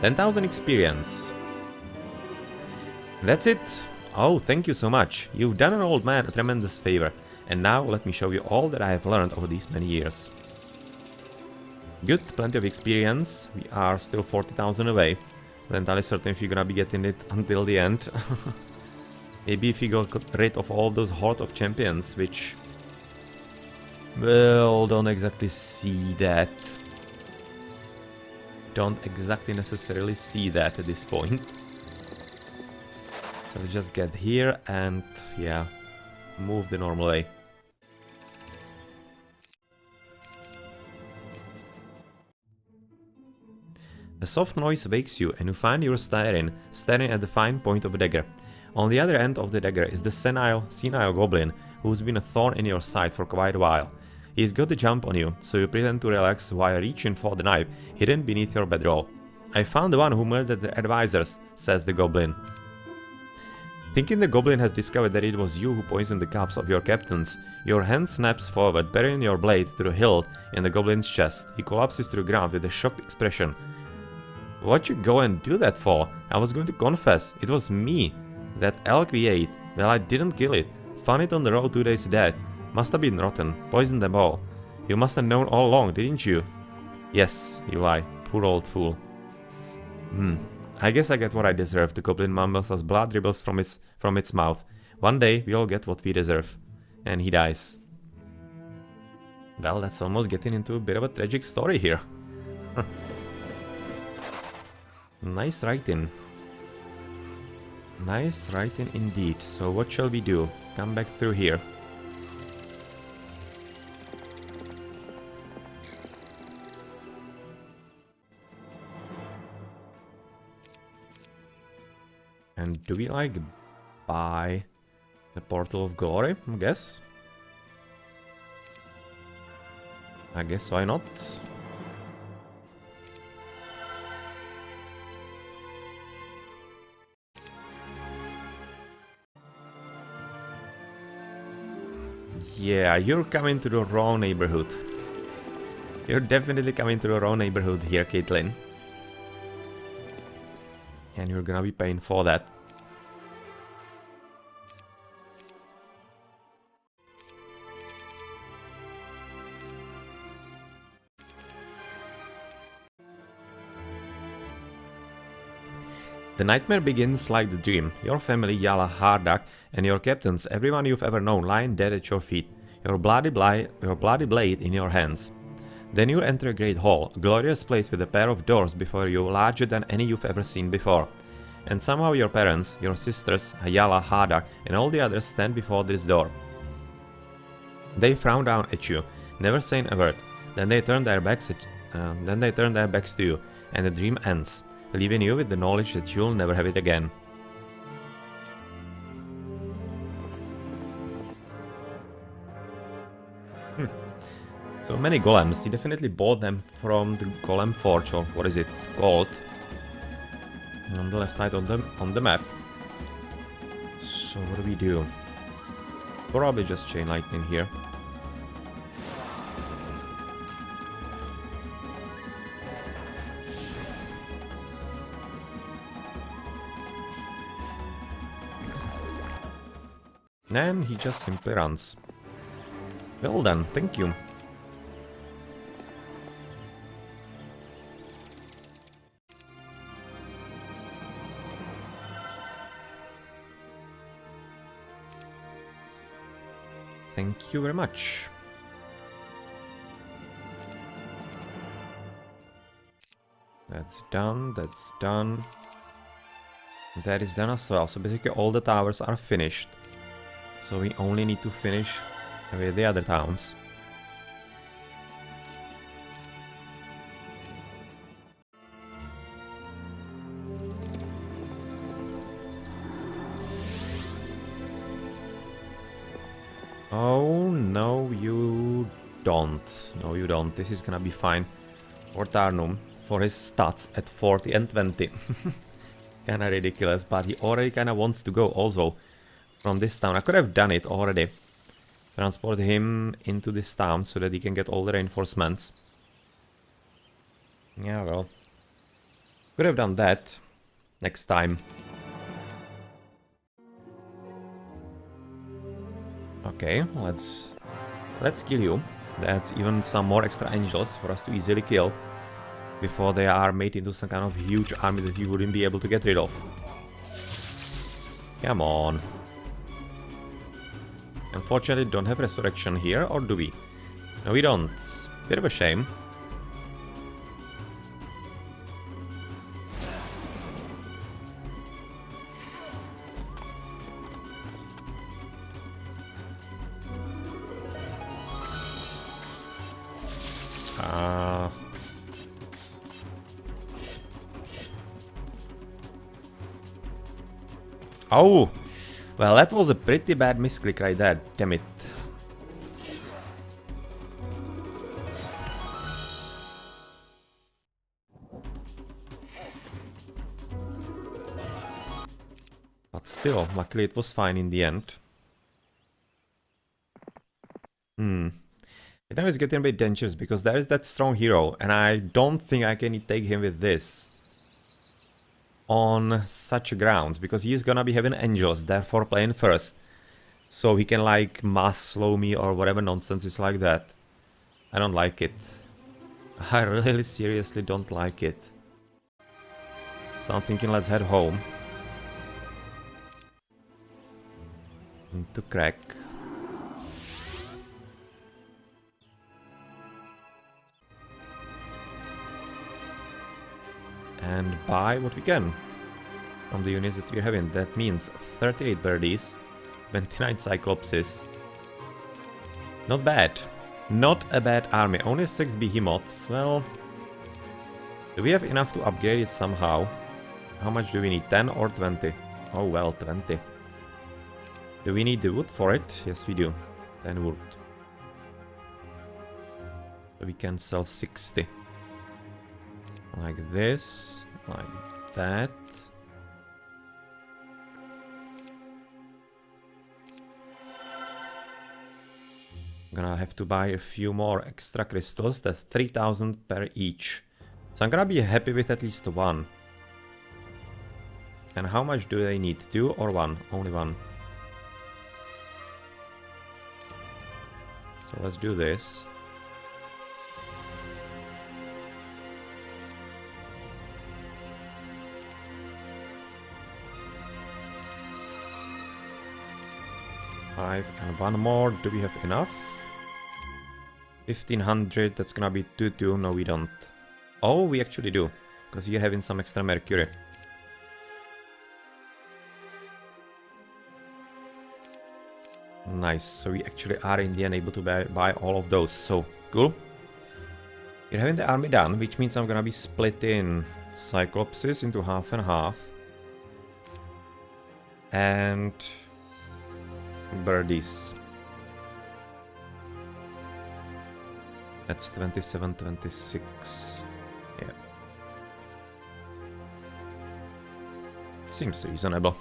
10,000 experience. That's it. Oh, thank you so much. You've done an old man a tremendous favor. And now let me show you all that I have learned over these many years. Good, plenty of experience. We are still 40,000 away. Not entirely certain if you're gonna be getting it until the end. Maybe if you got rid of all those horde of champions, which... well, don't exactly see that. Don't exactly necessarily see that at this point. So let's just get here and, yeah, move the normal way. A soft noise wakes you and you find you're staring at the fine point of a dagger. On the other end of the dagger is the senile goblin who's been a thorn in your side for quite a while. He's got the jump on you, so you pretend to relax while reaching for the knife hidden beneath your bedroll. I found the one who murdered the advisors, says the goblin. Thinking the goblin has discovered that it was you who poisoned the cups of your captains, your hand snaps forward, burying your blade through a hilt in the goblin's chest. He collapses to the ground with a shocked expression. What'd you go and do that for? I was going to confess, it was me. That elk we ate. Well, I didn't kill it. Found it on the road 2 days dead. Must have been rotten. Poisoned them all. You must have known all along, didn't you? Yes, you lie. Poor old fool. I guess I get what I deserve, the goblin mumbles as blood dribbles from its mouth. One day, we all get what we deserve. And he dies. Well, that's almost getting into a bit of a tragic story here. Nice writing. Nice writing indeed. So what shall we do? Come back through here. And do we like buy the Portal of Glory? I guess. I guess why not? Yeah, you're coming to the wrong neighborhood. You're definitely coming to the wrong neighborhood here, Caitlyn. And you're gonna be paying for that. The nightmare begins like the dream. Your family, Yala Hardak, and your captains, everyone you've ever known, lying dead at your feet, your bloody blade in your hands. Then you enter a great hall, a glorious place with a pair of doors before you, larger than any you've ever seen before. And somehow your parents, your sisters, Ayala, Hardak, and all the others stand before this door. They frown down at you, never saying a word. Then they turn their backs to you, and the dream ends, leaving you with the knowledge that you'll never have it again. So many golems. He definitely bought them from the golem forge, or what is it called? On the left side on the map. So what do we do? Probably just chain lightning here. And he just simply runs. Well done, thank you. Thank you very much. That's done, that's done. That is done as well, so basically all the towers are finished. So we only need to finish with the other towns. Oh, no you don't. No you don't. This is gonna be fine for Tarnum, for his stats at 40 and 20. Kinda ridiculous, but he already kinda wants to go also from this town. I could have done it already. Transport him into this town so that he can get all the reinforcements. Yeah, well. Could have done that next time. Okay, let's kill you. That's even some more extra angels for us to easily kill before they are made into some kind of huge army that you wouldn't be able to get rid of. Come on. Unfortunately, don't have resurrection here, or do we? No, we don't. Bit of a shame. Oh! Well, that was a pretty bad misclick right there, damn it. But still, luckily it was fine in the end. It now is getting a bit dangerous because there is that strong hero, and I don't think I can take him with this. On such grounds, because he's gonna be having angels, therefore playing first. So he can like mass slow me or whatever nonsense is like that. I don't like it. I really seriously don't like it. So I'm thinking let's head home. Into crack. And buy what we can from the units that we're having. That means 38 birdies, 29 cyclopses. Not bad. Not a bad army. Only 6 behemoths. Well, do we have enough to upgrade it somehow? How much do we need? 10 or 20? Oh well, 20. Do we need the wood for it? Yes, we do. 10 wood. So we can sell 60. Like this, like that. I'm gonna have to buy a few more extra crystals, that's 3000 per each. So I'm gonna be happy with at least one. And how much do they need? 2 or 1? Only 1. So let's do this. 5 and one more. Do we have enough? 1500, that's gonna be 2-2. No, we don't. Oh, we actually do, because we're having some extra mercury. Nice, so we actually are in the end able to buy all of those, so cool. We're having the army done, which means I'm gonna be splitting Cyclopses into half and half. And birdies. That's 27, 26. Yeah. Seems reasonable.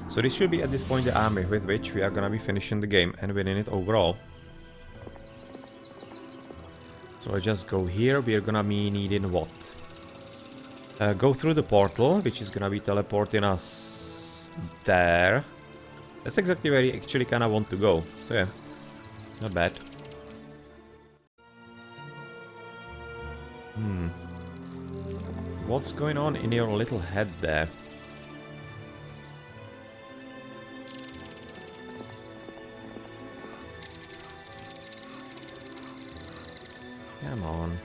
So this should be at this point the army with which we are gonna be finishing the game and winning it overall. So I just go here, we are gonna be needing what? Go through the portal, which is gonna be teleporting us there. That's exactly where you actually kinda want to go, so yeah, not bad. What's going on in your little head there? Come on.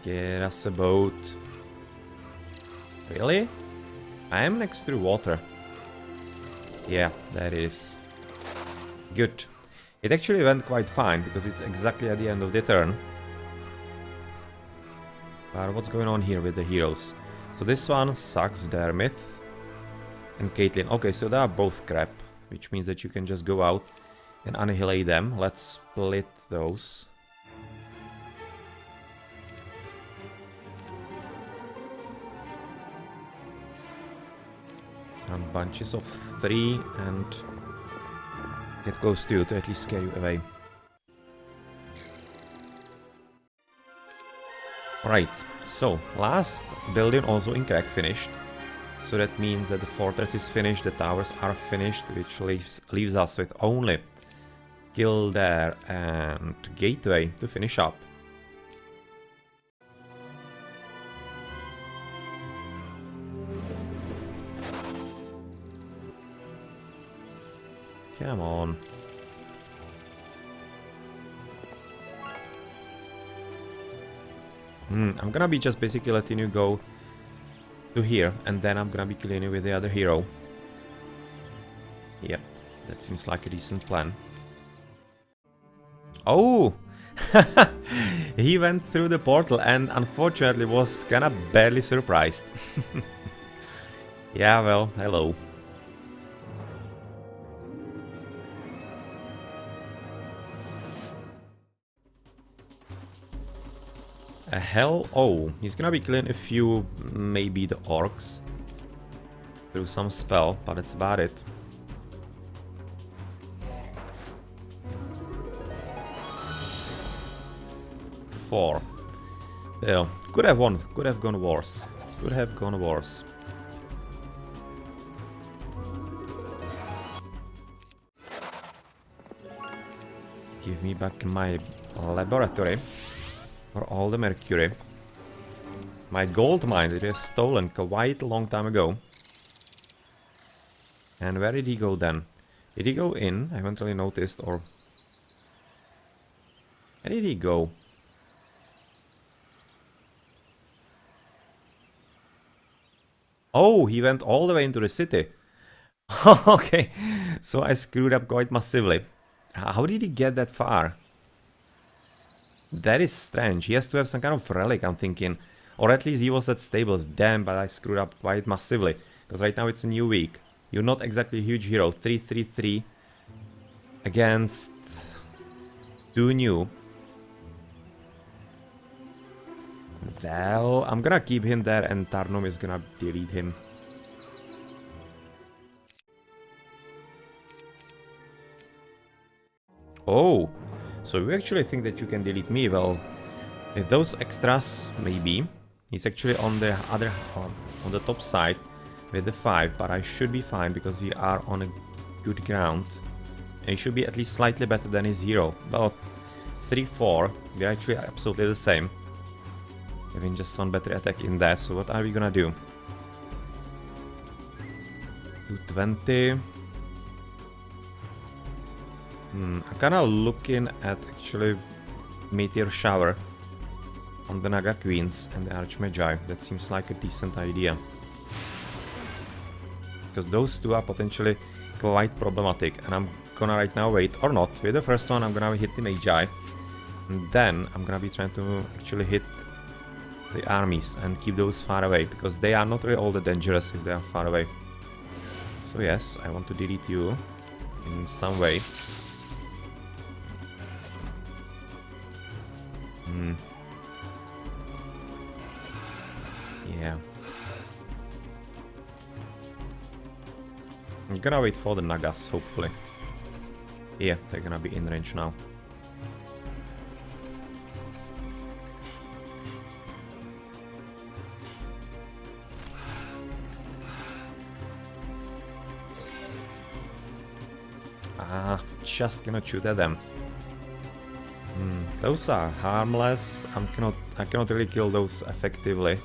Get us a boat. Really? I am next to water. Yeah, that is. Good. It actually went quite fine, because it's exactly at the end of the turn. But what's going on here with the heroes? So this one sucks, Dermith and Caitlyn. Okay, so they are both crap, which means that you can just go out and annihilate them. Let's split those. And bunches of 3, and get close to you to at least scare you away. Right, so last building also in crack finished. So that means that the fortress is finished, the towers are finished, which leaves us with only Kildare and Gateway to finish up. Come on. I'm gonna be just basically letting you go to here, and then I'm gonna be killing you with the other hero. Yep, that seems like a decent plan. Oh! He went through the portal and unfortunately was kinda barely surprised. Yeah, well, hello. Hell, oh, he's gonna be killing a few, maybe the orcs through some spell, but that's about it. Four. Yeah, could have won, could have gone worse. Could have gone worse. Give me back my laboratory. For all the mercury. My gold mine that was stolen quite a long time ago. And where did he go then? Did he go in? I haven't really noticed, or... Where did he go? Oh, he went all the way into the city. Okay, so I screwed up quite massively. How did he get that far? That is strange. He has to have some kind of relic, I'm thinking. Or at least he was at stables. Damn, but I screwed up quite massively. Because right now it's a new week. You're not exactly a huge hero. 3-3-3 against 2 new. Well, I'm gonna keep him there and Tarnum is gonna delete him. Oh! So you actually think that you can delete me? Well, with those extras, maybe. He's actually on the other, on the top side with the 5, but I should be fine because we are on a good ground. And he should be at least slightly better than his hero. Well, 3-4. We're actually absolutely the same. Having just one better attack in there. So what are we gonna do? 220. I'm kinda looking at actually Meteor Shower on the Naga Queens and the Archmagi. That seems like a decent idea. Because those two are potentially quite problematic. And I'm gonna right now wait, or not. With the first one I'm gonna hit the Magi. And then I'm gonna be trying to actually hit the armies and keep those far away. Because they are not really all that dangerous if they are far away. So yes, I want to delete you in some way. Yeah. I'm gonna wait for the Nagas, hopefully. Yeah, they're gonna be in range now. Ah, just gonna shoot at them. Those are harmless. I cannot really kill those effectively.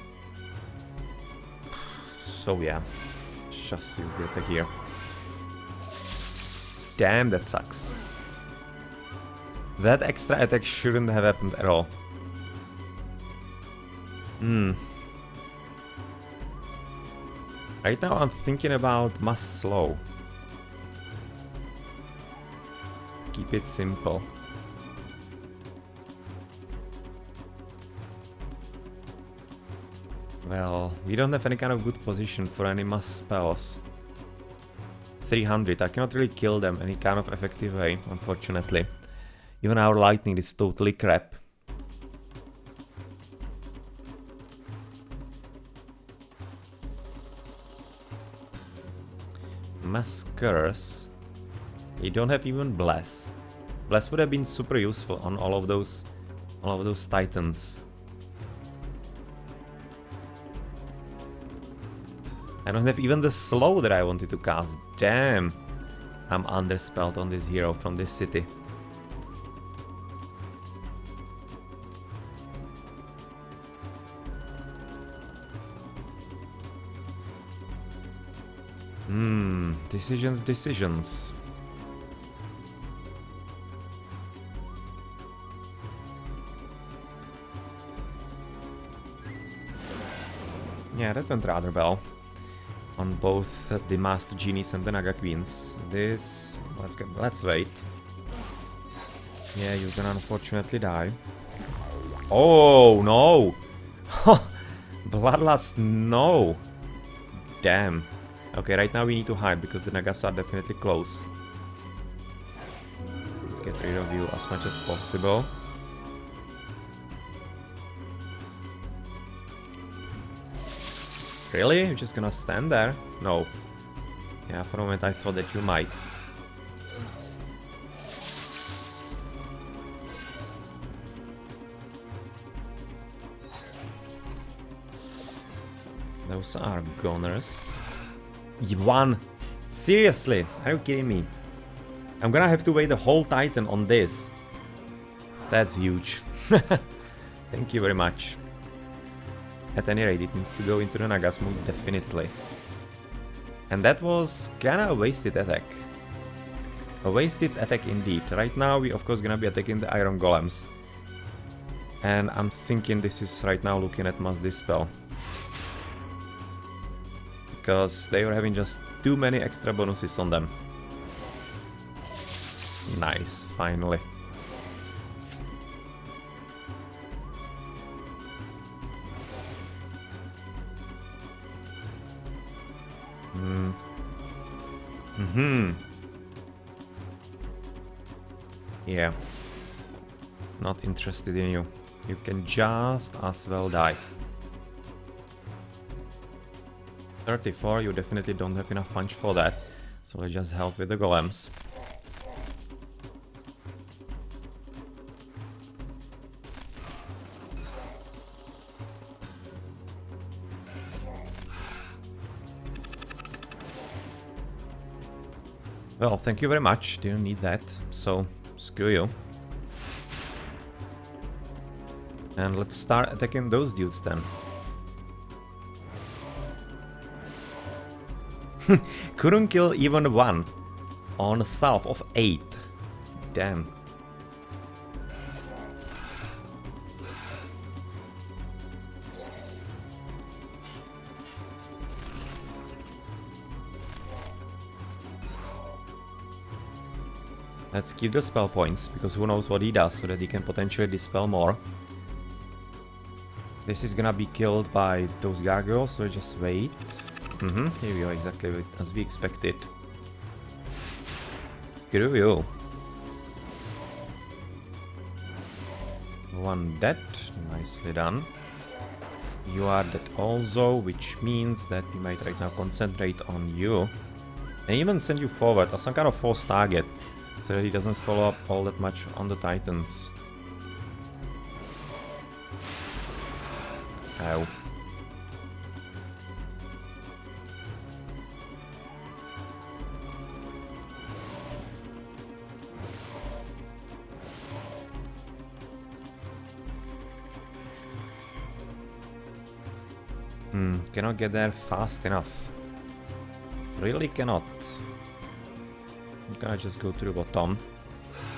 So yeah, just use the attack here. Damn, that sucks. That extra attack shouldn't have happened at all. Right now I'm thinking about mass slow. Keep it simple. Well, we don't have any kind of good position for any mass spells. 300, I cannot really kill them any kind of effective way, unfortunately. Even our lightning is totally crap. Mass Curse. You don't have even Bless. Bless would have been super useful on all of those titans. I don't have even the slow that I wanted to cast. Damn! I'm underspelled on this hero from this city. Decisions. Yeah, that went rather well. On both the Master Genies and the Naga Queens. This... let's wait. Yeah, you're gonna unfortunately die. Oh, no! Bloodlust, no! Damn. Okay, right now we need to hide because the Nagas are definitely close. Let's get rid of you as much as possible. Really? You're just gonna stand there? No. Yeah, for a moment I thought that you might. Those are goners. One! Seriously? Are you kidding me? I'm gonna have to wait the whole Titan on this. That's huge. Thank you very much. At any rate, it needs to go into the Nagas most definitely. And that was kinda a wasted attack. A wasted attack indeed. Right now we of course gonna be attacking the Iron Golems. And I'm thinking this is right now looking at Mass Dispel. Because they were having just too many extra bonuses on them. Nice, finally. Yeah. Not interested in you. You can just as well die. 34, you definitely don't have enough punch for that. So let's just help with the golems. Well, thank you very much. Didn't need that. So, screw you. And let's start attacking those dudes then. Couldn't kill even one on a salve of 8. Damn. Let's keep the spell points, because who knows what he does, so that he can potentially dispel more. This is gonna be killed by those gargoyles, so just wait. Here we go, exactly as we expected. Screw you. One dead, nicely done. You are dead also, which means that we might right now concentrate on you. And even send you forward as some kind of false target, so that he doesn't follow up all that much on the Titans. Ow. Cannot get there fast enough. Really cannot. You can just go to the bottom.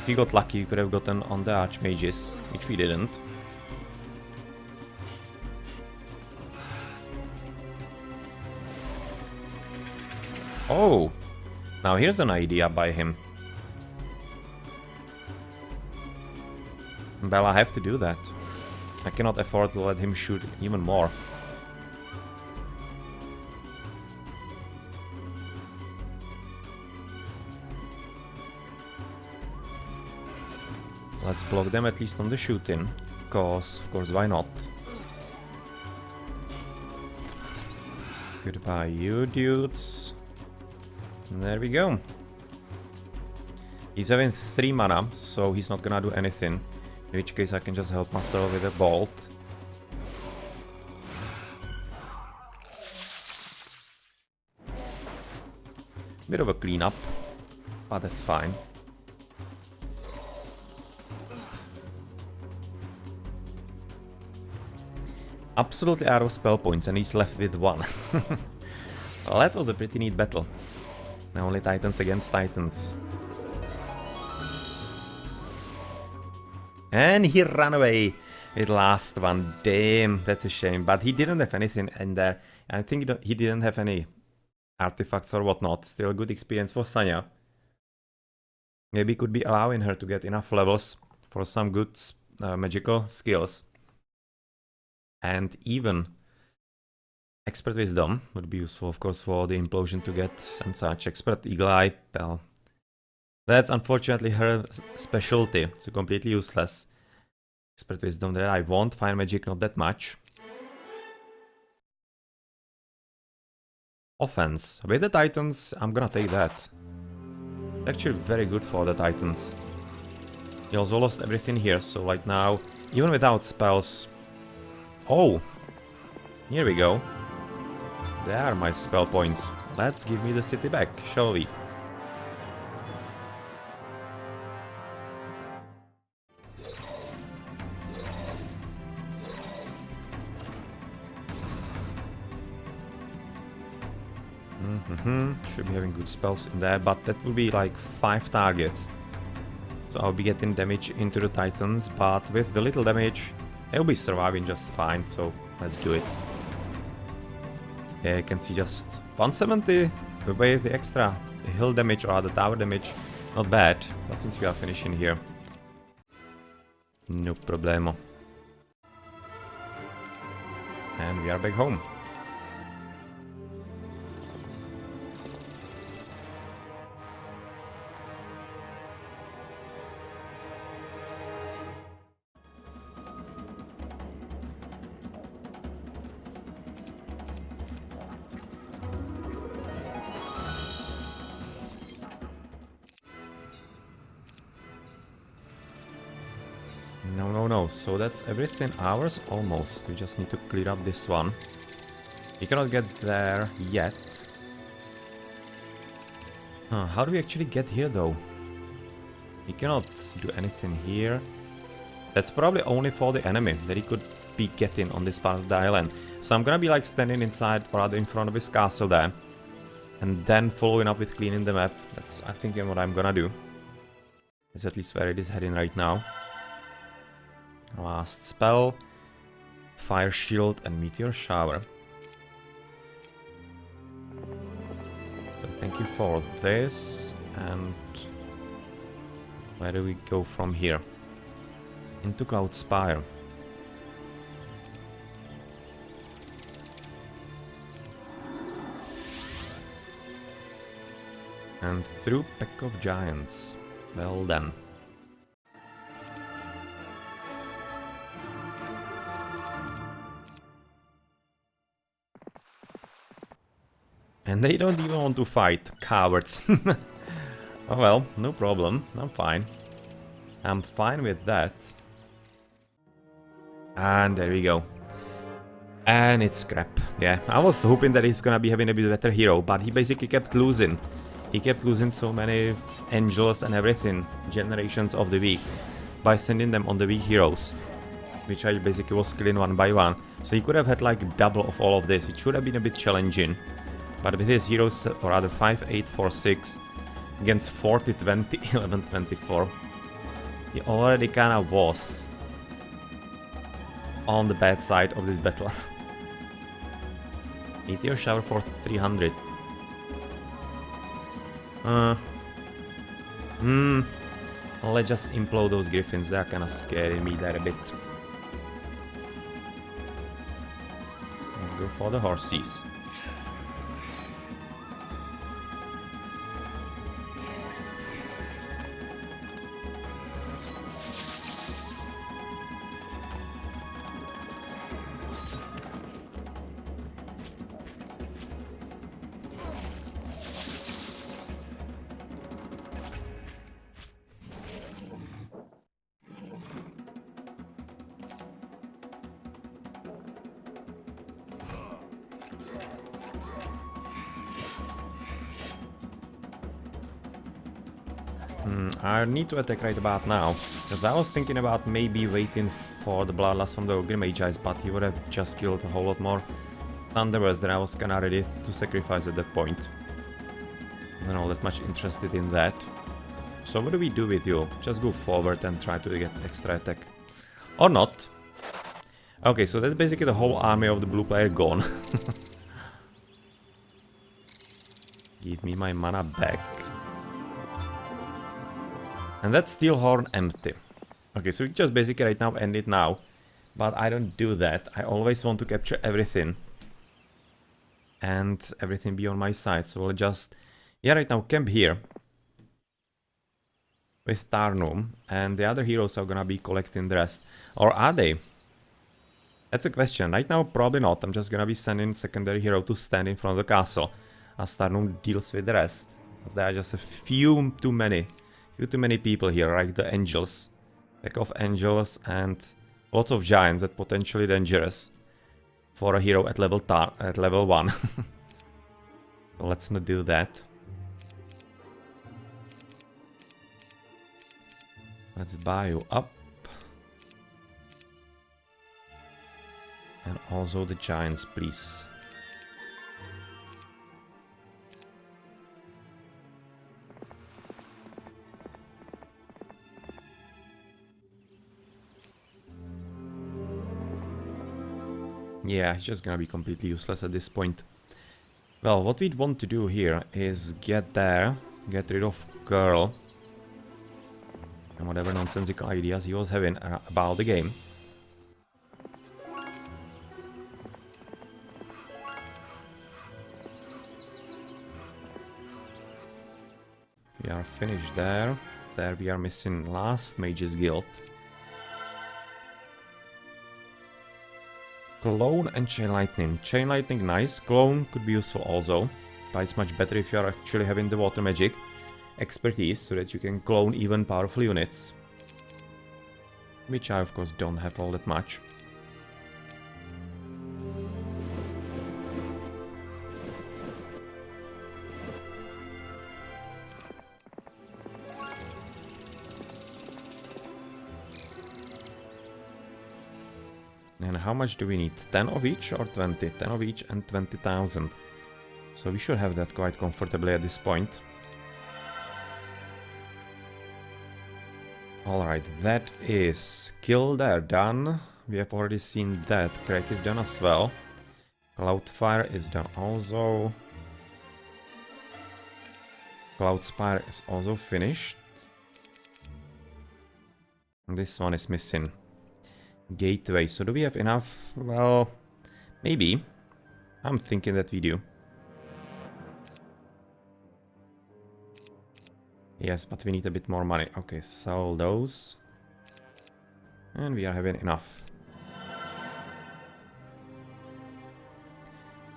If you got lucky, you could have gotten on the Archmages, which we didn't. Oh! Now here's an idea by him. Well, I have to do that. I cannot afford to let him shoot even more. Let's block them at least on the shooting, cause of course why not? Goodbye you dudes. And there we go. He's having 3 mana, so he's not gonna do anything. In which case I can just help myself with a bolt. Bit of a cleanup, but that's fine. Absolutely out of spell points, and he's left with 1. Well, that was a pretty neat battle. Now only Titans against Titans. And he ran away with the last one. Damn, that's a shame. But he didn't have anything in there. I think he didn't have any artifacts or whatnot. Still a good experience for Sanya. Maybe could be allowing her to get enough levels for some good magical skills. And even Expert Wisdom would be useful, of course, for the Implosion to get and such. Expert Eagle Eye, well, that's unfortunately her specialty, so completely useless. Expert Wisdom there, I won't. Fire Magic, not that much. Offense. With the Titans, I'm gonna take that. Actually very good for the Titans. He also lost everything here, so right now, even without spells... Oh! Here we go. There are my spell points. Let's give me the city back, shall we? Should be having good spells in there, but that will be like 5 targets. So I'll be getting damage into the Titans, but with the little damage, they'll be surviving just fine, so let's do it. Yeah, you can see just 170 with the extra hill damage or the tower damage. Not bad, but since we are finishing here, no problemo. And we are back home. No, so that's everything ours almost. We just need to clear up this one. We cannot get there yet. How do we actually get here though? We cannot do anything here. That's probably only for the enemy that he could be getting on this part of the island. So I'm gonna be like standing inside or rather in front of his castle there. And then following up with cleaning the map. That's I think what I'm gonna do. That's at least where it is heading right now. Last spell. Fire Shield and Meteor Shower. So thank you for this. And where do we go from here? Into Cloud Spire. And through Pack of Giants. Well then. And they don't even want to fight. Cowards. Oh well, no problem. I'm fine. I'm fine with that. And there we go. And it's crap. Yeah, I was hoping that he's gonna be having a bit better hero, but he basically kept losing. He kept losing so many angels and everything, generations of the weak, by sending them on the weak heroes. Which I basically was killing one by one. So he could have had like double of all of this. It should have been a bit challenging. But with his heroes, or rather 5, 8, 4, 6, against 40, 20, 11, 24, he already kinda was on the bad side of this battle. Meteor Shower for 300. Let's just implode those griffins, they're kinda scaring me there a bit. Let's go for the horses. I need to attack right about now, because I was thinking about maybe waiting for the Bloodlust from the Ogre Magi's, but he would have just killed a whole lot more Thunderbirds than I was kinda ready to sacrifice at that point. I'm not all that much interested in that. So what do we do with you? Just go forward and try to get extra attack. Or not. Okay, so that's basically the whole army of the blue player gone. Give me my mana back. And that Steelhorn empty. Okay, so we just basically right now end it now. But I don't do that. I always want to capture everything. And everything be on my side. So we'll just... Yeah, right now camp here. With Tarnum. And the other heroes are gonna be collecting the rest. Or are they? That's a question. Right now, probably not. I'm just gonna be sending secondary hero to stand in front of the castle. As Tarnum deals with the rest. There are just a few too many people here, like the angels. Pack of angels and lots of giants that potentially dangerous for a hero at level 1. So let's not do that. Let's buy you up. And also the giants, please. Yeah, it's just gonna be completely useless at this point. Well, what we'd want to do here is get there, get rid of Girl, and whatever nonsensical ideas he was having about the game. We are finished there. There we are missing last Mage's Guild. Clone and Chain Lightning. Chain Lightning, nice. Clone could be useful also. But it's much better if you are actually having the water magic expertise, so that you can clone even powerful units. Which I of course don't have all that much. And how much do we need? 10 of each or 20? 10 of each and 20,000. So we should have that quite comfortably at this point. Alright, that is Kildare done. We have already seen that. Crack is done as well. Cloudfire is done also. Cloudspire is also finished. And this one is missing. Gateway. So do we have enough? Well, maybe. I'm thinking that we do. Yes, but we need a bit more money. Okay, sell those. And we are having enough.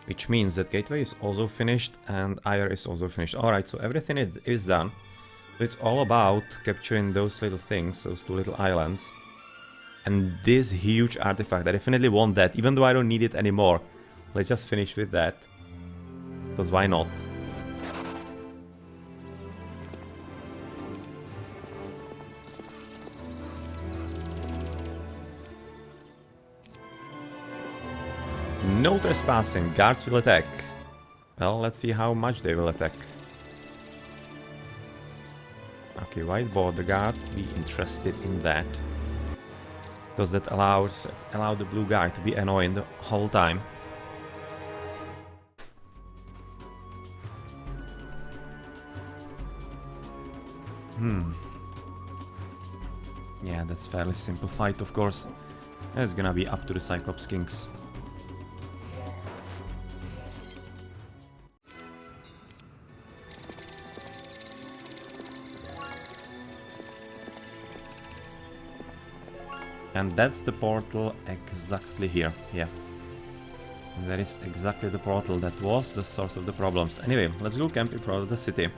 Which means that Gateway is also finished and Ire is also finished. Alright, so everything is done. So it's all about capturing those little things, those two little islands. And this huge artifact. I definitely want that, even though I don't need it anymore. Let's just finish with that. Because why not? No trespassing, guards will attack. Well, let's see how much they will attack. Okay, white border guard, be interested in that. Because that allowed the blue guy to be annoying the whole time. Yeah, that's fairly simple fight, of course. It's gonna be up to the Cyclops Kings. And that's the portal exactly here, yeah. That is exactly the portal that was the source of the problems. Anyway, let's go camp in front of the city.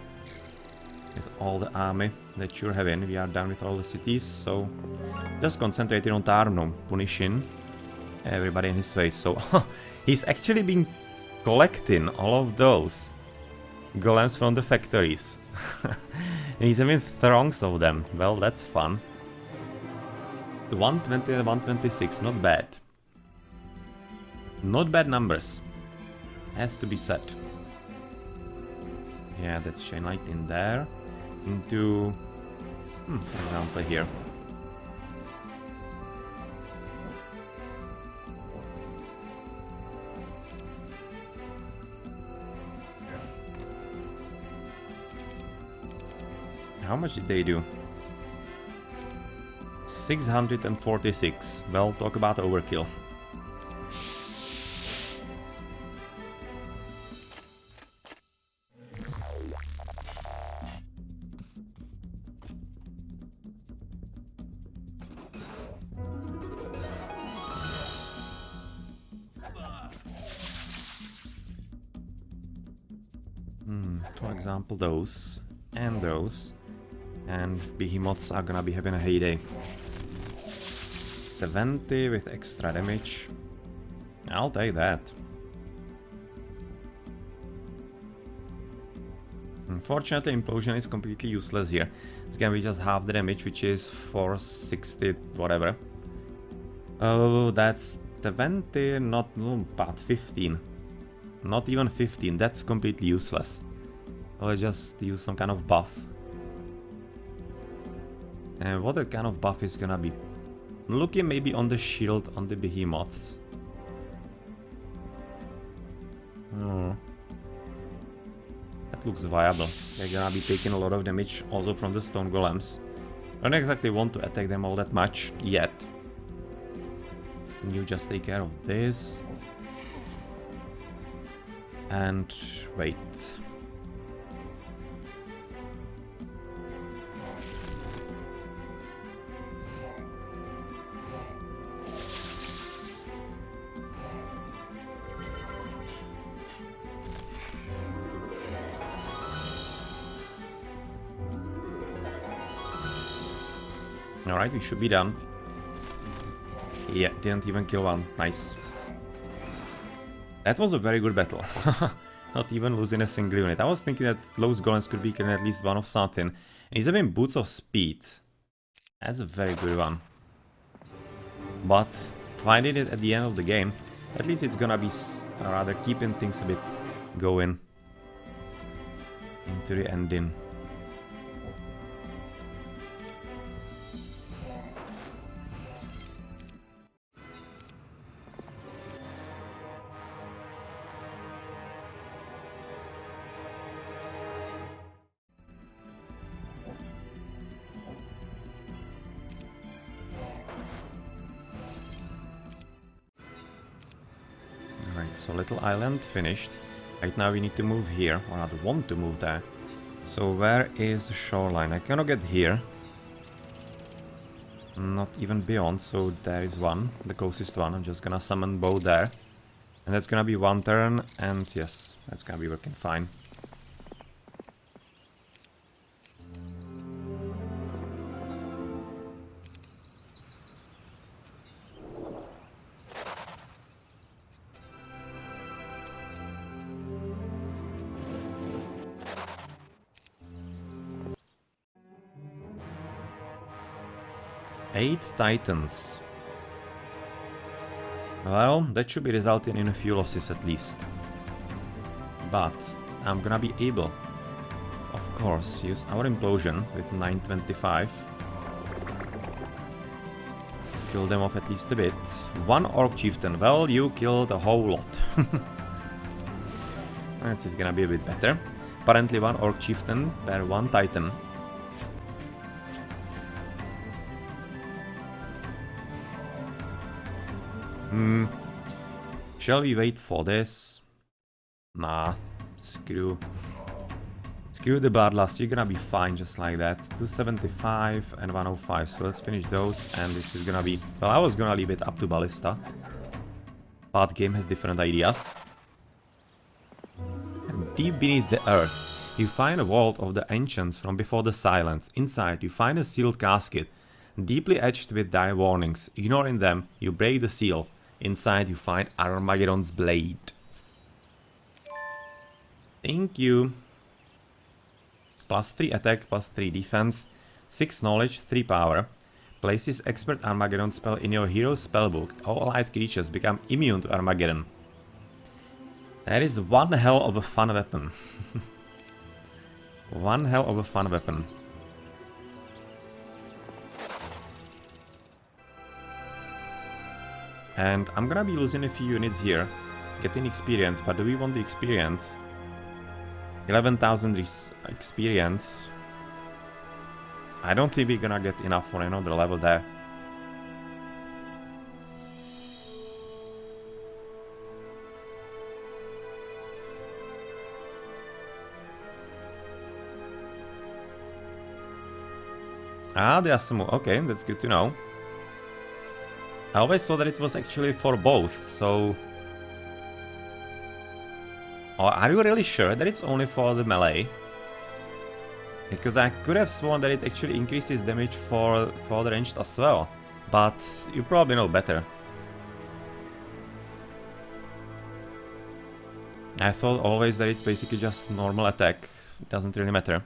With all the army that you're having, we are done with all the cities, so just concentrating on Tarnum, punishing everybody in his face. So he's actually been collecting all of those golems from the factories. And he's having throngs of them. Well, that's fun. The 120 and 126, not bad. Not bad numbers. Has to be said. Yeah, that's chain light in there. Into... for example here. How much did they do? 646. Well, talk about overkill. For example, those and those. And behemoths are gonna be having a heyday. 70 with extra damage. I'll take that. Unfortunately, implosion is completely useless here. It's gonna be just half the damage, which is 460 whatever. Oh, that's 20, not but 15. Not even 15, that's completely useless. I'll just use some kind of buff. And what that kind of buff is gonna be? Looking maybe on the shield on the behemoths. That looks viable. They're gonna be taking a lot of damage also from the stone golems. I don't exactly want to attack them all that much yet. You just take care of this. And wait. Alright, we should be done. Yeah, didn't even kill one. Nice. That was a very good battle. Not even losing a single unit. I was thinking that those golems could be killing at least one of something. And he's having boots of speed. That's a very good one. But finding it at the end of the game, at least it's gonna be rather keeping things a bit going into the ending. So little island finished. Right now we need to move here, or rather want to move there. So where is the shoreline? I cannot get here. Not even beyond, so there is one, the closest one. I'm just gonna summon bow there. And that's gonna be one turn, and yes, that's gonna be working fine. Eight Titans. Well, that should be resulting in a few losses at least. But I'm gonna be able, of course, use our implosion with 925. Kill them off at least a bit. One Orc Chieftain. Well, you killed a whole lot. This is gonna be a bit better. Apparently one Orc Chieftain per one Titan. Shall we wait for this? Nah, screw the Bloodlust, you're gonna be fine just like that. 275 and 105, so let's finish those, and this is gonna be... Well, I was gonna leave it up to Ballista, but game has different ideas. And deep beneath the earth, you find a vault of the ancients from before the silence. Inside, you find a sealed casket, deeply etched with dire warnings. Ignoring them, you break the seal. Inside you find Armageddon's blade. Thank you. Plus 3 attack, plus 3 defense, 6 knowledge, 3 power. Places expert Armageddon spell in your hero's spellbook. All allied creatures become immune to Armageddon. That is one hell of a fun weapon. One hell of a fun weapon. And I'm gonna be losing a few units here, getting experience, but do we want the experience? 11,000 experience. I don't think we're gonna get enough for another level there. Ah, there are some more. Okay, that's good to know. I always thought that it was actually for both, so... Oh, are you really sure that it's only for the melee? Because I could have sworn that it actually increases damage for the ranged as well. But you probably know better. I thought always that it's basically just normal attack. It doesn't really matter.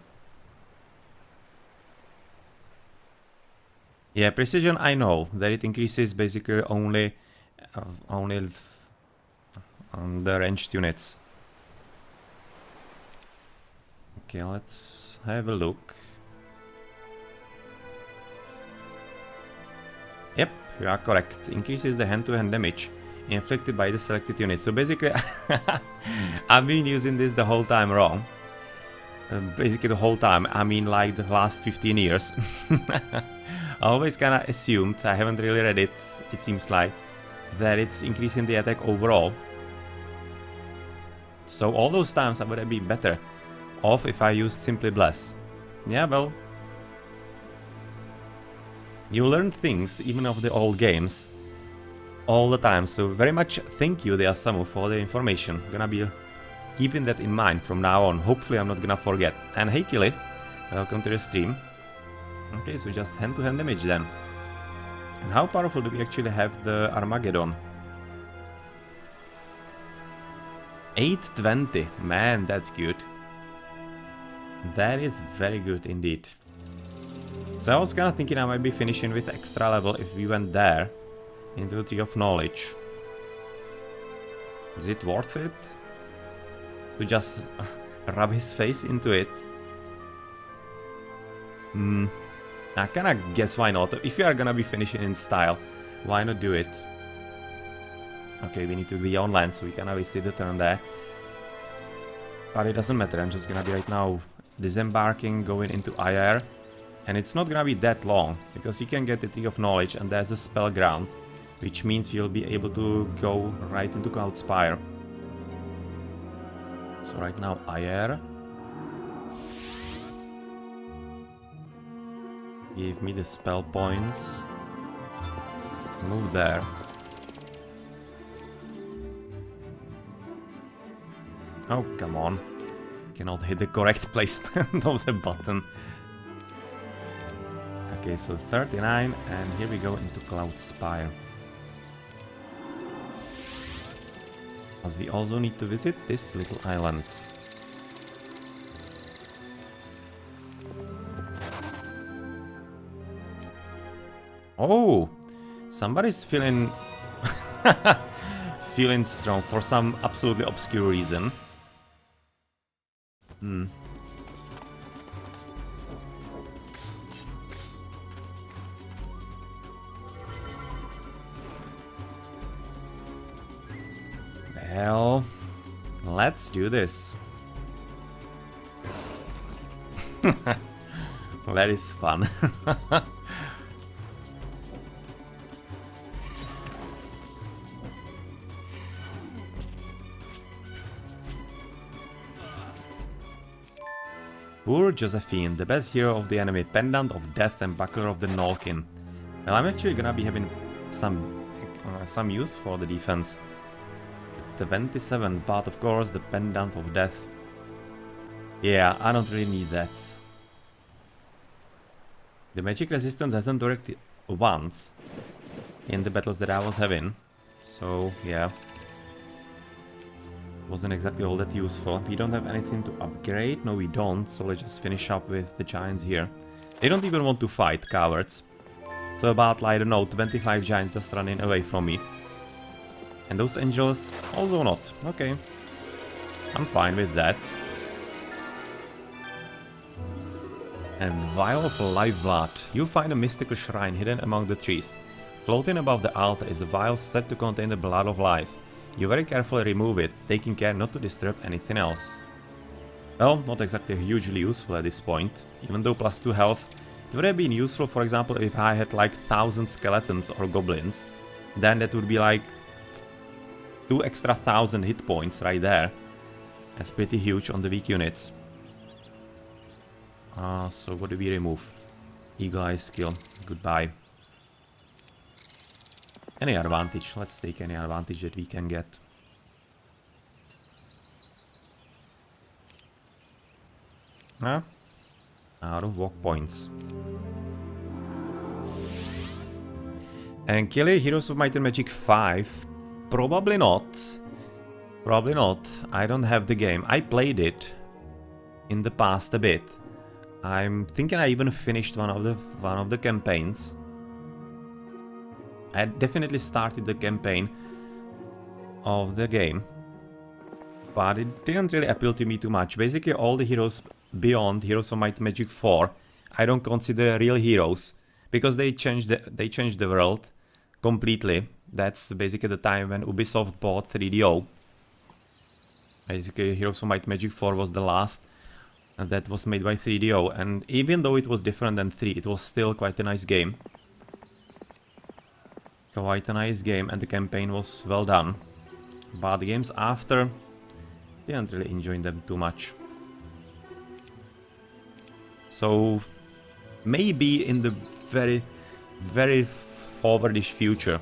Yeah, precision I know that it increases basically only on the ranged units. Okay, let's have a look. Yep, you are correct. Increases the hand-to-hand damage inflicted by the selected unit. So basically, I've been using this the whole time wrong. Basically the whole time, I mean like the last 15 years. I always kinda assumed, I haven't really read it, it seems like, that it's increasing the attack overall. So all those times I would have been better off if I used Simply Bless. Yeah, well... You learn things, even of the old games, all the time, so very much thank you, Deasamu, for the information. Gonna be keeping that in mind from now on. Hopefully I'm not gonna forget. And hey Killy, welcome to the stream. Okay, so just hand-to-hand damage then. And how powerful do we actually have the Armageddon? 820. Man, that's good. That is very good indeed. So I was kinda thinking I might be finishing with extra level if we went there. into the Tree of Knowledge. Is it worth it? To just rub his face into it? I kinda guess why not. If you are gonna be finishing in style, why not do it? Okay, we need to be on land, so we kinda wasted the turn there. But it doesn't matter, I'm just gonna be right now disembarking, going into IR. And it's not gonna be that long, because you can get the Tree of Knowledge and there's a spell ground, which means you'll be able to go right into Cloudspire. So right now IR. Give me the spell points. Move there. Oh, come on. Cannot hit the correct placement of the button. Okay, so 39, and here we go into Cloudspire. As we also need to visit this little island. Oh! Somebody's feeling... feeling strong for some absolutely obscure reason. Well, let's do this. That is fun. Poor Josephine, the best hero of the enemy, pendant of death and buckler of the Nolkin. Well, I'm actually gonna be having some use for the defense. 27, but of course the pendant of death. Yeah, I don't really need that. The magic resistance hasn't worked once in the battles that I was having, so yeah. Wasn't exactly all that useful. We don't have anything to upgrade. No, we don't, so let's just finish up with the giants here. They don't even want to fight, cowards. So about, I don't know, 25 giants just running away from me. And those angels also not. Okay. I'm fine with that. And Vial of Lifeblood. You find a mystical shrine hidden among the trees. Floating above the altar is a vial said to contain the blood of life. You very carefully remove it, taking care not to disturb anything else. Well, not exactly hugely useful at this point. Even though +2 health, it would have been useful, for example, if I had like 1000 skeletons or goblins. Then that would be like 2 extra 1000 hit points right there. That's pretty huge on the weak units. So what do we remove? Eagle Eye skill. Goodbye. Any advantage. Let's take any advantage that we can get. Out of walk points. And kill Heroes of Might and Magic 5. Probably not. Probably not. I don't have the game. I played it in the past a bit. I'm thinking I even finished one of the campaigns. I definitely started the campaign of the game, but it didn't really appeal to me too much. Basically, all the heroes beyond Heroes of Might and Magic 4, I don't consider real heroes because they changed the world completely. That's basically the time when Ubisoft bought 3DO. Basically, Heroes of Might and Magic 4 was the last that was made by 3DO, and even though it was different than 3, it was still quite a nice game. Quite a nice game, and the campaign was well done. But the games after, didn't really enjoy them too much. So maybe in the very, very forwardish future,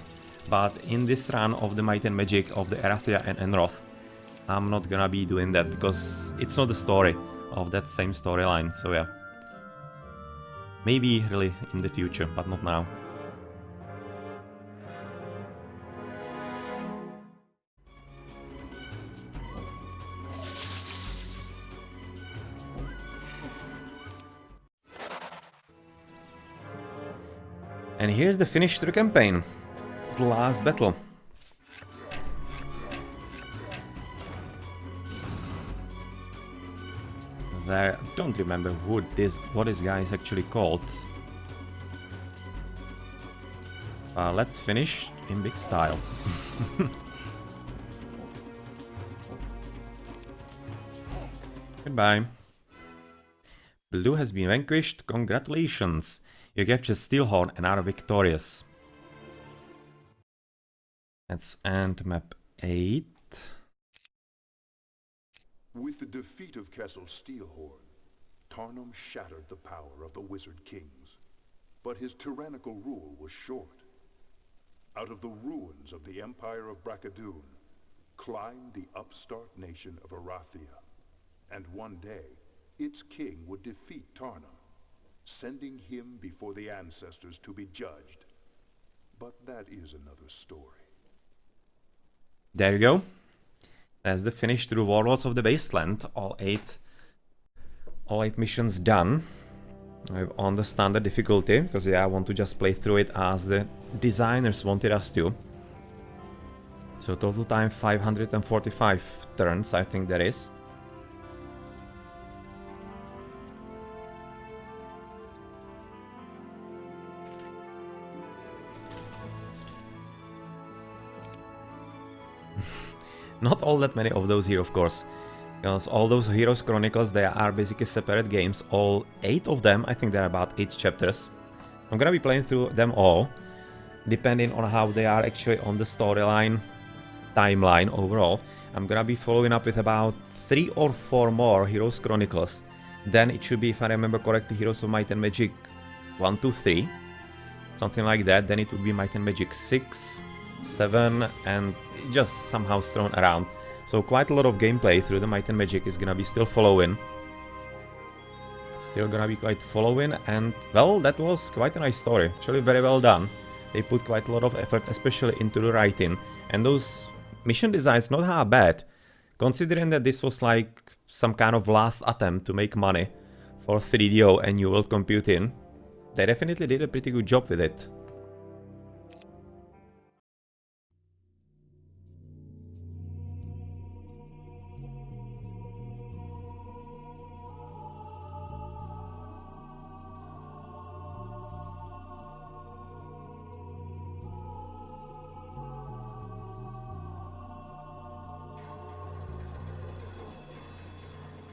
but in this run of the Might and Magic of the Erathia and Enroth, I'm not gonna be doing that because it's not the story of that same storyline. So yeah, maybe really in the future, but not now. And here's the finish to the campaign. last battle. I don't remember what this guy is actually called. Let's finish in big style. Goodbye. Blue has been vanquished. Congratulations. You captured Steelhorn and are victorious. Let's end map 8. With the defeat of Castle Steelhorn, Tarnum shattered the power of the Wizard Kings. But his tyrannical rule was short. Out of the ruins of the Empire of Bracaduun climbed the upstart nation of Erathia. And one day, its king would defeat Tarnum, sending him before the ancestors to be judged. But that is another story. There you go. That's the finish through Warlords of the Wasteland. All eight missions done. I've on the standard difficulty, because yeah, I want to just play through it as the designers wanted us to. So total time 545 turns, I think that is. Not all that many of those here, of course, because all those Heroes Chronicles, they are basically separate games. All 8 of them, I think there are about 8 chapters. I'm gonna be playing through them all, depending on how they are actually on the storyline, timeline overall. I'm gonna be following up with about 3 or 4 more Heroes Chronicles. Then it should be, if I remember correctly, Heroes of Might and Magic 1, 2, 3. Something like that. Then it would be Might and Magic 6, 7, and just somehow thrown around. So quite a lot of gameplay through the Might and Magic is gonna be still following. Still gonna be quite following, and well, that was quite a nice story. Actually very well done. They put quite a lot of effort, especially into the writing. And those mission designs not half bad, considering that this was like some kind of last attempt to make money for 3DO and New World Computing. They definitely did a pretty good job with it.